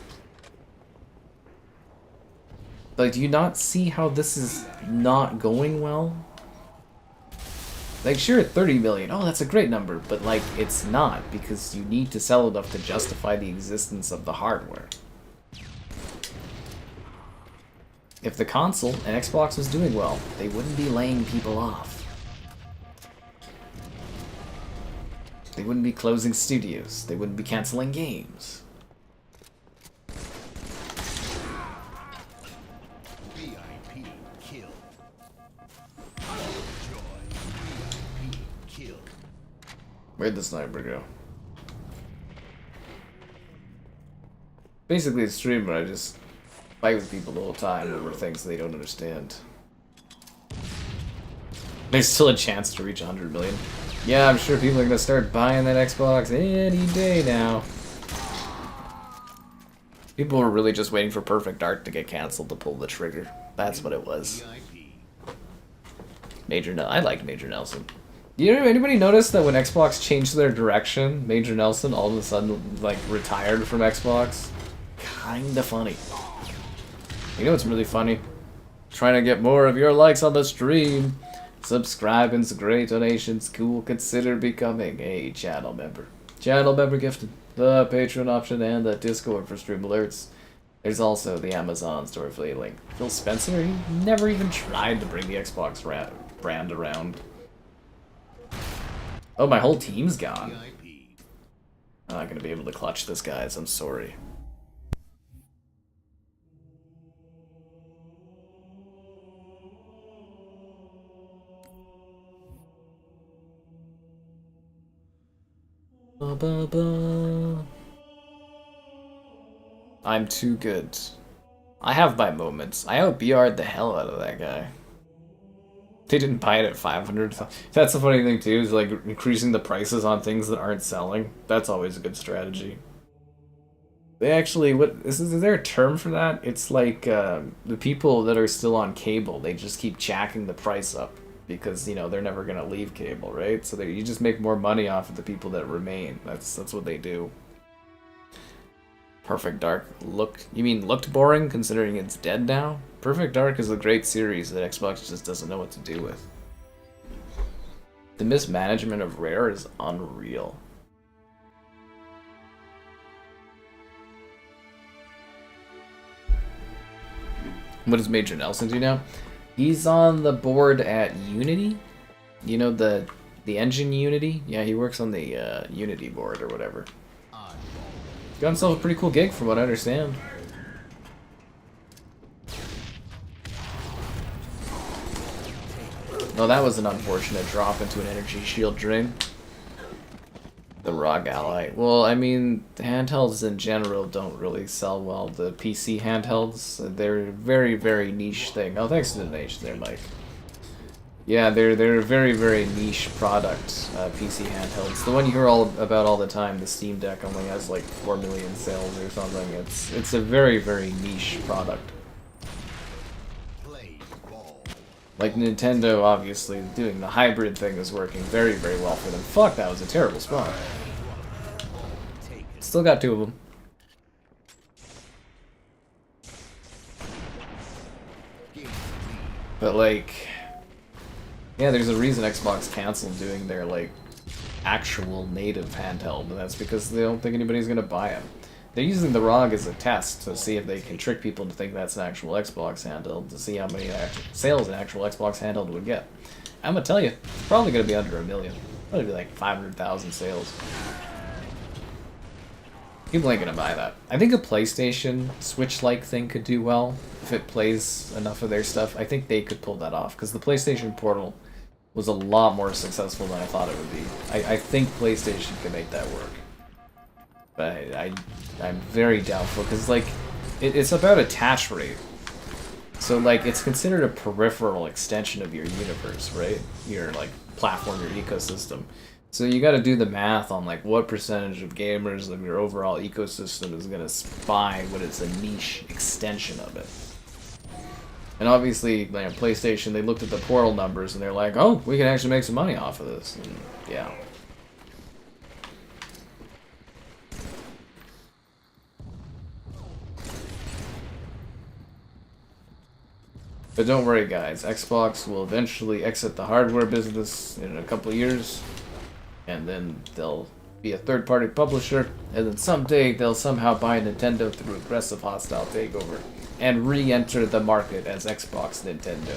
Like, do you not see how this is not going well? Like, sure, 30 million, oh, that's a great number, but, like, it's not, because you need to sell enough to justify the existence of the hardware. If the console and Xbox was doing well, they wouldn't be laying people off. They wouldn't be closing studios. They wouldn't be canceling games. VIP kill. Joy. VIP kill. Where'd the sniper go? Basically, a streamer, I just fight with people the whole time over things they don't understand. There's still a chance to reach 100 million. Yeah, I'm sure people are gonna start buying that Xbox any day now. People were really just waiting for Perfect Dark to get cancelled to pull the trigger. That's what it was. I liked Major Nelson. Anybody notice that when Xbox changed their direction, Major Nelson all of a sudden like retired from Xbox? Kinda funny. You know what's really funny? Trying to get more of your likes on the stream. Subscribing's great, donations cool. Consider becoming a channel member. Channel member gifted. The Patreon option and the Discord for stream alerts. There's also the Amazon store affiliate link. Phil Spencer, he never even tried to bring the Xbox brand around. Oh, my whole team's gone. I'm not gonna be able to clutch this, guys. I'm sorry. I'm too good. I have my moments. I out-BR'd the hell out of that guy. They didn't buy it at 500. That's the funny thing too, is like increasing the prices on things that aren't selling. That's always a good strategy. They actually, is there a term for that? It's like the people that are still on cable, they just keep jacking the price up. Because, you know, they're never going to leave cable, right? So you just make more money off of the people that remain. That's what they do. Perfect Dark looked boring considering it's dead now? Perfect Dark is a great series that Xbox just doesn't know what to do with. The mismanagement of Rare is unreal. What does Major Nelson do now? He's on the board at Unity. You know the engine Unity? Yeah, he works on the Unity board or whatever. Got himself a pretty cool gig from what I understand. No, that was an unfortunate drop into an energy shield drain. The ROG Ally. Well, I mean, the handhelds in general don't really sell well. The PC handhelds, they're a very, very niche thing. Oh, thanks to the donation there, Mike. Yeah, they're a very, very niche product, PC handhelds. The one you hear about all the time, the Steam Deck, only has like 4 million sales or something. It's a very, very niche product. Like Nintendo, obviously, doing the hybrid thing is working very, very well for them. Fuck, that was a terrible spawn. Still got 2 of them. But like, yeah, there's a reason Xbox canceled doing their like actual native handheld, and that's because they don't think anybody's gonna buy them. They're using the ROG as a test to see if they can trick people to think that's an actual Xbox handheld, to see how many sales an actual Xbox handheld would get. I'm gonna tell you, it's probably gonna be under 1 million. Probably be like 500,000 sales. People ain't gonna buy that. I think a PlayStation Switch-like thing could do well if it plays enough of their stuff. I think they could pull that off because the PlayStation Portal was a lot more successful than I thought it would be. I think PlayStation can make that work, but I'm very doubtful because like it's about attach rate. So like it's considered a peripheral extension of your universe, right? Your like platform, your ecosystem. So you got to do the math on like what percentage of gamers of your overall ecosystem is going to buy when it's a niche extension of it. And obviously, like PlayStation, they looked at the Portal numbers and they're like, "Oh, we can actually make some money off of this." And yeah. But don't worry, guys. Xbox will eventually exit the hardware business in a couple of years. And then they'll be a third-party publisher, and then someday they'll somehow buy Nintendo through aggressive hostile takeover and re-enter the market as Xbox Nintendo.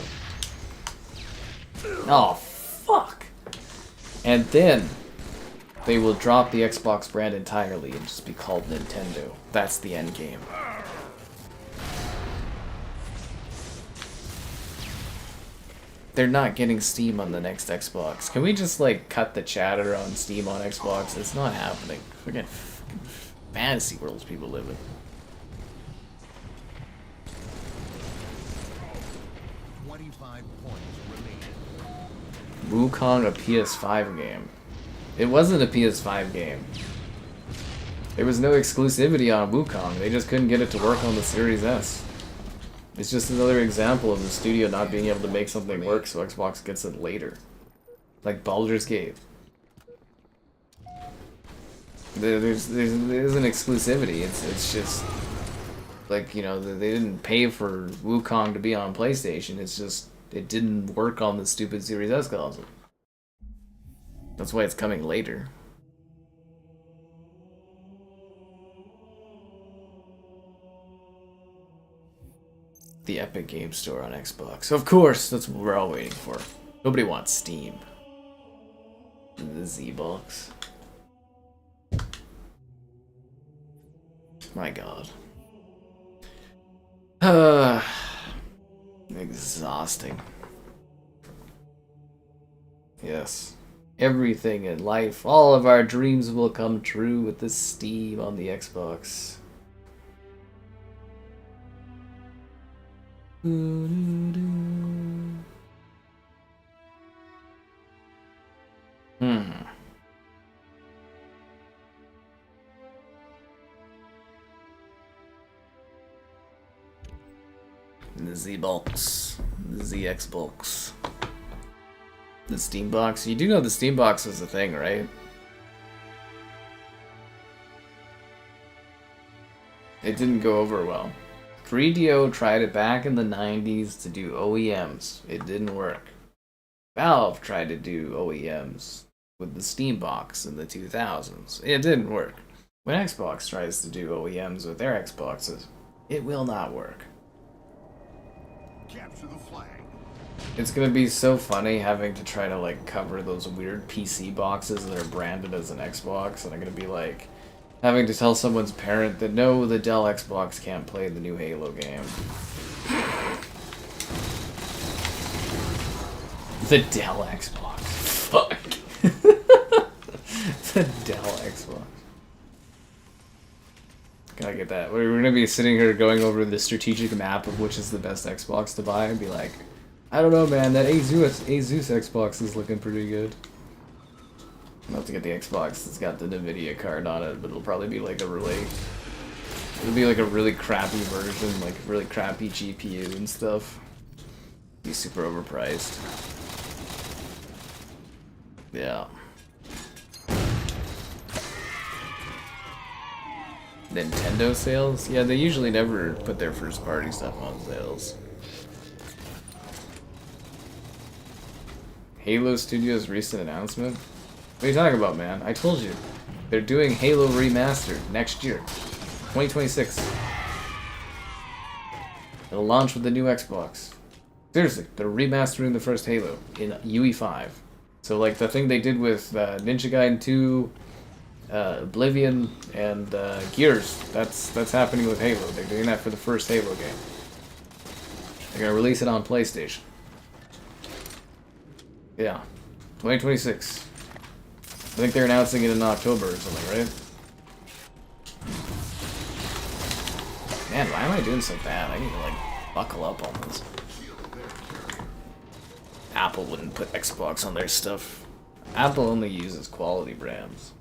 Oh, fuck! And then they will drop the Xbox brand entirely and just be called Nintendo. That's the end game. They're not getting Steam on the next Xbox. Can we just, like, cut the chatter on Steam on Xbox? It's not happening. Forget fucking fantasy worlds people live in. 25 points remaining. Wukong, a PS5 game. It wasn't a PS5 game. There was no exclusivity on Wukong. They just couldn't get it to work on the Series S. It's just another example of the studio not being able to make something work, so Xbox gets it later. Like Baldur's Gate. There's an exclusivity. It's just like, you know, they didn't pay for Wukong to be on PlayStation. It's just it didn't work on the stupid Series S console. That's why it's coming later. The Epic Game Store on Xbox. Of course, that's what we're all waiting for. Nobody wants Steam. The Z-Box. My god. Exhausting. Yes. Everything in life, all of our dreams will come true with the Steam on the Xbox. The Z-Box. The Z-Xbox. The Steam Box. You do know the Steam Box is a thing, right? It didn't go over well. 3DO tried it back in the 90s to do OEMs. It didn't work. Valve tried to do OEMs with the Steam Box in the 2000s. It didn't work. When Xbox tries to do OEMs with their Xboxes, it will not work. Capture the flag. It's gonna be so funny having to try to like cover those weird PC boxes that are branded as an Xbox, and I'm gonna be like having to tell someone's parent that no, the Dell Xbox can't play the new Halo game. The Dell Xbox. Fuck. The Dell Xbox. Gotta get that. We're gonna be sitting here going over the strategic map of which is the best Xbox to buy and be like, I don't know, man, that Asus Xbox is looking pretty good. I'm about to get the Xbox that's got the NVIDIA card on it, but it'll probably be like it'll be like a really crappy version, like really crappy GPU and stuff. Be super overpriced. Yeah. Nintendo sales? Yeah, they usually never put their first party stuff on sales. Halo Studios' recent announcement? What are you talking about, man? I told you. They're doing Halo Remastered next year. 2026. It'll launch with the new Xbox. Seriously, they're remastering the first Halo in UE5. So, like, the thing they did with Ninja Gaiden 2, Oblivion and Gears. That's happening with Halo. They're doing that for the first Halo game. They're gonna release it on PlayStation. Yeah, 2026. I think they're announcing it in October or something, right? Man, why am I doing so bad? I need to, like, buckle up on this. Apple wouldn't put Xbox on their stuff. Apple only uses quality brands.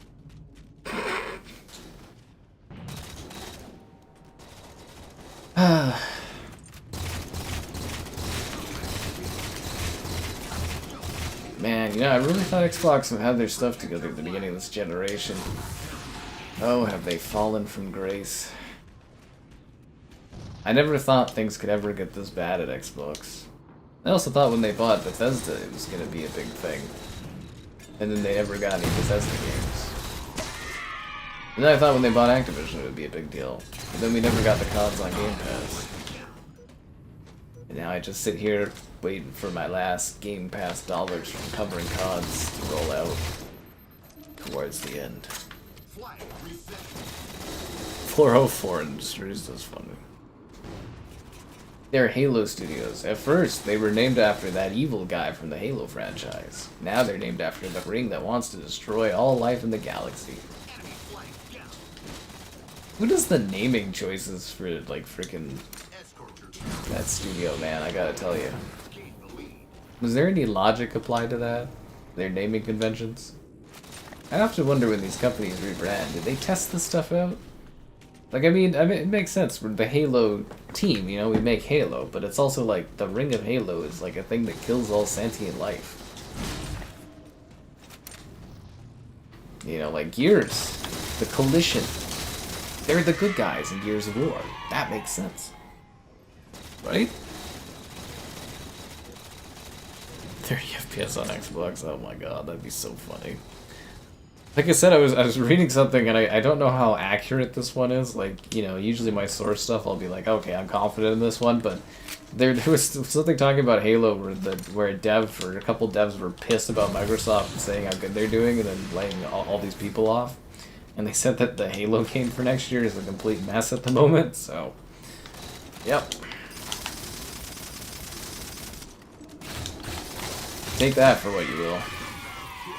Man, you know, I really thought Xbox would have their stuff together at the beginning of this generation. Oh, have they fallen from grace. I never thought things could ever get this bad at Xbox. I also thought when they bought Bethesda it was going to be a big thing. And then they never got any Bethesda games. And then I thought when they bought Activision it would be a big deal. But then we never got the CODs on Game Pass. And now I just sit here waiting for my last Game Pass dollars from covering CODs to roll out towards the end. 404 Industries, that's funny. They're Halo Studios. At first, they were named after that evil guy from the Halo franchise. Now they're named after the ring that wants to destroy all life in the galaxy. Who does the naming choices for, like, freaking that studio, man? I gotta tell you. Was there any logic applied to that? Their naming conventions? I have to wonder when these companies rebrand. Did they test this stuff out? Like, I mean, it makes sense. We're the Halo team, you know, we make Halo, but it's also like the Ring of Halo is like a thing that kills all sentient life. You know, like Gears, the Coalition. They're the good guys in Gears of War. That makes sense. Right? 30 FPS on Xbox, oh my god, that'd be so funny. Like I said, I was reading something, and I don't know how accurate this one is. Like, you know, usually my source stuff, I'll be like, okay, I'm confident in this one, but there was something talking about Halo where a couple devs were pissed about Microsoft and saying how good they're doing, and then laying all these people off. And they said that the Halo game for next year is a complete mess at the moment, so... Yep. Take that for what you will.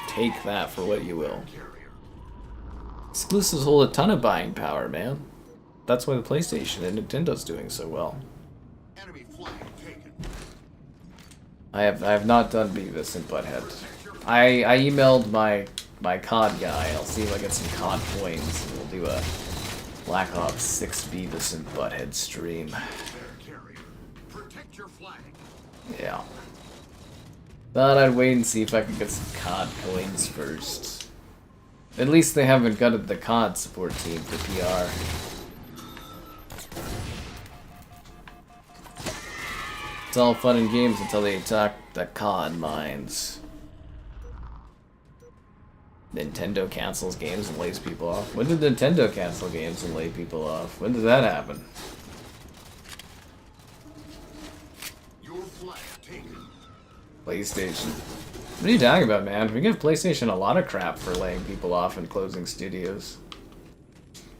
Take that for what you will. Exclusives hold a ton of buying power, man. That's why the PlayStation and Nintendo's doing so well. I have not done Beavis and Butthead. I emailed my COD guy. I'll see if I get some COD coins. We'll do a Black Ops 6 Beavis and Butthead stream. Yeah. Thought I'd wait and see if I could get some COD coins first. At least they haven't gutted the COD support team for PR. It's all fun and games until they attack the COD mines. Nintendo cancels games and lays people off. When did Nintendo cancel games and lay people off? When did that happen? PlayStation. What are you talking about, man? We give PlayStation a lot of crap for laying people off and closing studios.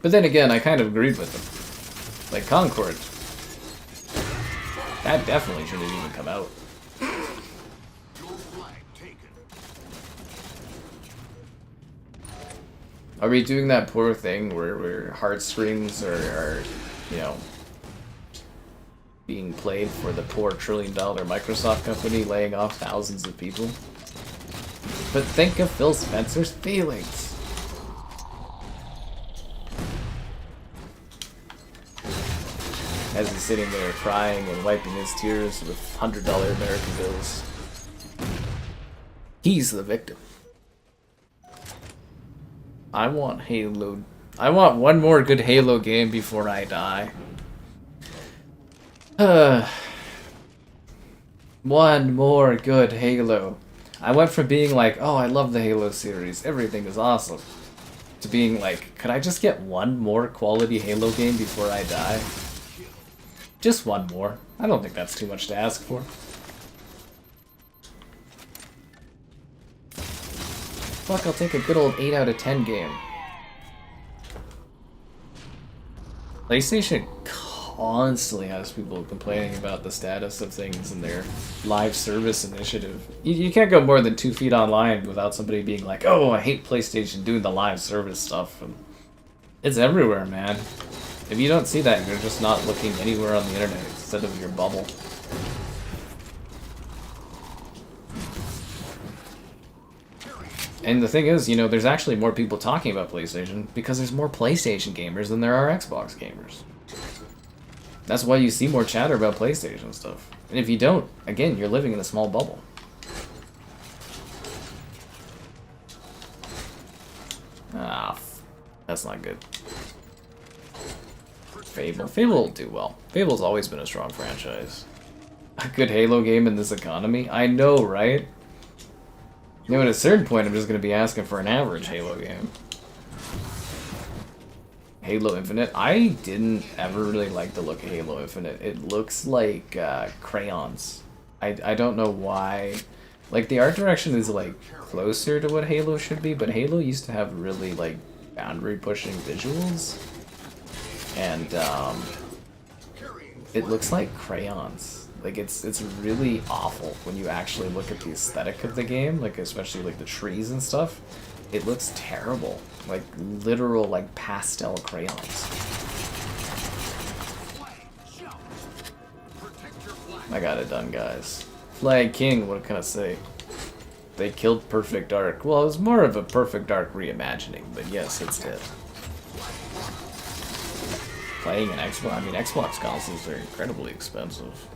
But then again, I kind of agreed with them. Like Concord. That definitely shouldn't even come out. Are we doing that poor thing where heartstrings are, you know, being played for the poor trillion-dollar Microsoft company laying off thousands of people? But think of Phil Spencer's feelings. As he's sitting there crying and wiping his tears with $100 American bills. He's the victim. I want Halo. I want one more good Halo game before I die. One more good Halo. I went from being like, oh, I love the Halo series, everything is awesome, to being like, could I just get one more quality Halo game before I die? Just one more. I don't think that's too much to ask for. Fuck, I'll take a good old 8 out of 10 game. PlayStation constantly has people complaining about the status of things in their live service initiative. You can't go more than 2 feet online without somebody being like, oh, I hate PlayStation doing the live service stuff. And it's everywhere, man. If you don't see that, you're just not looking anywhere on the internet instead of your bubble. And the thing is, you know, there's actually more people talking about PlayStation because there's more PlayStation gamers than there are Xbox gamers. That's why you see more chatter about PlayStation stuff. And if you don't, again, you're living in a small bubble. Ah, that's not good. Fable. Fable will do well. Fable's always been a strong franchise. A good Halo game in this economy? I know, right? You know, at a certain point, I'm just going to be asking for an average Halo game. Halo Infinite? I didn't ever really like the look of Halo Infinite. It looks like crayons. I don't know why. Like, the art direction is, like, closer to what Halo should be, but Halo used to have really, like, boundary-pushing visuals. And, it looks like crayons. Like, it's really awful when you actually look at the aesthetic of the game, like, especially, like, the trees and stuff. It looks terrible. Like, literal, like, pastel crayons. I got it done, guys. Flag King, what can I say? They killed Perfect Dark. Well, it was more of a Perfect Dark reimagining, but yes, it's dead. Playing an Xbox, I mean, Xbox consoles are incredibly expensive.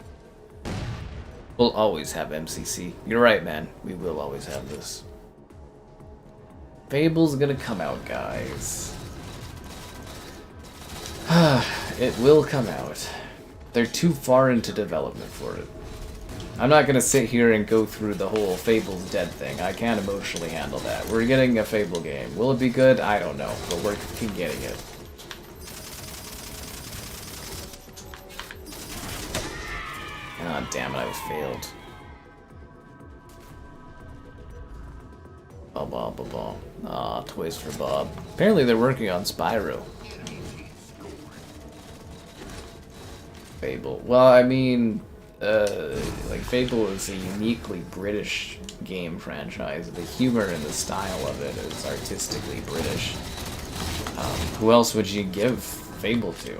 We'll always have MCC. You're right, man. We will always have this. Fable's gonna come out, guys. It will come out. They're too far into development for it. I'm not gonna sit here and go through the whole Fable's dead thing. I can't emotionally handle that. We're getting a Fable game. Will it be good? I don't know, but we're getting it. Ah, damn it, I failed. Bob. Ah, Toys for Bob. Apparently they're working on Spyro. Fable. Well, I mean, like, Fable is a uniquely British game franchise. The humor and the style of it is artistically British. Who else would you give Fable to?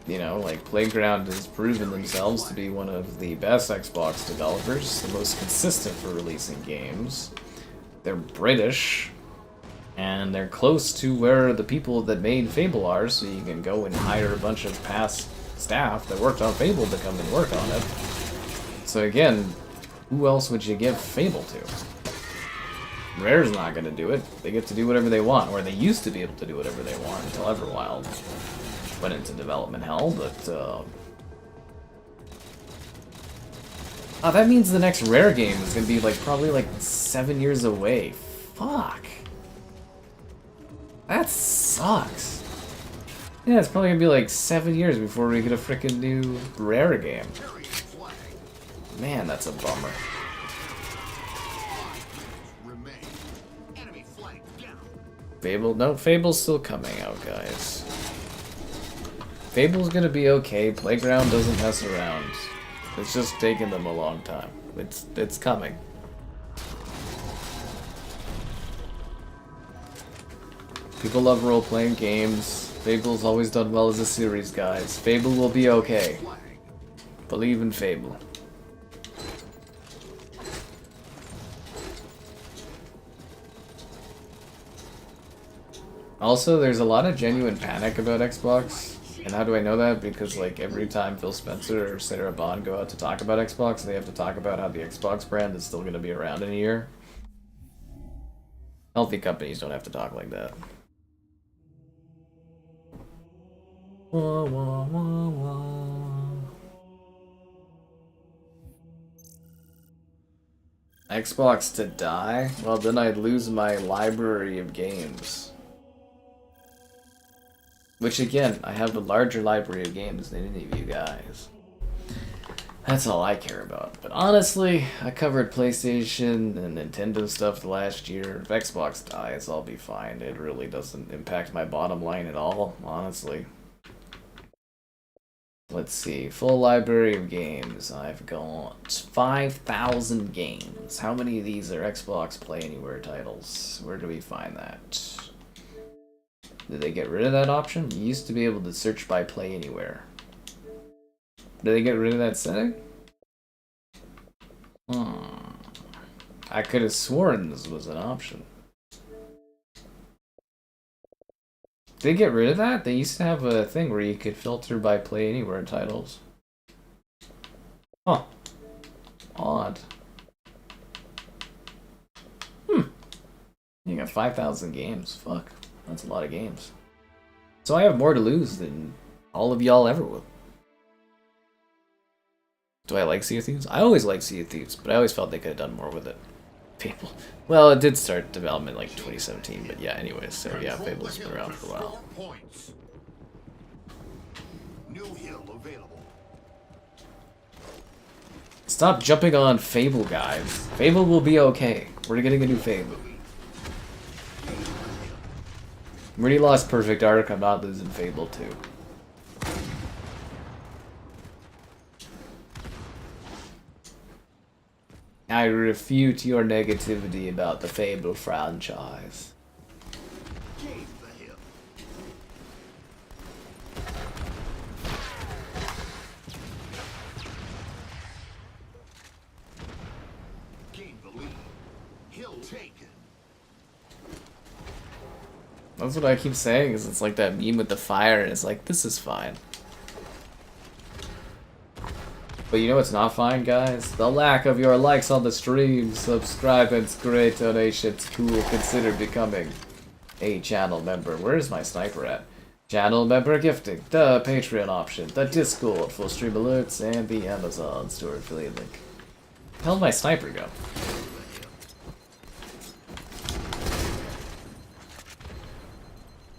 You know, like, Playground has proven themselves to be one of the best Xbox developers, the most consistent for releasing games. They're British, and they're close to where the people that made Fable are, so you can go and hire a bunch of past staff that worked on Fable to come and work on it. So again, who else would you give Fable to? Rare's not going to do it. They get to do whatever they want, or they used to be able to do whatever they want until Everwild went into development hell, but oh, that means the next Rare game is gonna be like probably like 7 years away. Fuck. That sucks. Yeah, it's probably gonna be like 7 years before we get a freaking new Rare game. Man, that's a bummer. Fable? No, Fable's still coming out, guys. Fable's gonna be okay. Playground doesn't mess around. It's just taking them a long time. It's coming. People love role-playing games. Fable's always done well as a series, guys. Fable will be okay. Believe in Fable. Also, there's a lot of genuine panic about Xbox. And how do I know that? Because, like, every time Phil Spencer or Sarah Bond go out to talk about Xbox, they have to talk about how the Xbox brand is still going to be around in a year. Healthy companies don't have to talk like that. Wah, wah, wah, wah. Xbox to die? Well, then I'd lose my library of games. Which, again, I have a larger library of games than any of you guys. That's all I care about. But honestly, I covered PlayStation and Nintendo stuff the last year. If Xbox dies, I'll be fine. It really doesn't impact my bottom line at all, honestly. Let's see. Full library of games. I've got 5,000 games. How many of these are Xbox Play Anywhere titles? Where do we find that? Did they get rid of that option? You used to be able to search by Play Anywhere. Did they get rid of that setting? I could have sworn this was an option. Did they get rid of that? They used to have a thing where you could filter by Play Anywhere titles. Huh. Odd. You got 5,000 games. Fuck. That's a lot of games. So I have more to lose than all of y'all ever will. Do I like Sea of Thieves? I always liked Sea of Thieves, but I always felt they could have done more with it. Fable. Well, it did start development like 2017, but yeah, anyways, so yeah, Fable's been around for a while. New hill available. Stop jumping on Fable, guys. Fable will be okay. We're getting a new Fable. I already lost Perfect Arc, I'm not losing Fable 2. I refute your negativity about the Fable franchise. Gain the hill. Gain the lead. Hill taken. That's what I keep saying, is it's like that meme with the fire, and it's like, this is fine. But you know what's not fine, guys? The lack of your likes on the stream, subscribers, great donations, cool, consider becoming a channel member. Where's my sniper at? Channel member gifting, the Patreon option, the Discord, full stream alerts, and the Amazon store affiliate link. Where the hell did my sniper go?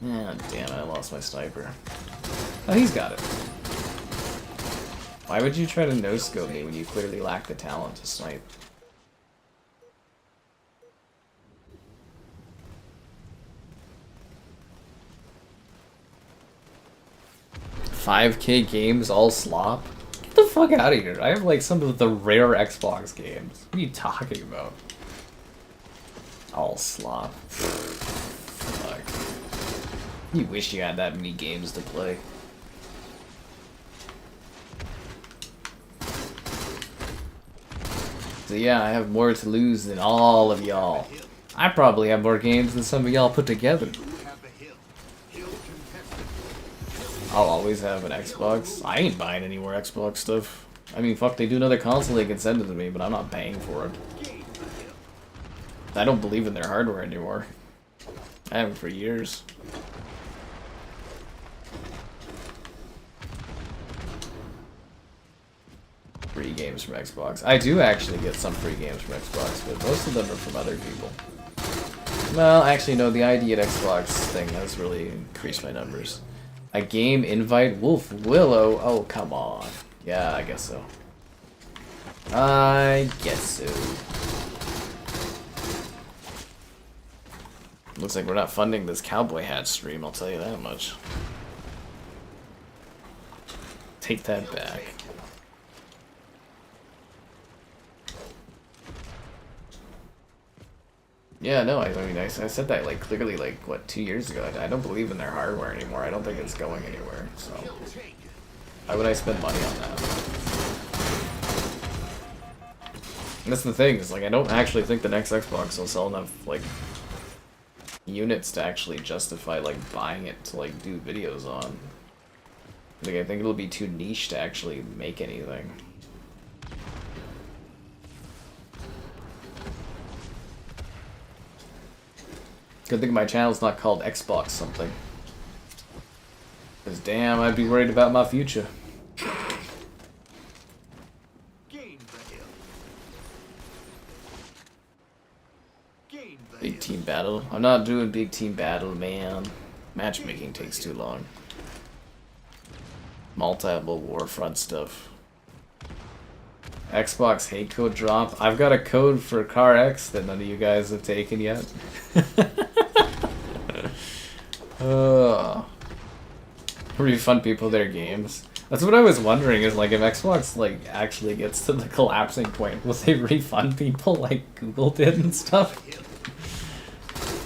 Ah, damn it, I lost my sniper. Oh, he's got it. Why would you try to no-scope me when you clearly lack the talent to snipe? $5K games all slop? Get the fuck out of here. I have like some of the rare Xbox games. What are you talking about? All slop. Fuck. You wish you had that many games to play. So yeah, I have more to lose than all of y'all. I probably have more games than some of y'all put together. I'll always have an Xbox. I ain't buying any more Xbox stuff. I mean, fuck, they do another console, they can send it to me, but I'm not paying for it. I don't believe in their hardware anymore. I haven't for years. Free games from Xbox. I do actually get some free games from Xbox, but most of them are from other people. Well, actually, no, the ID at Xbox thing has really increased my numbers. A game invite? Wolf Willow? Oh, come on. Yeah, I guess so. I guess so. Looks like we're not funding this cowboy hat stream, I'll tell you that much. Take that back. Yeah, no, I mean, I said that, like, clearly, like, what, 2 years ago. I don't believe in their hardware anymore. I don't think it's going anywhere, so... Why would I spend money on that? And that's the thing, is, like, I don't actually think the next Xbox will sell enough, like, units to actually justify, like, buying it to, like, do videos on. Like, I think it'll be too niche to actually make anything. Good thing my channel's not called Xbox something. Because damn, I'd be worried about my future. 'Big team battle? I'm not doing big team battle, man. Matchmaking takes too long. Multiple Warfront stuff. Xbox hate code drop. I've got a code for Car X that none of you guys have taken yet. Refund people their games. That's what I was wondering, is like if Xbox like actually gets to the collapsing point, will they refund people like Google did and stuff?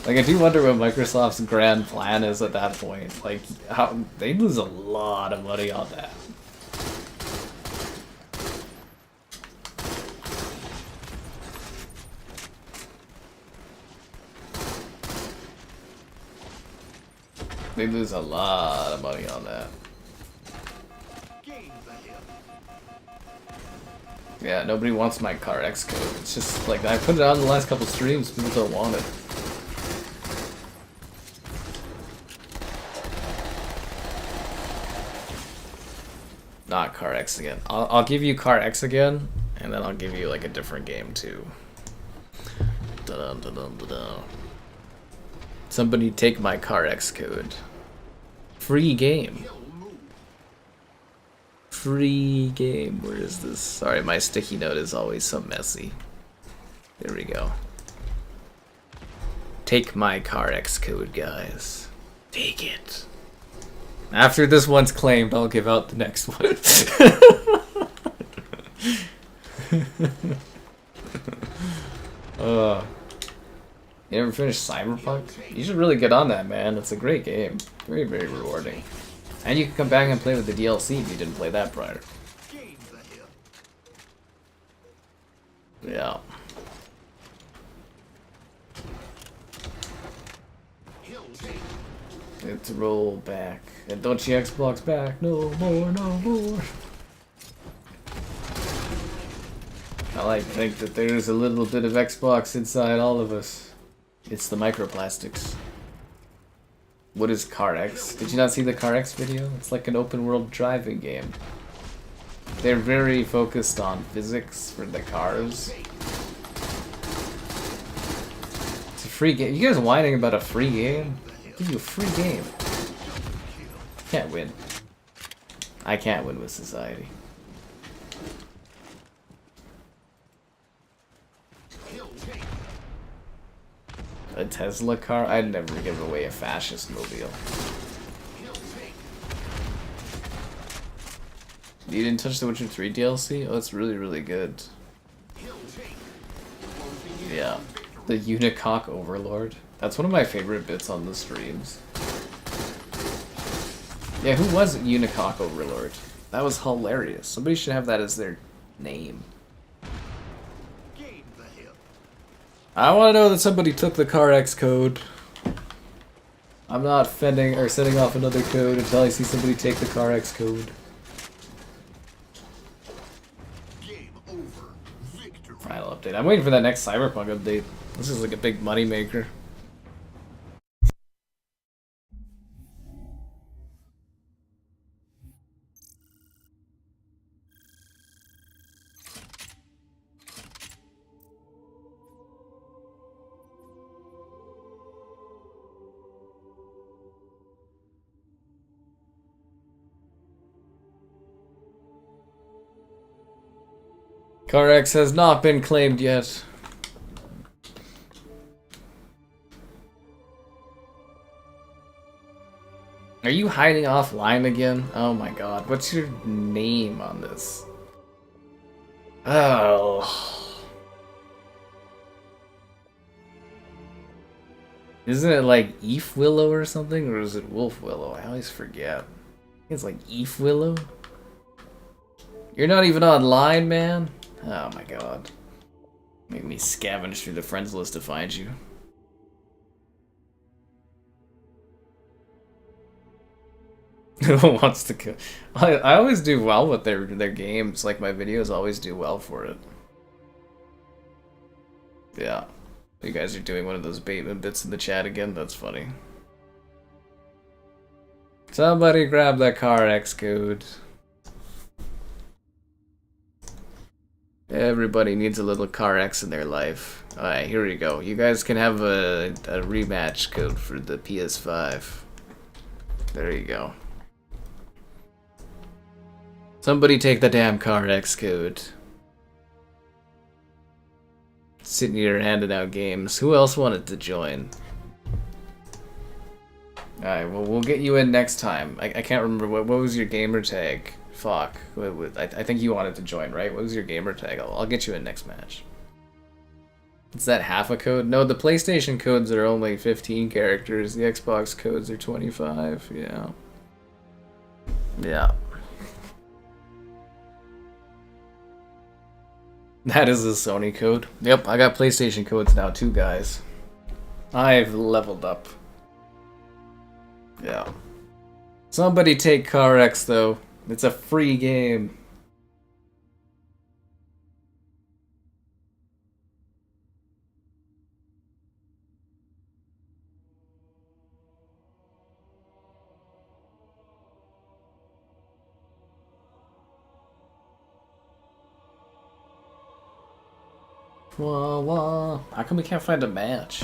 Like I do wonder what Microsoft's grand plan is at that point. Like how they lose a lot of money on that. They lose a lot of money on that. Yeah, nobody wants my Car X code. It's just like I put it on the last couple streams, people don't want it. Not Car X again. I'll give you Car X again, and then I'll give you like a different game too. Dun -dun -dun -dun -dun. Somebody take my Car X code. Free game. Free game. Where is this? Sorry, my sticky note is always so messy. There we go. Take my Car X code, guys. Take it. After this one's claimed, I'll give out the next one. You ever finished Cyberpunk? You should really get on that, man. It's a great game. Very, very rewarding. And you can come back and play with the DLC if you didn't play that prior. Yeah. Let's roll back. And don't you Xbox back. No more, no more. I like to think that there's a little bit of Xbox inside all of us. It's the microplastics. What is Car X? Did you not see the Car X video? It's like an open world driving game. They're very focused on physics for the cars. It's a free game. You guys whining about a free game? I'll give you a free game. Can't win. I can't win with society. A Tesla car? I'd never give away a fascist mobile. You didn't touch the Witcher 3 DLC? Oh, it's really, really good. Yeah. The Unicock Overlord. That's one of my favorite bits on the streams. Yeah, who was Unicock Overlord? That was hilarious. Somebody should have that as their name. I want to know that somebody took the Car X code. I'm not fending or setting off another code until I see somebody take the Car X code. Final update. I'm waiting for that next Cyberpunk update. This is like a big money maker. Car X has not been claimed yet. Are you hiding offline again? Oh my god, what's your name on this? Oh. Isn't it like Eve Willow or something? Or is it Wolf Willow? I always forget. I think it's like Eve Willow? You're not even online, man? Oh my god. Make me scavenge through the friends list to find you. Who wants to kill? I always do well with their games. Like my videos always do well for it. Yeah. You guys are doing one of those Bateman bits in the chat again? That's funny. Somebody grab that Car X code. Everybody needs a little Car X in their life. Alright, here we go. You guys can have a rematch code for the PS5. There you go. Somebody take the damn Car X code. Sitting here handing out games. Who else wanted to join? Alright, well, we'll get you in next time. I can't remember. What was your gamer tag? Fuck. I think you wanted to join, right? What was your gamer tag? I'll get you in next match. Is that half a code? No, the PlayStation codes are only 15 characters. The Xbox codes are 25. Yeah. Yeah. That is a Sony code. Yep, I got PlayStation codes now too, guys. I've leveled up. Yeah. Somebody take Car X though. It's a free game. Wah wah. How come we can't find a match?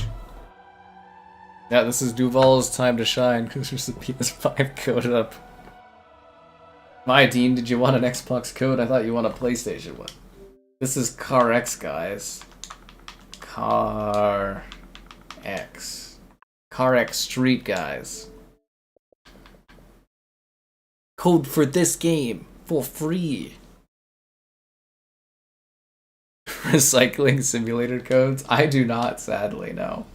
Yeah, this is Duval's time to shine because there's a PS5 code up. My Dean, did you want an Xbox code? I thought you want a PlayStation one. This is Car X, guys. Car X. Car X Street, guys. Code for this game for free. Recycling simulator codes? I do not, sadly, no.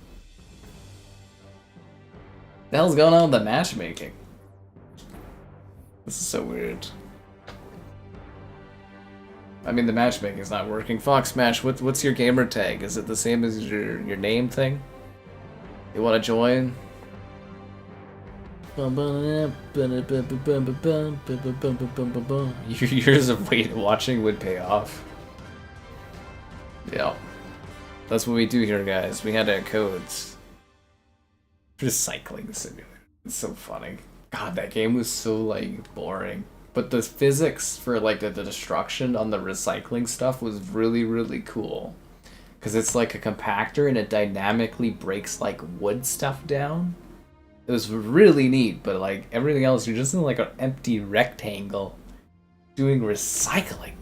The hell's going on with the matchmaking? This is so weird. I mean, the matchmaking's not working. Foxmatch, what's your gamer tag? Is it the same as your name thing? You want to join? Years of watching would pay off. Yeah. That's what we do here, guys. We had our codes. Recycling simulator. It's so funny. God, that game was so, like, boring. But the physics for, like, the destruction on the recycling stuff was really, really cool. Because it's like a compactor and it dynamically breaks, like, wood stuff down. It was really neat, but, like, everything else, you're just in, like, an empty rectangle doing recycling.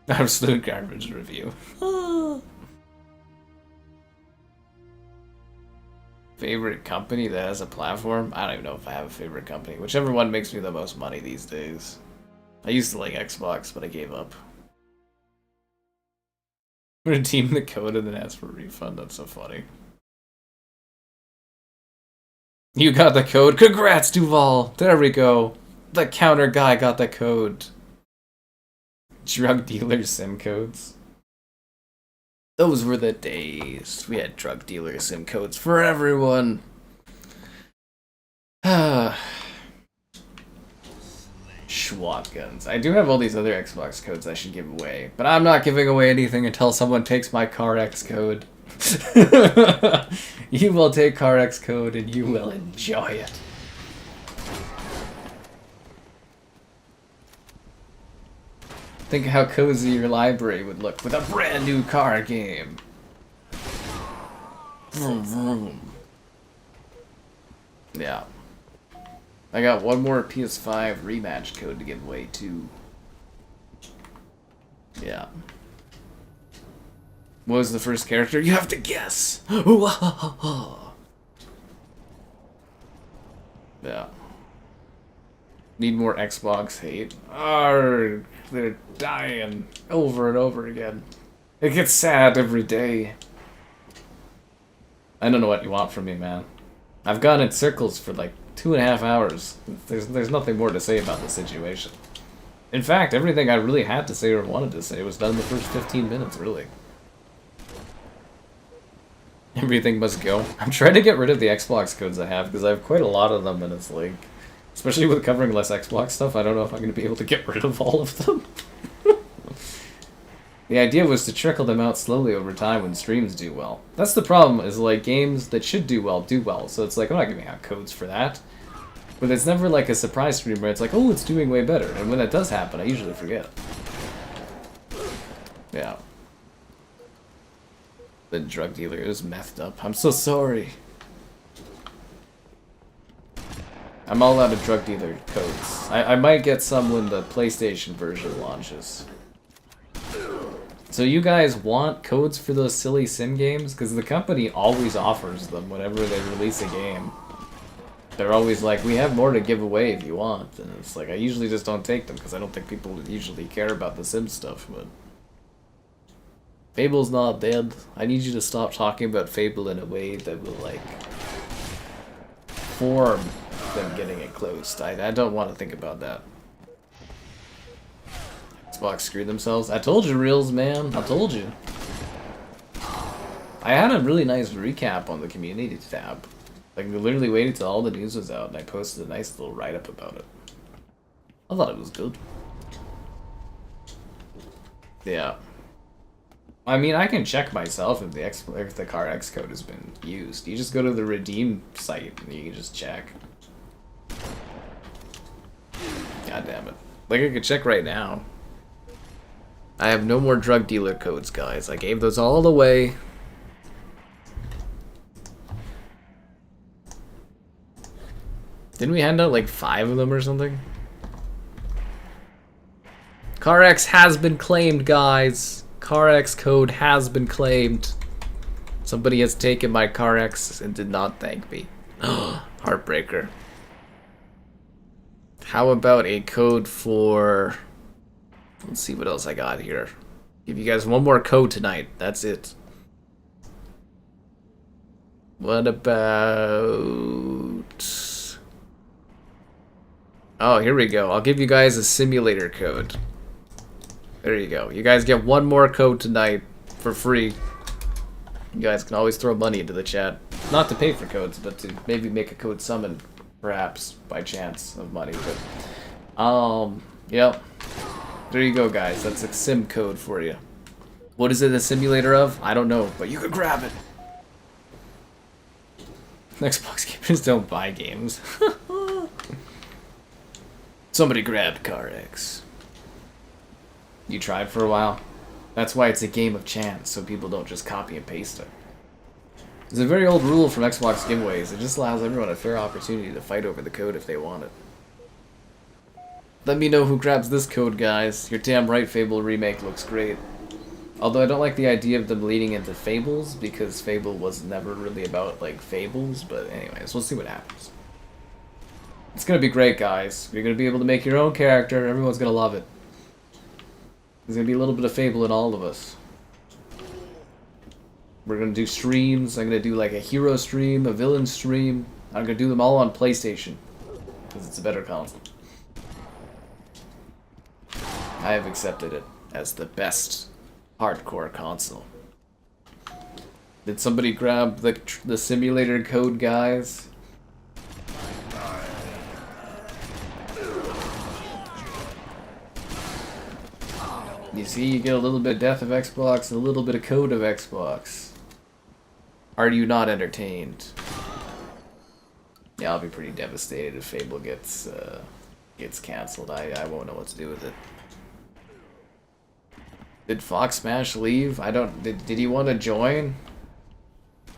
Absolute garbage review. Favorite company that has a platform? I don't even know if I have a favorite company. Whichever one makes me the most money these days. I used to like Xbox, but I gave up. Redeem the code and then ask for a refund. That's so funny. You got the code. Congrats, Duval. There we go. The counter guy got the code. Drug dealer sim codes. Those were the days. We had drug dealer sim codes for everyone. Shwatguns. I do have all these other Xbox codes I should give away, but I'm not giving away anything until someone takes my Car X code. You will take Car X code and you will enjoy it. Think how cozy your library would look with a brand new car game. Vroom, vroom. Yeah. I got one more PS5 rematch code to give away too. Yeah. What was the first character? You have to guess! Yeah. Need more Xbox hate. Arrgh, they're dying over and over again. It gets sad every day. I don't know what you want from me, man. I've gone in circles for like 2.5 hours. There's nothing more to say about the situation. In fact, everything I really had to say or wanted to say was done in the first 15 minutes, really. Everything must go. I'm trying to get rid of the Xbox codes I have, because I have quite a lot of them, and it's like... Especially with covering less Xbox stuff, I don't know if I'm going to be able to get rid of all of them. The idea was to trickle them out slowly over time when streams do well. That's the problem, is like games that should do well. So it's like, I'm not giving out codes for that. But it's never like a surprise stream where it's like, oh, it's doing way better. And when that does happen, I usually forget. Yeah. The drug dealer is methed up. I'm so sorry. I'm all out of drug dealer codes. I might get some when the PlayStation version launches. So you guys want codes for those silly sim games? Because the company always offers them whenever they release a game. They're always like, we have more to give away if you want. And it's like, I usually just don't take them because I don't think people usually care about the sim stuff, but... Fable's not dead. I need you to stop talking about Fable in a way that will, like, form them getting it closed. I don't want to think about that. Xbox screwed themselves. I told you, Reels, man. I told you. I had a really nice recap on the community tab. Like, we literally waited till all the news was out, and I posted a nice little write-up about it. I thought it was good. Yeah. I mean, I can check myself if the car X code has been used. You just go to the redeem site, and you can just check. God damn it. Like, I could check right now. I have no more drug dealer codes, guys. I gave those all away. Didn't we hand out like 5 of them or something? CarX has been claimed, guys. CarX code has been claimed. Somebody has taken my CarX and did not thank me. Heartbreaker. How about a code for... Let's see what else I got here. Give you guys one more code tonight. That's it. What about... Oh, here we go. I'll give you guys a simulator code. There you go. You guys get one more code tonight for free. You guys can always throw money into the chat. Not to pay for codes, but to maybe make a code summon, perhaps, by chance of money. But, yep. There you go, guys. That's a sim code for you. What is it a simulator of? I don't know, but you could grab it. Xbox gamers don't buy games. Somebody grabbed CarX. You tried for a while? That's why it's a game of chance, so people don't just copy and paste it. There's a very old rule from Xbox giveaways. It just allows everyone a fair opportunity to fight over the code if they want it. Let me know who grabs this code, guys. You're damn right, Fable Remake looks great. Although I don't like the idea of them leading into Fables, because Fable was never really about, like, Fables, but anyways, we'll see what happens. It's gonna be great, guys. You're gonna be able to make your own character, everyone's gonna love it. There's gonna be a little bit of Fable in all of us. We're gonna do streams. I'm gonna do, like, a hero stream, a villain stream. I'm gonna do them all on PlayStation, because it's a better console. I have accepted it as the best hardcore console. Did somebody grab the simulator code, guys? You see, you get a little bit of Death of Xbox and a little bit of Code of Xbox. Are you not entertained? Yeah, I'll be pretty devastated if Fable gets cancelled. I won't know what to do with it. Did Fox Smash leave? I don't. Did he want to join?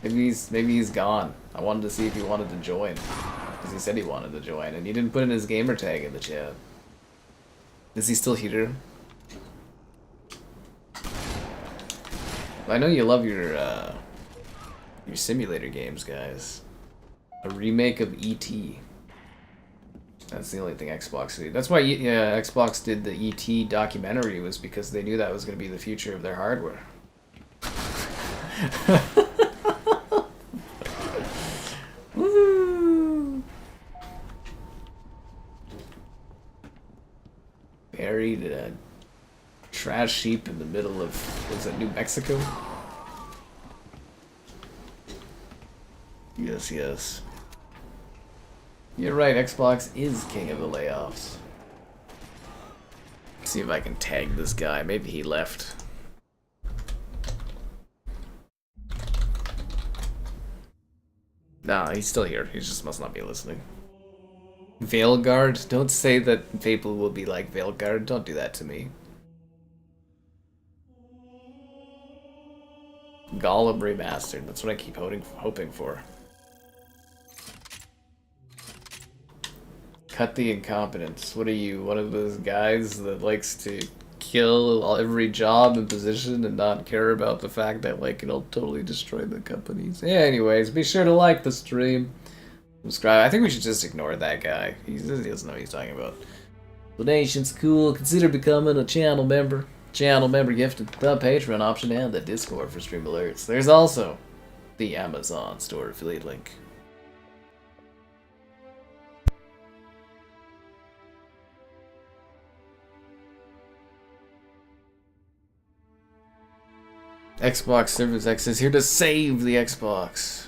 Maybe he's gone. I wanted to see if he wanted to join, because he said he wanted to join, and he didn't put in his gamer tag in the chat. Is he still here? I know you love your simulator games, guys. A remake of E.T. That's the only thing Xbox did. That's why Xbox did the E.T. documentary, was because they knew that was going to be the future of their hardware. Woo! Buried a trash heap in the middle of, was it New Mexico? Yes, yes. You're right, Xbox is king of the layoffs. Let's see if I can tag this guy. Maybe he left. Nah, he's still here. He just must not be listening. Veilguard? Don't say that people will be like Veilguard. Don't do that to me. Gollum remastered. That's what I keep hoping for. cut the incompetence. What are you, one of those guys that likes to kill every job and position and not care about the fact that, like, it'll totally destroy the companies? Yeah, anyways, be sure to like the stream. Subscribe. I think we should just ignore that guy. He doesn't know what he's talking about. Donation's cool. Consider becoming a channel member. Channel member gifted the Patreon option and the Discord for stream alerts. There's also the Amazon store affiliate link. Xbox Series X is here to save the Xbox.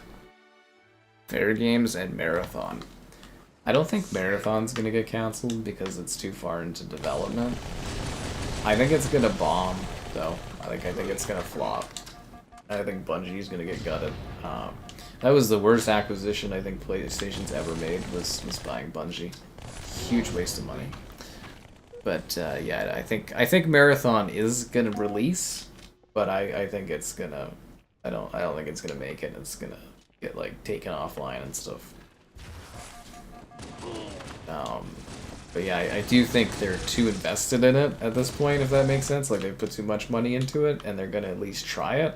Fair Games and Marathon. I don't think Marathon's gonna get cancelled because it's too far into development. I think it's gonna bomb, though. I think it's gonna flop. I think Bungie's gonna get gutted. That was the worst acquisition I think PlayStation's ever made, was buying Bungie. Huge waste of money. But yeah, I think Marathon is gonna release, but I think it's gonna. I don't think it's gonna make it. It's gonna get like taken offline and stuff. But yeah, I do think they're too invested in it at this point, if that makes sense. Like, they put too much money into it, and they're gonna at least try it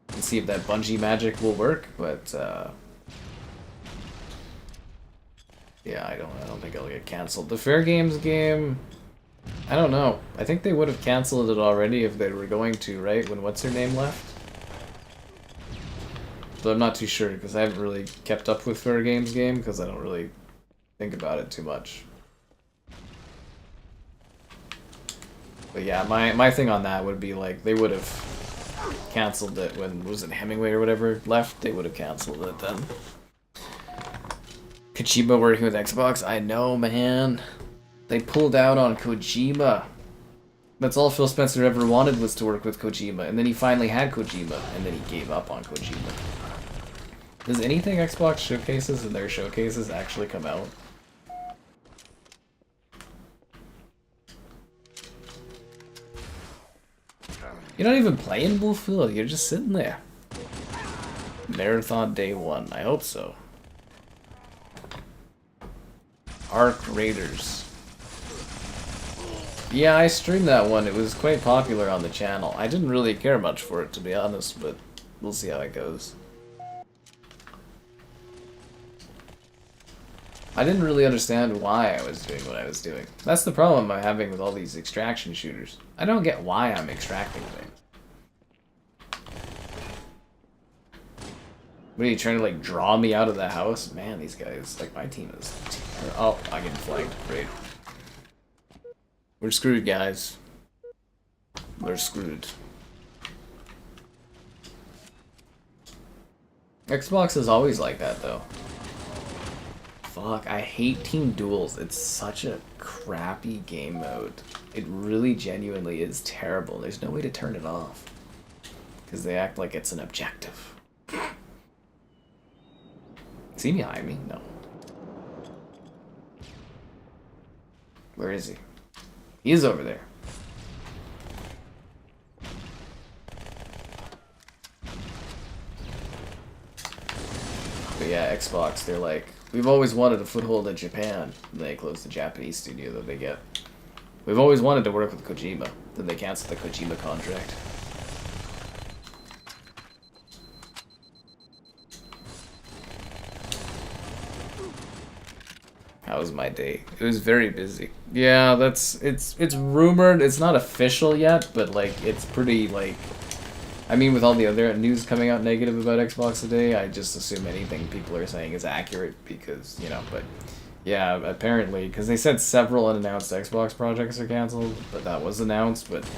and see if that Bungie magic will work. But yeah, I don't think it'll get canceled. The Fair Games game, I don't know. I think they would have canceled it already if they were going to, right? When what's her name left. But I'm not too sure because I haven't really kept up with Fair Games game because I don't really think about it too much. But yeah, my thing on that would be like they would have canceled it when, was it Hemingway or whatever left? They would have canceled it then. Kojima working with Xbox? I know, man. They pulled out on Kojima. That's all Phil Spencer ever wanted, was to work with Kojima, and then he finally had Kojima, and then he gave up on Kojima. Does anything Xbox showcases in their showcases actually come out? You're not even playing Wolfville, you're just sitting there. Marathon day 1, I hope so. Arc Raiders. Yeah, I streamed that one. It was quite popular on the channel. I didn't really care much for it, to be honest, but we'll see how it goes. I didn't really understand why I was doing what I was doing. That's the problem I'm having with all these extraction shooters. I don't get why I'm extracting things. What are you trying to, like, draw me out of the house? Man, these guys, like, my team is... Oh, I get flanked. Great. We're screwed, guys. We're screwed. Xbox is always like that, though. Fuck, I hate team duels. It's such a crappy game mode. It really genuinely is terrible. There's no way to turn it off. Because they act like it's an objective. Is he behind me? No. Where is he? He is over there. But yeah, Xbox, they're like, we've always wanted a foothold in Japan. And they closed the Japanese studio that they get. We've always wanted to work with Kojima. Then they canceled the Kojima contract. How was my day? It was very busy. Yeah, it's rumored. It's not official yet, but like it's pretty like. I mean, with all the other news coming out negative about Xbox today, I just assume anything people are saying is accurate because, you know, but yeah, apparently, because they said several unannounced Xbox projects are canceled, but that was announced, but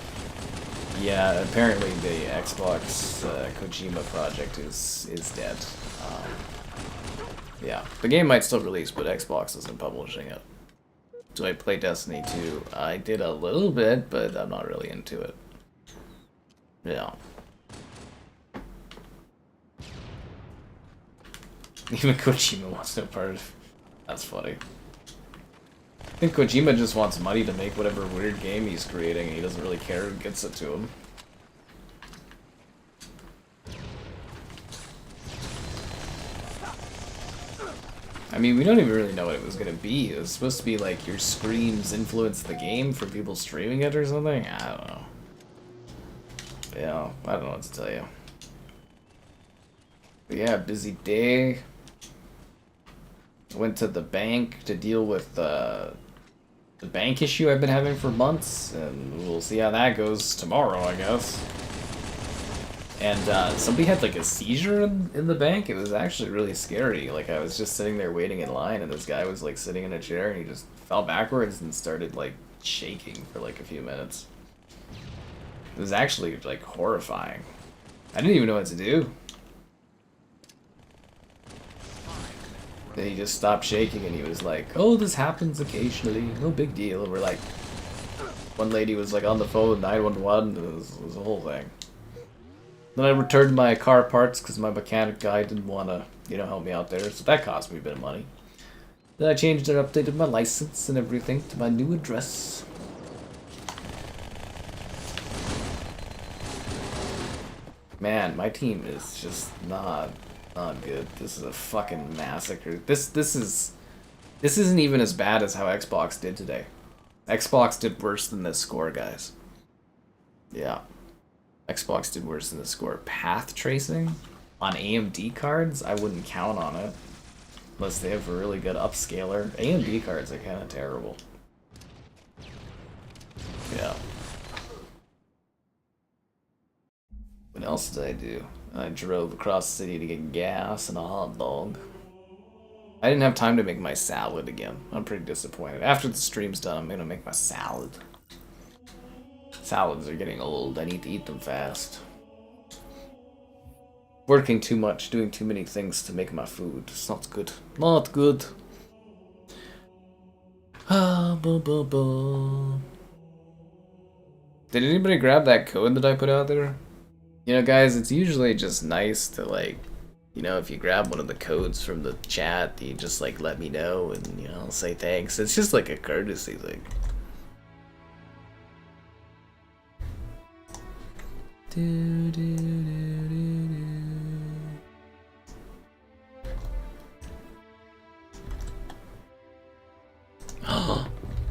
yeah, apparently the Xbox Kojima project is dead. Yeah, the game might still release, but Xbox isn't publishing it. Do I play Destiny 2? I did a little bit, but I'm not really into it. Yeah. Even Kojima wants no part of it. That's funny. I think Kojima just wants money to make whatever weird game he's creating, and he doesn't really care who gets it to him. I mean, we don't even really know what it was gonna be. It was supposed to be like your screams influence the game for people streaming it or something? I don't know. Yeah, I don't know what to tell you. But yeah, busy day. Went to the bank to deal with the bank issue I've been having for months, and we'll see how that goes tomorrow, I guess. And somebody had like a seizure in the bank. It was actually really scary. Like I was just sitting there waiting in line, and this guy was like sitting in a chair, and he just fell backwards and started like shaking for like a few minutes. It was actually like horrifying. I didn't even know what to do. Then he just stopped shaking, and he was like, "Oh, this happens occasionally. No big deal." And we're like, one lady was like on the phone, 911, and it was a whole thing. Then I returned my car parts because my mechanic guy didn't want to, help me out there, so that cost me a bit of money. Then I changed and updated my license and everything to my new address. Man, my team is just not good. This is a fucking massacre. This isn't even as bad as how Xbox did today. Xbox did worse than this score, guys. Yeah. Xbox did worse than the score. Path tracing on AMD cards, I wouldn't count on it. Unless they have a really good upscaler. AMD cards are kind of terrible. Yeah. What else did I do? I drove across the city to get gas and a hot dog. I didn't have time to make my salad again. I'm pretty disappointed. After the stream's done, I'm gonna make my salad. Salads are getting old. I need to eat them fast. Working too much, doing too many things to make my food. It's not good. Not good. Did anybody grab that code that I put out there? Guys, it's usually just nice to, like, if you grab one of the codes from the chat, you just, like, let me know and, say thanks. It's just, like, a courtesy thing.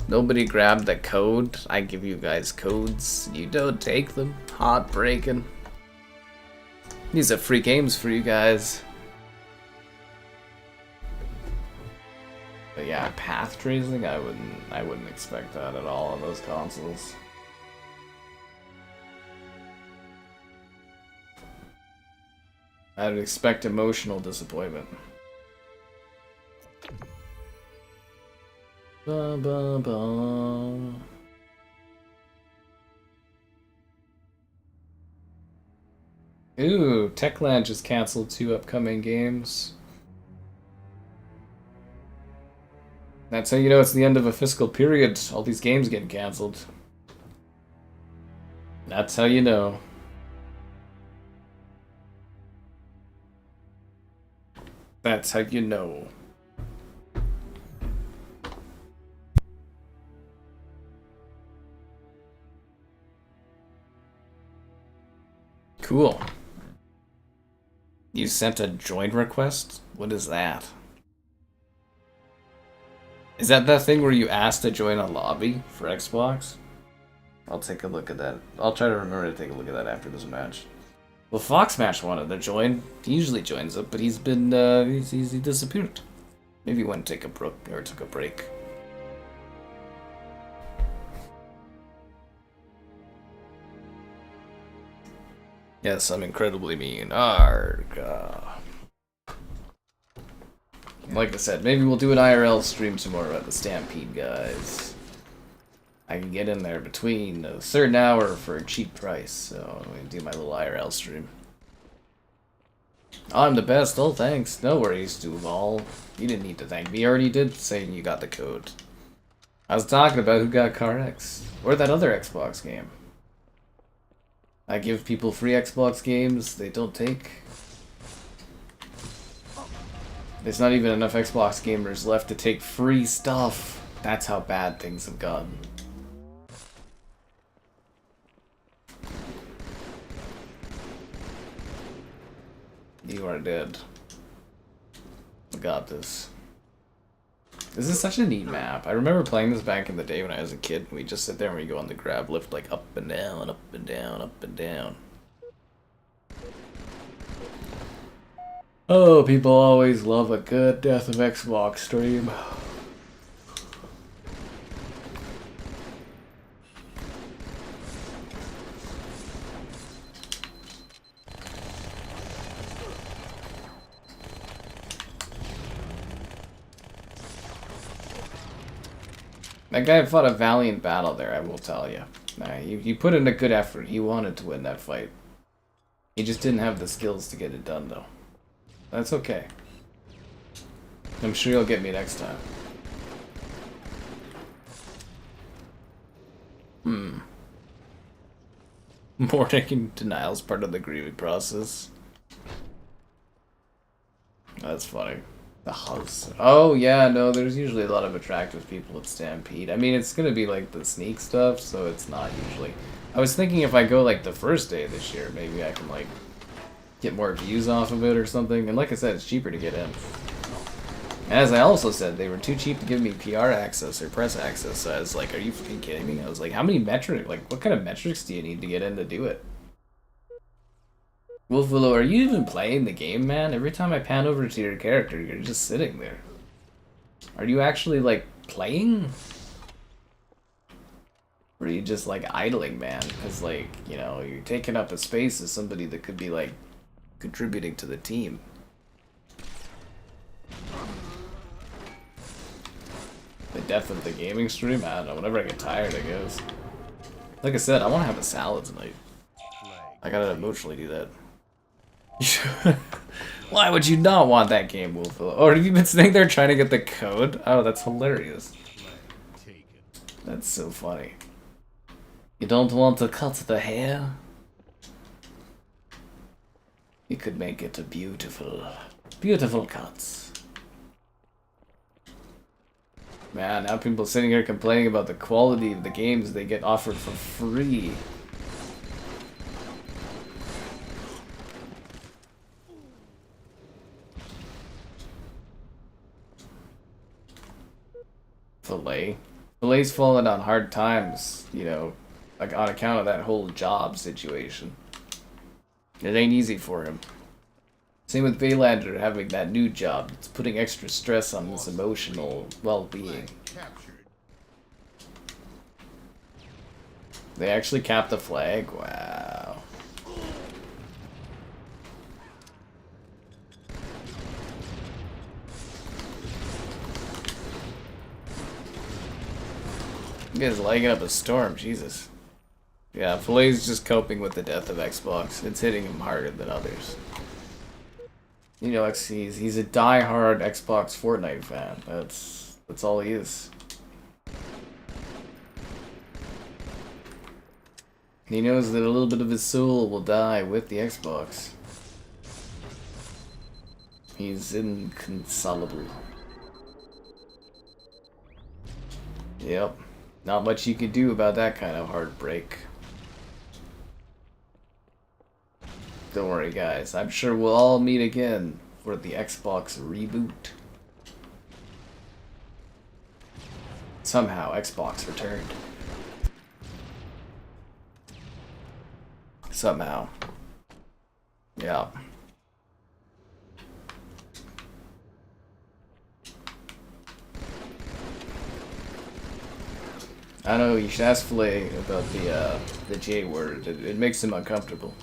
Nobody grabbed the code. I give you guys codes. You don't take them. Heartbreaking. These are free games for you guys. But yeah, path tracing, I wouldn't expect that at all on those consoles. I would expect emotional disappointment. Ba, ba, ba. Ooh, Techland just canceled 2 upcoming games. That's how you know it's the end of a fiscal period. All these games getting canceled. That's how you know. That's how you know. Cool. You sent a join request? What is that? Is that thing where you asked to join a lobby for Xbox? I'll take a look at that. I'll try to remember to take a look at that after this match. Well, Foxmash wanted to join. He usually joins up, but he's been, he disappeared. Maybe he went to take a took a break. Yes, I'm incredibly mean. Arg. Like I said, maybe we'll do an IRL stream tomorrow at the Stampede, guys. I can get in there between a certain hour for a cheap price, so I'm gonna do my little IRL stream. I'm the best. Oh, thanks. No worries, Duval. You didn't need to thank me. You already did, saying you got the code. I was talking about who got Car X. Or that other Xbox game. I give people free Xbox games they don't take. There's not even enough Xbox gamers left to take free stuff. That's how bad things have gotten. You are dead. I got this. This is such a neat map. I remember playing this back in the day when I was a kid. We just sit there and we go on the grab lift like up and down, up and down, up and down. Oh, people always love a good Death of Xbox stream. That guy fought a valiant battle there, I will tell you. He put in a good effort. He wanted to win that fight. He just didn't have the skills to get it done, though. That's okay. I'm sure you'll get me next time. Mourning denial's part of the grieving process. That's funny. The house. Oh, yeah, no, there's usually a lot of attractive people at Stampede. I mean, it's gonna be like the sneak stuff, so it's not usually. I was thinking if I go like the first day this year, maybe I can like get more views off of it or something. And like I said, it's cheaper to get in. As I also said, they were too cheap to give me PR access or press access. So I was like, are you fucking kidding me? I was like, how many metrics, like, what kind of metrics do you need to get in to do it? Wolfwillow, are you even playing the game, man? Every time I pan over to your character, you're just sitting there. Are you actually, like, playing? Or are you just, like, idling, man? Because, like, you know, you're taking up a space as somebody that could be, like, contributing to the team. The death of the gaming stream? I don't know. Whenever I get tired, I guess. Like I said, I want to have a salad tonight. I gotta emotionally do that. Why would you not want that game, Wolfville? Oh, have you been sitting there trying to get the code? Oh, that's hilarious. That's so funny. You don't want to cut the hair? You could make it a beautiful, beautiful cut. Man, now people are sitting here complaining about the quality of the games they get offered for free. Filet's fallen on hard times, you know, like on account of that whole job situation. It ain't easy for him. Same with Vaylander having that new job. It's putting extra stress on his emotional well-being. They actually capped the flag? Wow. You guys lighting up a storm, Jesus. Yeah, Filet's just coping with the death of Xbox. It's hitting him harder than others. You know, he's a die-hard Xbox Fortnite fan. That's all he is. He knows that a little bit of his soul will die with the Xbox. He's inconsolable. Yep. Not much you can do about that kind of heartbreak. Don't worry, guys. I'm sure we'll all meet again for the Xbox reboot. Somehow, Xbox returned. Somehow. Yeah. I don't know, you should ask Filet about the J word. It makes him uncomfortable.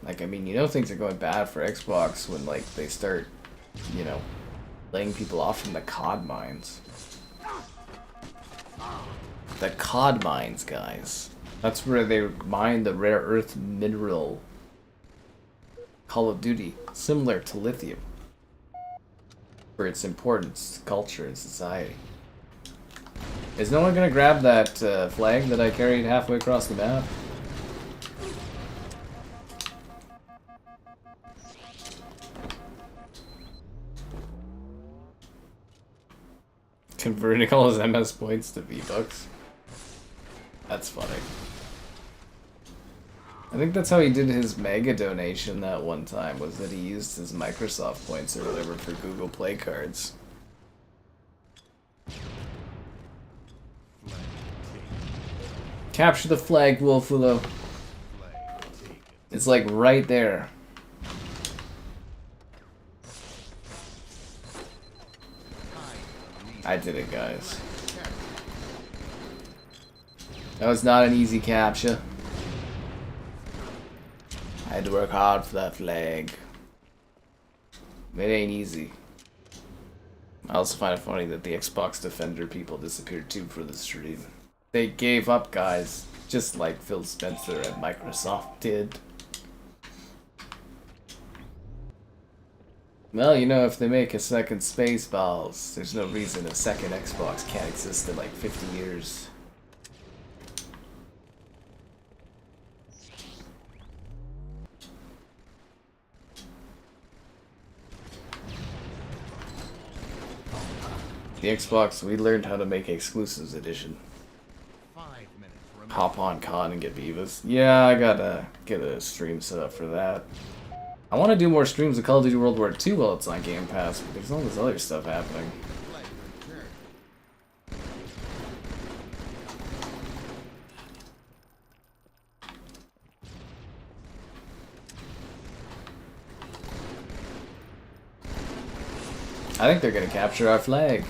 Like, I mean, you know things are going bad for Xbox when, like, they start, you know, laying people off from the COD mines. The COD mines, guys. That's where they mine the rare earth mineral. Call of Duty, similar to lithium, for its importance to culture and society. Is no one gonna grab that flag that I carried halfway across the map? Converting all his MS points to V-Bucks. That's funny. I think that's how he did his mega donation that one time, was that he used his Microsoft points or whatever for Google Play cards. Capture the flag, Wolfulo. It's like right there. I did it, guys. That was not an easy capture. I had to work hard for that flag. It ain't easy. I also find it funny that the Xbox Defender people disappeared too for the stream. They gave up, guys, just like Phil Spencer at Microsoft did. Well, you know, if they make a second Spaceballs, there's no reason a second Xbox can't exist in like 50 years. The Xbox, we learned how to make exclusives edition. Hop on Con and get Beavers. Yeah, I gotta get a stream set up for that. I want to do more streams of Call of Duty World War II while it's on Game Pass, but there's all this other stuff happening. I think they're gonna capture our flag.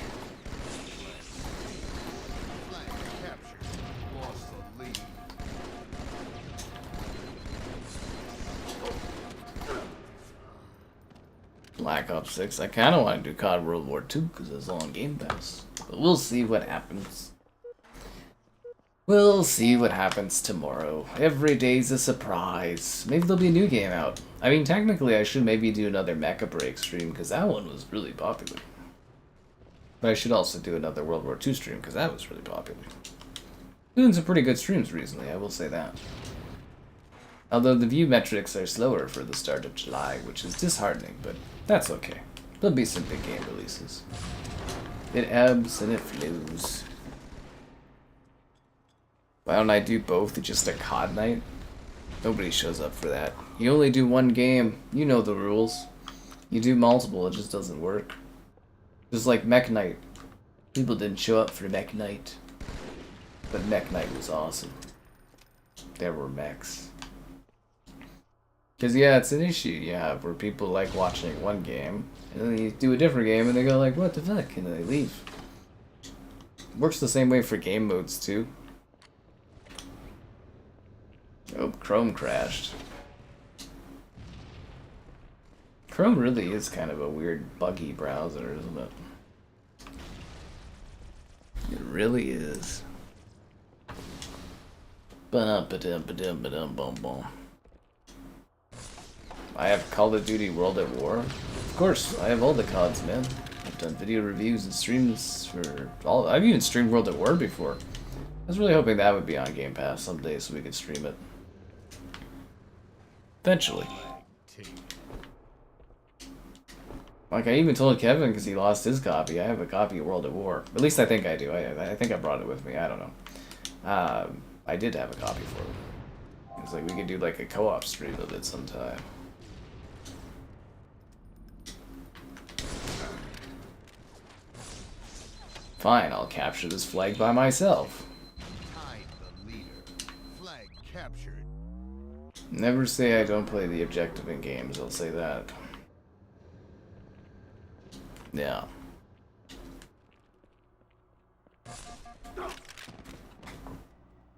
Black Ops 6. I kind of want to do COD World War II because it's on Game Pass. But we'll see what happens. We'll see what happens tomorrow. Every day's a surprise. Maybe there'll be a new game out. I mean, technically, I should maybe do another Mecha Break stream because that one was really popular. But I should also do another World War II stream because that was really popular. Doing some pretty good streams recently, I will say that. Although the view metrics are slower for the start of July, which is disheartening, but that's okay. There'll be some big game releases. It ebbs and it flows. Why don't I do both just a COD night? Nobody shows up for that. You only do one game, you know the rules. You do multiple, it just doesn't work. Just like Mech Night. People didn't show up for Mech Night. But Mech Night was awesome. There were mechs. Because, yeah, it's an issue you have where people like watching one game, and then you do a different game, and they go like, what the fuck, and they leave. Works the same way for game modes, too. Oh, Chrome crashed. Chrome really is kind of a weird, buggy browser, isn't it? It really is. Ba-dum-ba-dum-ba-dum-ba-dum-bum-bum. I have Call of Duty World at War. Of course, I have all the CODs, man. I've done video reviews and streams for all. I've even streamed World at War before. I was really hoping that would be on Game Pass someday so we could stream it. Eventually. Like, I even told Kevin because he lost his copy. I have a copy of World at War. At least I think I do. I think I brought it with me. I don't know. I did have a copy for it. It's like we could do like a co-op stream of it sometime. Fine, I'll capture this flag by myself. Flag captured. Never say I don't play the objective in games, I'll say that. Yeah.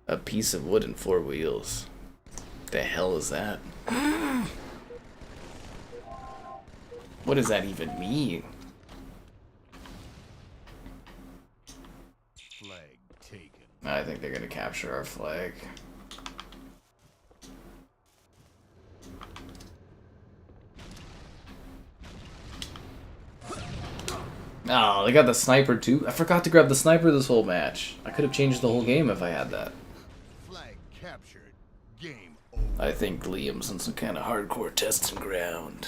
A piece of wood and 4 wheels. The hell is that? What does that even mean? Flag taken. I think they're gonna capture our flag. Oh, they got the sniper too? I forgot to grab the sniper this whole match. I could have changed the whole game if I had that. Flag captured. Game over. I think Liam's on some kind of hardcore testing ground.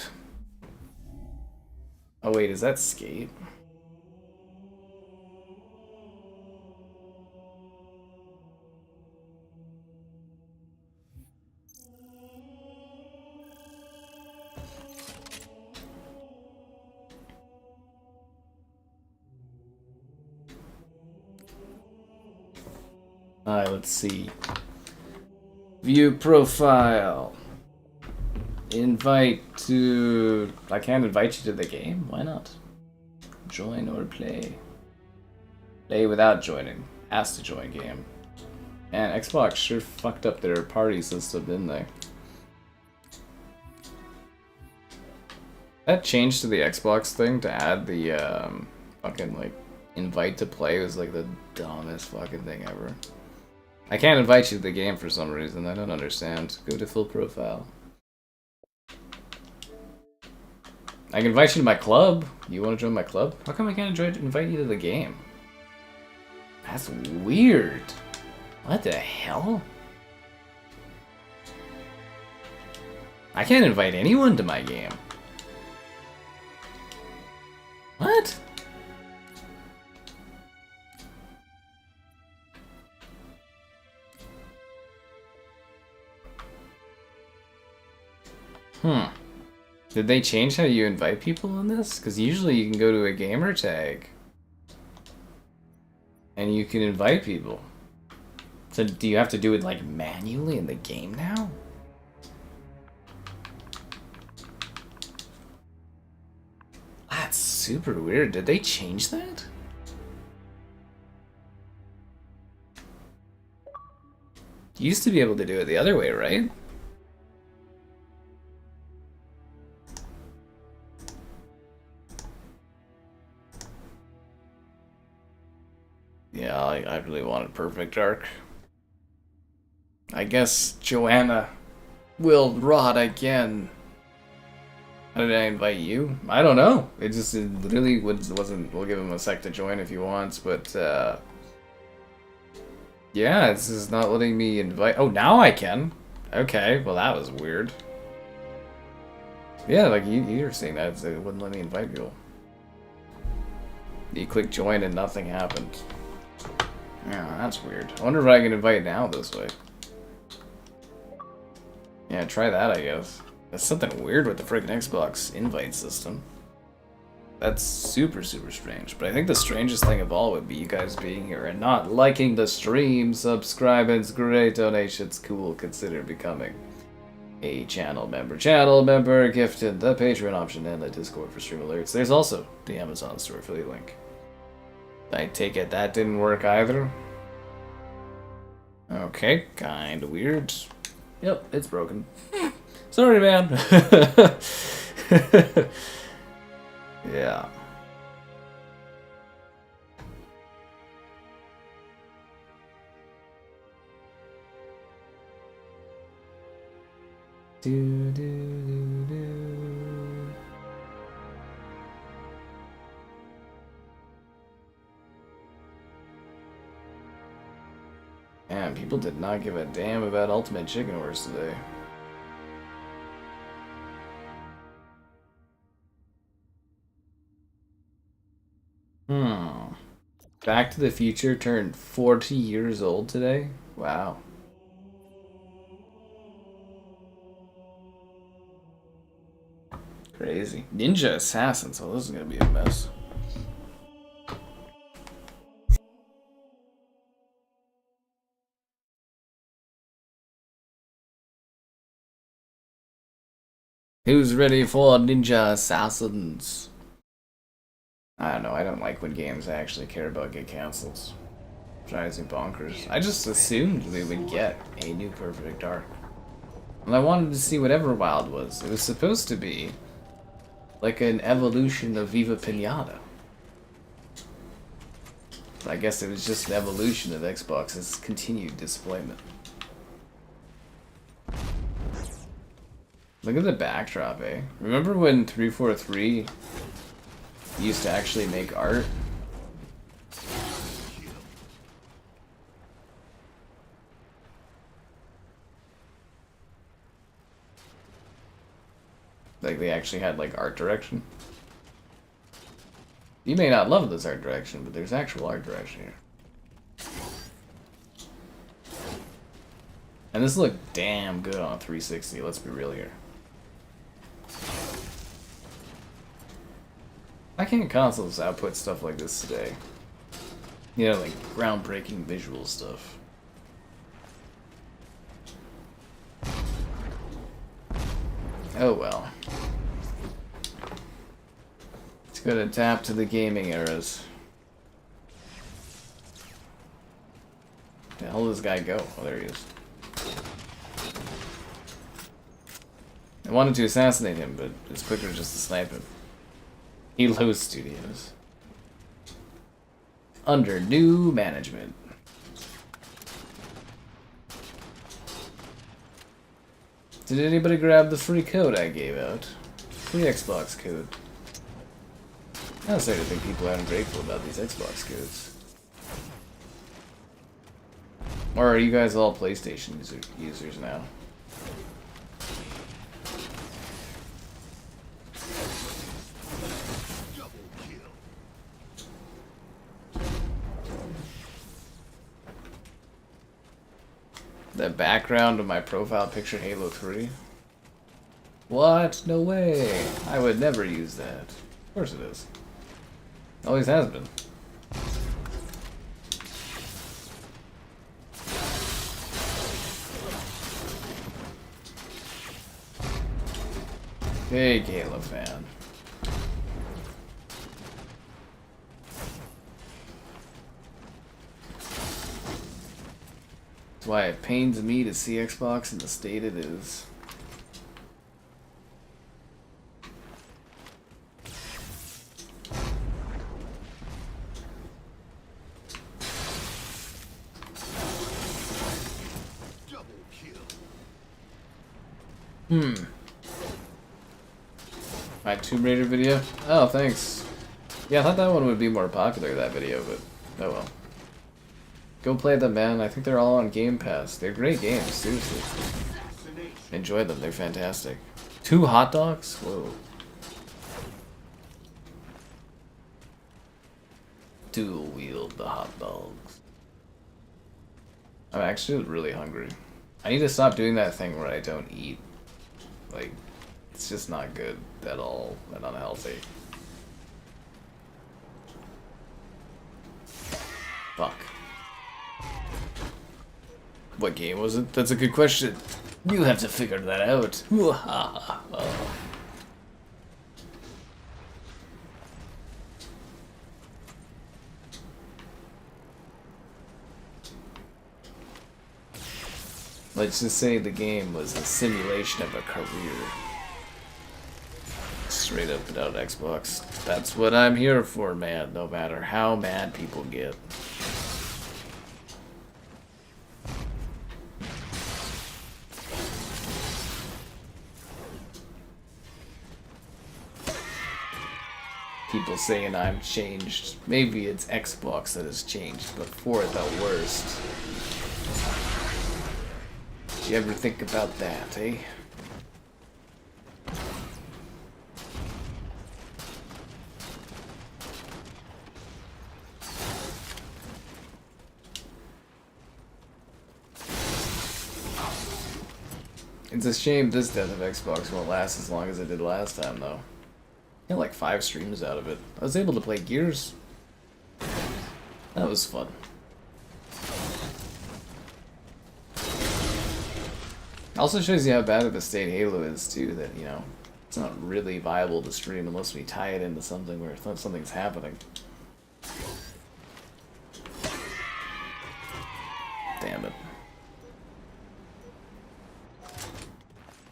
Oh wait, is that Skate? Alright, let's see. View profile. Invite to... I can't invite you to the game? Why not? Join or play. Play without joining. Ask to join game. And Xbox sure fucked up their party system, didn't they? That change to the Xbox thing to add the fucking like invite to play was like the dumbest fucking thing ever. I can't invite you to the game for some reason. I don't understand. Go to full profile. I can invite you to my club. You want to join my club? How come I can't invite you to the game? That's weird. What the hell? I can't invite anyone to my game. What? Did they change how you invite people in this? Because usually you can go to a gamer tag and you can invite people. So do you have to do it like manually in the game now? That's super weird. Did they change that? You used to be able to do it the other way, right? Yeah, I really wanted Perfect Dark. I guess Joanna will rot again. How did I invite you? I don't know. It literally wasn't. We'll give him a sec to join if he wants, but yeah, this is not letting me invite. Oh, now I can. Okay, well that was weird. Yeah, like you were saying that it wouldn't let me invite people. You click join and nothing happened. Yeah, that's weird. I wonder if I can invite now this way. Yeah, try that, I guess. That's something weird with the freaking Xbox invite system. That's super, super strange. But I think the strangest thing of all would be you guys being here and not liking the stream. Subscribe, it's great. Donations, cool. Consider becoming a channel member. Channel member, gifted the Patreon option and the Discord for stream alerts. There's also the Amazon store affiliate link. I take it that didn't work either. Okay, kinda weird. Yep, it's broken. Sorry, man. Yeah. Do, do, do, do. Man, people did not give a damn about Ultimate Chicken Wars today. Back to the Future turned 40 years old today? Wow. Crazy. Ninja Assassins. Oh, this is gonna be a mess. Who's ready for Ninja Assassins? I don't know, I don't like when games I actually care about get cancelled. Drives me bonkers. I just assumed we would get a new Perfect Dark. And I wanted to see what Everwild was. It was supposed to be like an evolution of Viva Pinata. But I guess it was just an evolution of Xbox's continued disappointment. Look at the backdrop, eh? Remember when 343 used to actually make art? Like they actually had like art direction. You may not love this art direction, but there's actual art direction here. And this looked damn good on 360, let's be real here. Why can't consoles output stuff like this today? You know, like groundbreaking visual stuff. Gonna tap to the gaming eras. The hell did this guy go? Oh, there he is. I wanted to assassinate him, but it's quicker just to snipe him. Halo Studios. Under new management. Did anybody grab the free code I gave out? Free Xbox code. I don't starting to think people are ungrateful about these Xbox codes. Or are you guys all PlayStation users now? The background of my profile picture Halo 3? What? No way! I would never use that. Of course it is. Always has been. Big Halo fan. That's why it pains me to see Xbox in the state it is. My Tomb Raider video? Oh, thanks. Yeah, I thought that one would be more popular, that video, but oh well. Go play them, man. I think they're all on Game Pass. They're great games, seriously. Enjoy them, they're fantastic. 2 hot dogs? Whoa. Dual wield the hot dogs. I'm actually really hungry. I need to stop doing that thing where I don't eat. Like, it's just not good at all and unhealthy. Fuck. What game was it? That's a good question. You have to figure that out. Let's just say the game was a simulation of a career. Straight up and out Xbox. That's what I'm here for, man, no matter how mad people get. People saying I'm changed. Maybe it's Xbox that has changed, but for the worst. You ever think about that, eh? It's a shame this death of Xbox won't last as long as it did last time, though. I got like 5 streams out of it. I was able to play Gears. That was fun. Also shows you how bad of a state Halo is, too, that, you know, it's not really viable to stream unless we tie it into something where something's happening. Damn it.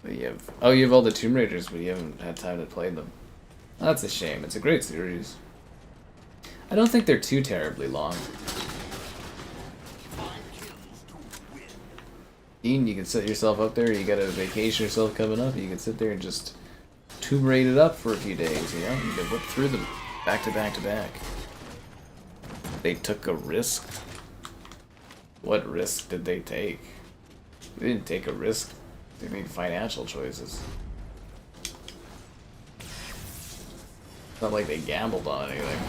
But you have... Oh, you have all the Tomb Raiders, but you haven't had time to play them. That's a shame. It's a great series. I don't think they're too terribly long. Dean, you can set yourself up there, you got a vacation yourself coming up, you can sit there and just Tomb Raid it up for a few days, you know? You can whip through them back to back to back. They took a risk? What risk did they take? They didn't take a risk. They made financial choices. It's not like they gambled on anything.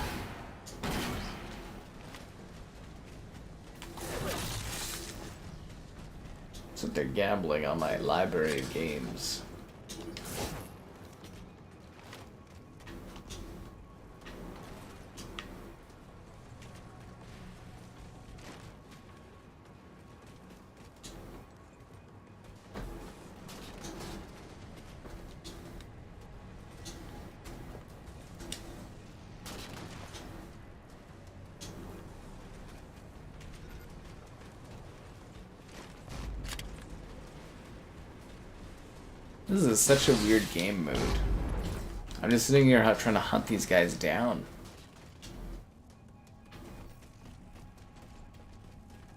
So they're gambling on my library of games. This is such a weird game mode. I'm just sitting here trying to hunt these guys down.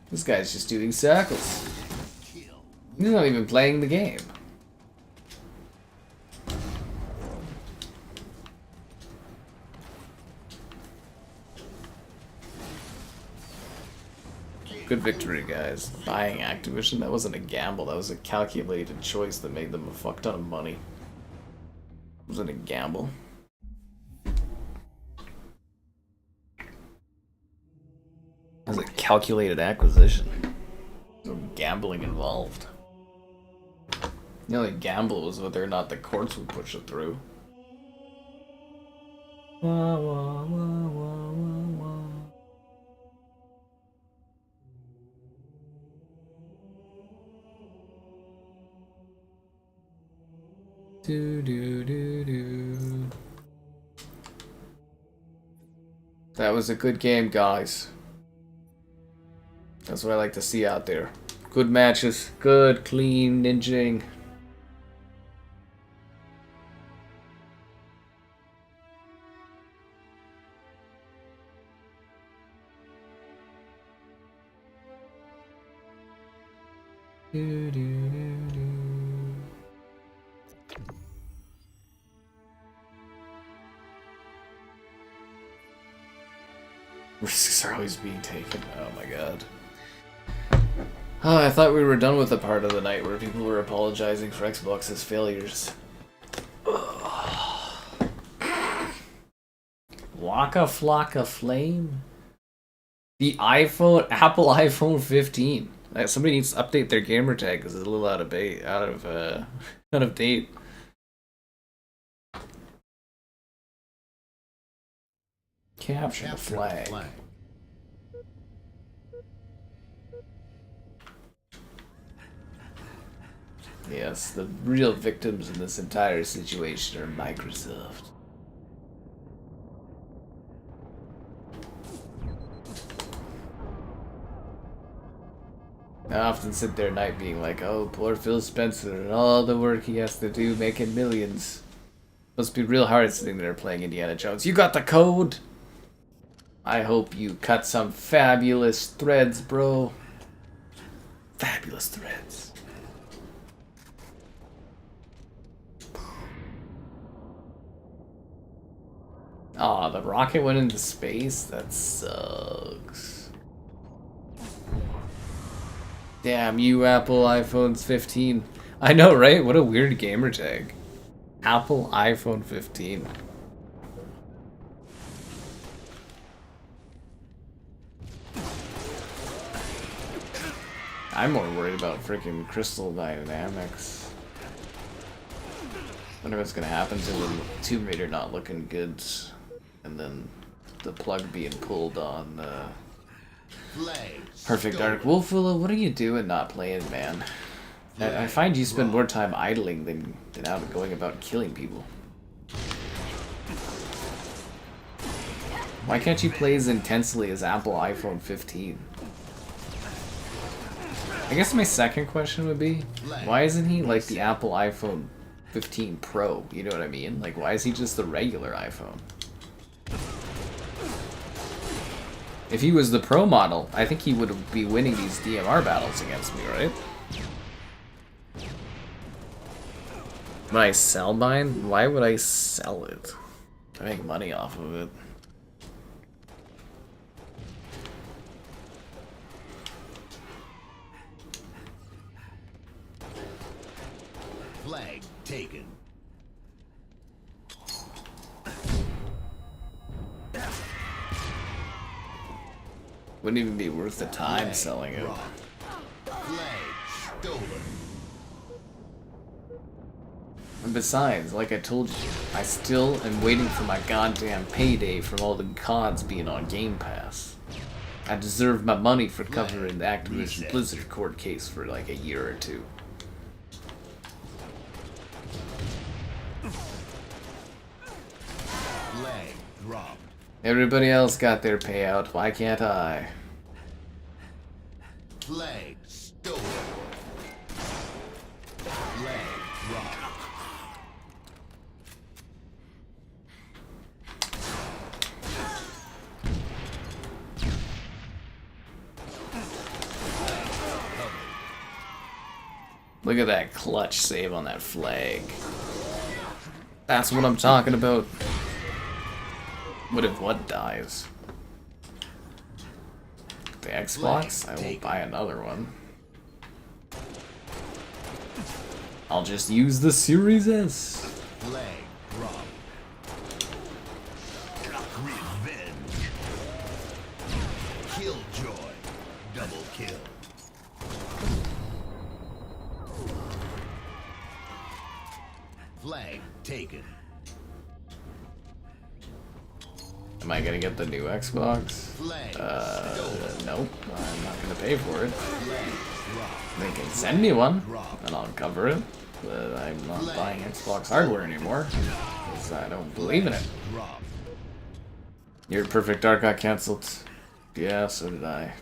This guy's just doing circles. He's not even playing the game. Good victory, guys. Buying Activision, that wasn't a gamble, that was a calculated choice that made them a fuck ton of money. It wasn't a gamble. It was a calculated acquisition. There's no gambling involved. The only gamble was whether or not the courts would push it through. Wah, wah, wah, wah, wah, wah. Do, do, do, do. That was a good game, guys. That's what I like to see out there. Good matches, good, clean ninjing. Do, do, do, do. Risks are always being taken. Oh my god. Oh, I thought we were done with the part of the night where people were apologizing for Xbox's failures. Waka Flocka Flame? The Apple iPhone 15. Somebody needs to update their gamer tag because it's a little out of date. Capture the flag. Yes, the real victims in this entire situation are Microsoft. I often sit there at night being like, oh, poor Phil Spencer and all the work he has to do making millions. Must be real hard sitting there playing Indiana Jones. You got the code? I hope you cut some fabulous threads, bro. Fabulous threads. Aw, the rocket went into space? That sucks. Damn you, Apple iPhones 15. I know, right? What a weird gamer tag. Apple iPhone 15. I'm more worried about freaking Crystal Dynamics. Wonder what's gonna happen to the Tomb Raider not looking good, and then the plug being pulled on Perfect Dark. Wolfwillow, what are you doing not playing, man? I find you spend more time idling than out going about killing people. Why can't you play as intensely as Apple iPhone 15? I guess my second question would be, why isn't he like the Apple iPhone 15 Pro? You know what I mean? Like, why is he just the regular iPhone? If he was the Pro model, I think he would be winning these DMR battles against me, right? When I sell mine, why would I sell it? I make money off of it. Flag taken. Wouldn't even be worth the time Flag selling it. Flag stolen. And besides, like I told you, I still am waiting for my goddamn payday from all the CODs being on Game Pass. I deserve my money for covering the Activision Blizzard court case for like a year or two. Flag dropped. Everybody else got their payout, why can't I? Flag stolen. Flag dropped. Look at that clutch save on that flag. That's what I'm talking about. What if what dies? The Xbox? I will buy another one. I'll just use the Series S. Flag drop. Revenge. Killjoy. Double kill. Flag taken. Am I gonna get the new Xbox? Flag Nope. I'm not gonna pay for it. Flag drop. They can send me one, and I'll cover it. But I'm not buying Xbox hardware anymore, because I don't believe in it. Drop. Your Perfect Dark got cancelled. Yeah, so did I.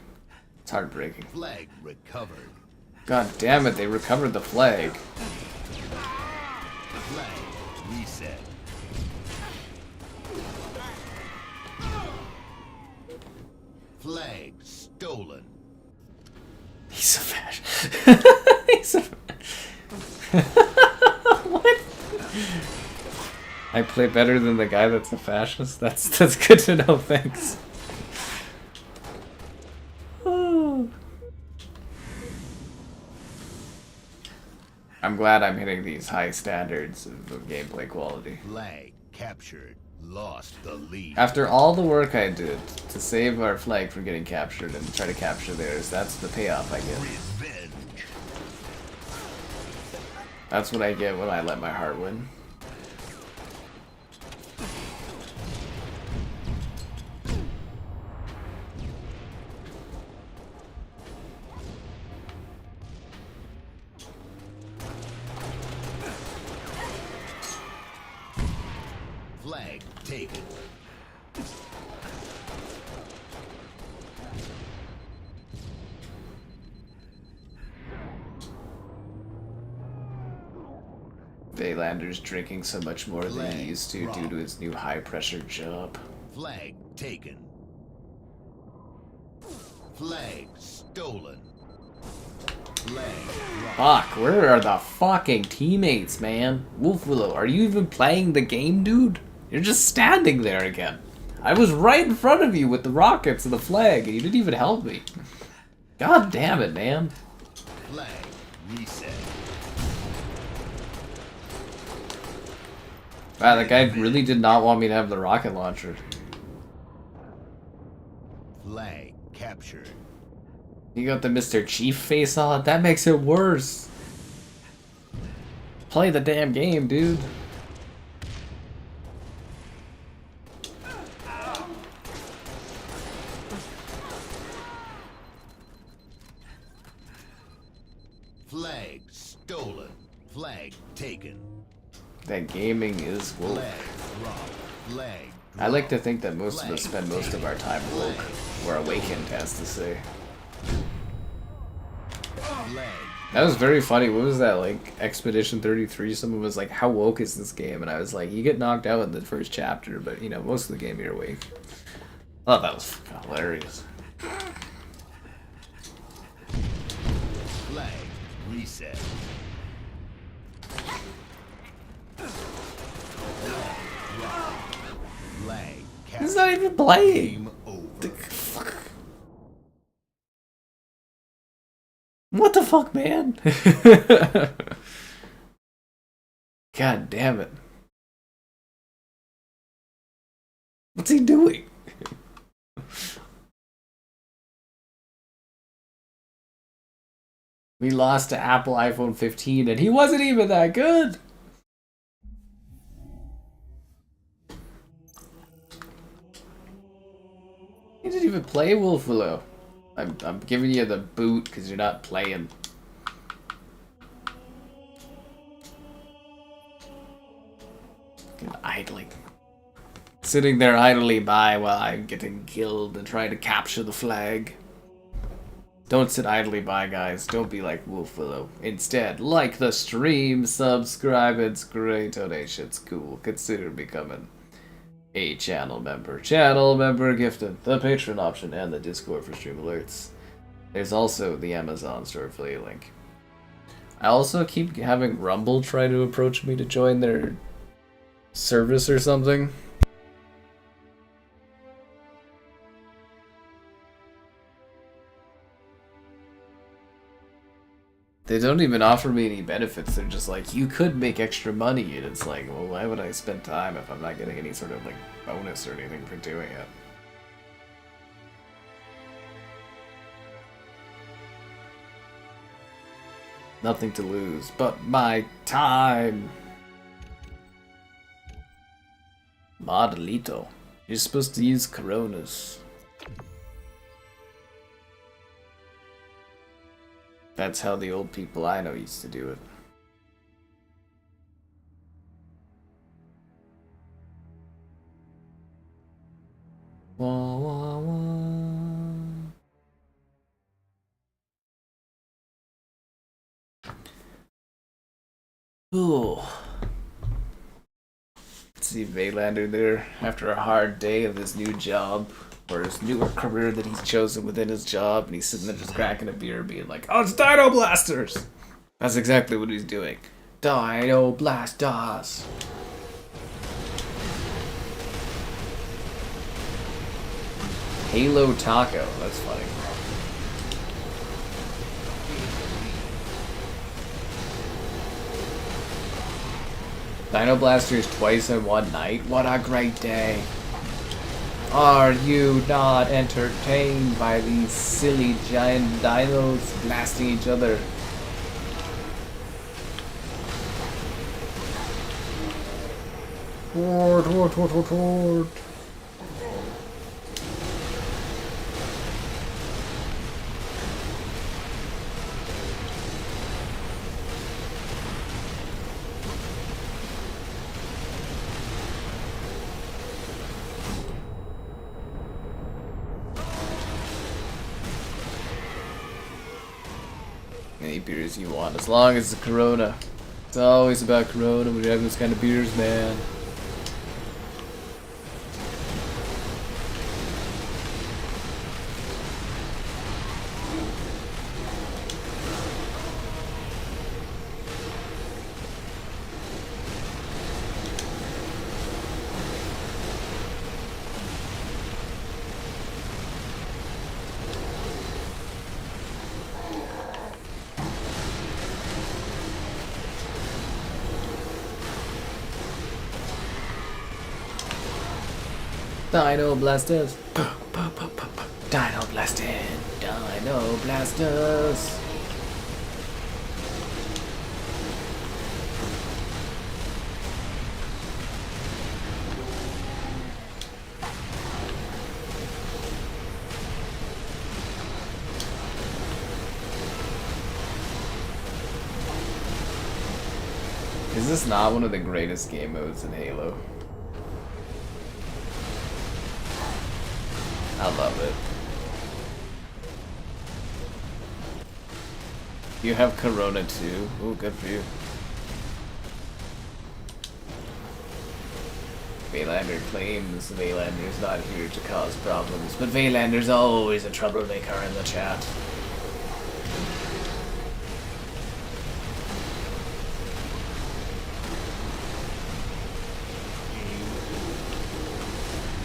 It's heartbreaking. Flag recovered. God damn it, they recovered the flag. Flag reset. Flag stolen. He's a fascist. He's a what? I play better than the guy that's a fascist? That's good to know, thanks. Oh. I'm glad I'm hitting these high standards of gameplay quality. Flag captured. Lost the lead. After all the work I did to save our flag from getting captured and try to capture theirs, that's the payoff I get. Revenge. That's what I get when I let my heart win. Flag taken. Vaylander's drinking so much more than he used to due to his new high-pressure job. Flag taken. Flag stolen. Flag dropped. Fuck, where are the fucking teammates, man? Wolfwillow, are you even playing the game, dude? You're just standing there again. I was right in front of you with the rockets and the flag, and you didn't even help me. God damn it, man. Flag reset. Wow, that guy really did not want me to have the rocket launcher. Flag captured. You got the Mr. Chief face on it? That makes it worse. Play the damn game, dude. Flag stolen. Flag taken. That gaming is woke. Flag dropped. Flag I like to think that most of us spend most of our time woke, or awakened, has to say. Flag. That was very funny. What was that, like, Expedition 33? Someone was like, how woke is this game? And I was like, you get knocked out in the first chapter, but, you know, most of the game you're awake. I thought that was fucking hilarious. Flag reset. Flag captured. He's not even playing. Game over. Fuck. What the fuck, man? God damn it. What's he doing? We lost to Apple iPhone 15 and he wasn't even that good. He didn't even play Wolfwillow. I'm giving you the boot because you're not playing. Fucking idling. Sitting there idly by while I'm getting killed and trying to capture the flag. Don't sit idly by, guys. Don't be like Wolfwillow. Instead, like the stream, subscribe, it's great, donations, cool. Consider becoming a channel member. Channel member gifted, the Patreon option, and the Discord for stream alerts. There's also the Amazon store affiliate link. I also keep having Rumble try to approach me to join their service or something. They don't even offer me any benefits. They're just like, you could make extra money, and it's like, well, why would I spend time if I'm not getting any sort of like bonus or anything for doing it? Nothing to lose but my time. Modelito. You're supposed to use Coronas. That's how the old people I know used to do it. Wah, wah, wah. Ooh. See Vaylander there after a hard day of his new job, or his newer career that he's chosen within his job, and he's sitting there just cracking a beer being like, oh, it's Dino Blasters! That's exactly what he's doing. Dino Blasters! Halo Taco, that's funny. Dino Blasters twice in one night? What a great day. Are you not entertained by these silly giant dinos blasting each other? Horde. Any beers you want, as long as it's a Corona. It's always about Corona when you have those kind of beers, man. Dino Blasters! Dino Blasting! Dino Blasters! Is this not one of the greatest game modes in Halo? I love it. You have Corona too. Ooh, good for you. Vaylander claims Vaylander's not here to cause problems, but Vaylander's always a troublemaker in the chat.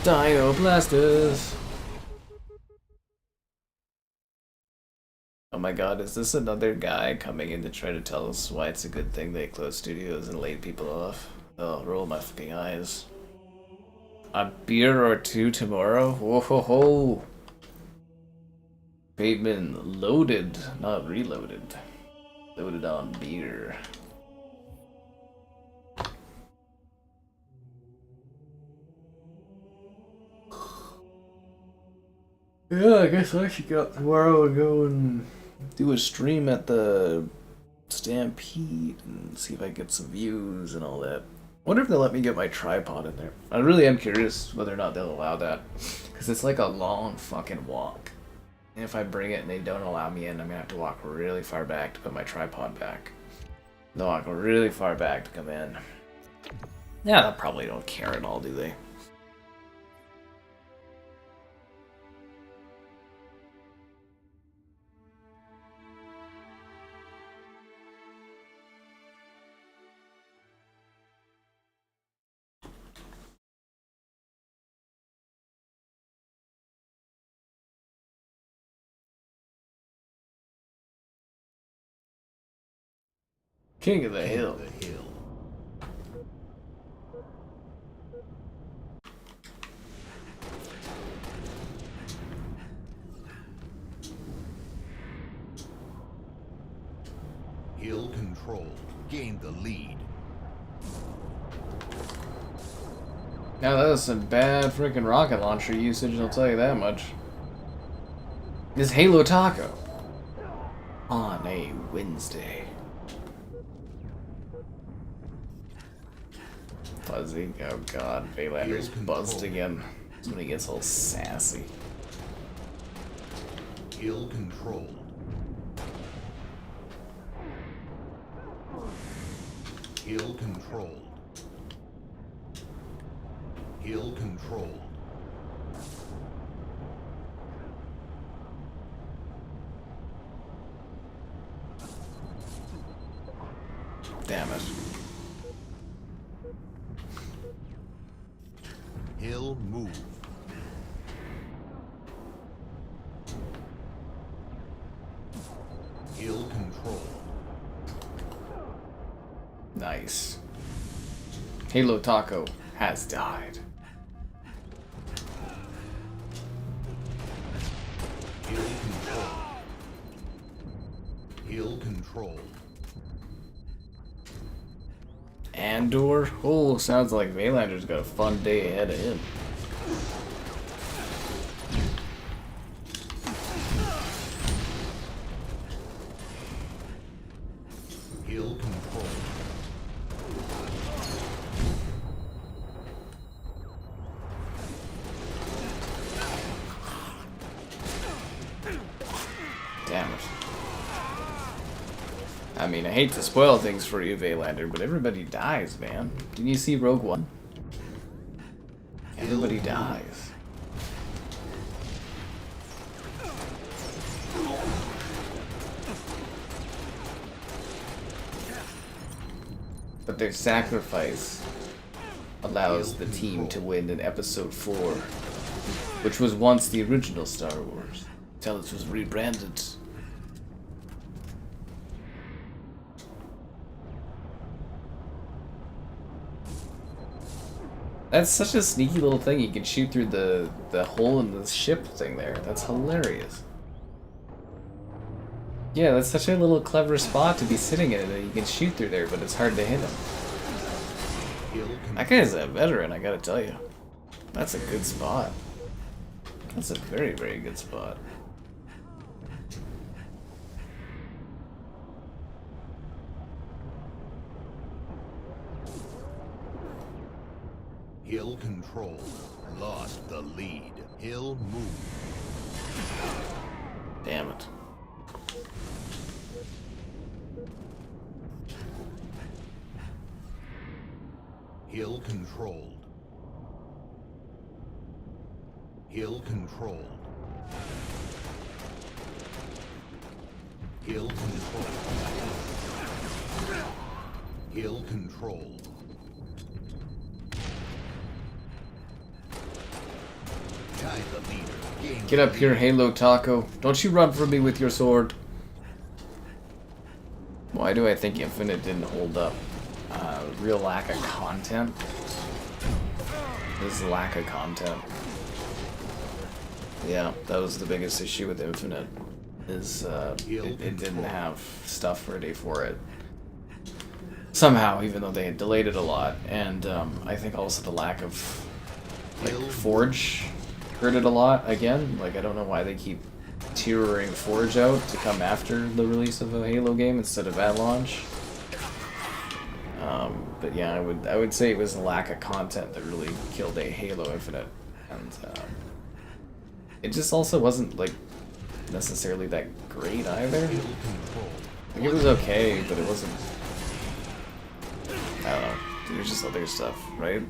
Dino Blasters! Oh my god, is this another guy coming in to try to tell us why it's a good thing they close studios and laid people off? Oh, roll my fucking eyes. A beer or two tomorrow? Whoa ho ho! Bateman loaded, not reloaded. Loaded on beer. Yeah, I guess I should get up tomorrow and go and do a stream at the Stampede and see if I get some views and all that. I wonder if they'll let me get my tripod in there. I really am curious whether or not they'll allow that. Because it's like a long fucking walk. And if I bring it and they don't allow me in, I'm gonna have to walk really far back to put my tripod back. They'll walk really far back to come in. Yeah, they probably don't care at all, do they? King of the hill. Hill control. Gain the lead. Now that was some bad freaking rocket launcher usage, I'll tell you that much. This Halo Taco on a Wednesday. Fuzzy, oh god, Vaylander's buzzed again. That's when he gets all sassy. Hill control. Hill controlled. Hill controlled. Damn it. Hill move. Hill control. Nice. Halo Taco has died. Hill control. Hill control. Andor? Oh, sounds like Vaylander's got a fun day ahead of him. Hill control. Damn it. I mean, I hate to spoil things for you, Vaylander, but everybody dies, man. Didn't you see Rogue One? Everybody dies. But their sacrifice allows the team to win in Episode 4, which was once the original Star Wars, until it was rebranded. That's such a sneaky little thing. You can shoot through the hole in the ship thing there. That's hilarious. Yeah, that's such a little clever spot to be sitting in that you can shoot through there, but it's hard to hit him. That guy's a veteran, I gotta tell you. That's a good spot. That's a very, very good spot. Hill control. Lost the lead. Hill move. Damn it. Hill controlled. Hill controlled. Hill controlled. Hill controlled. Guide the leader. Gain Get up here, Halo Taco. Don't you run from me with your sword. Why do I think Infinite didn't hold up? Real lack of content. This lack of content. Yeah, that was the biggest issue with Infinite. Is it didn't have stuff ready for it. Somehow, even though they had delayed it a lot. And I think also the lack of like Forge hurt it a lot again. Like I don't know why they keep tearing Forge out to come after the release of a Halo game instead of at launch. But yeah, I would say it was the lack of content that really killed a Halo Infinite, and it just also wasn't like necessarily that great either. Like, it was okay, but it wasn't. I don't know. There's just other stuff, right?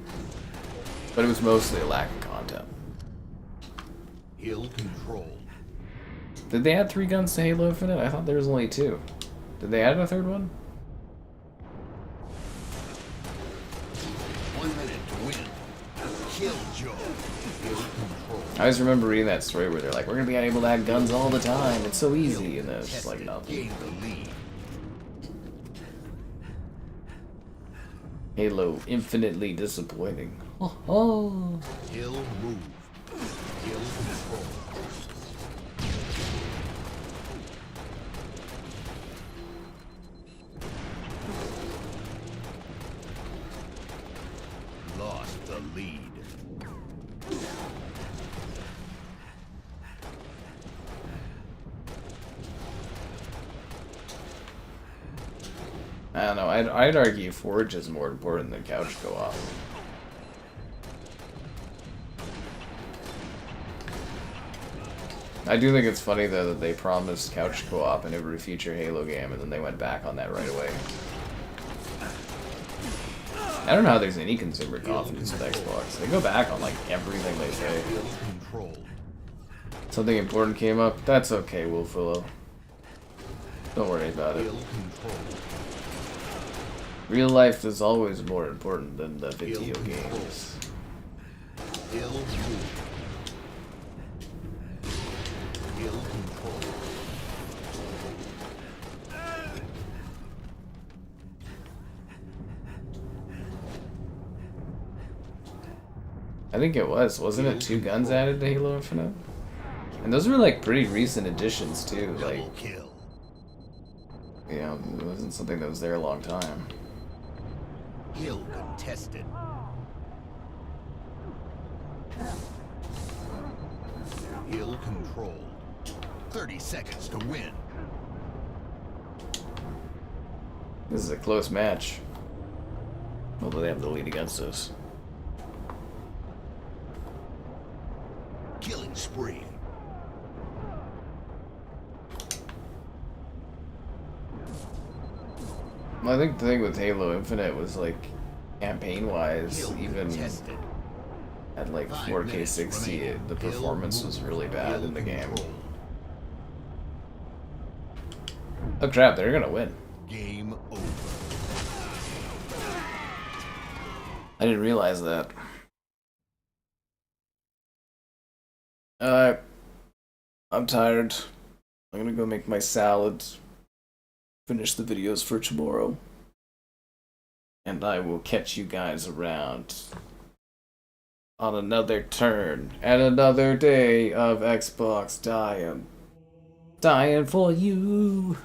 But it was mostly a lack of content. Hill control. Did they add 3 guns to Halo Infinite? I thought there was only 2. Did they add a 3rd one? 1 minute to win. Kill Joe. Hill control. I always remember reading that story where they're like, we're gonna be able to add guns all the time. It's so easy, and then it's just like nothing. Gain the lead. Halo infinitely disappointing. Oh. Ill move. Ill control. Lost the lead. I don't know. I'd argue Forge is more important than couch co-op. I do think it's funny though that they promised couch co-op in every future Halo game, and then they went back on that right away. I don't know how there's any consumer confidence with Xbox. They go back on like everything they say. Something important came up. That's okay, Wolfillo. Don't worry about it. Real life is always more important than the video games. I think it wasn't it 2 guns added to Halo Infinite? And those were like pretty recent additions too, like, you know, it wasn't something that was there a long time. Kill contested. Ill controlled. 30 seconds to win. This is a close match. Although they have the lead against us. Killing spree. Well, I think the thing with Halo Infinite was like, campaign-wise, even at like 4K 60, the performance was really bad in the game. Oh crap, they're gonna win. Game over. I didn't realize that. I'm tired. I'm gonna go make my salad. Finish the videos for tomorrow. And I will catch you guys around on another turn and another day of Xbox dying. Dying for you.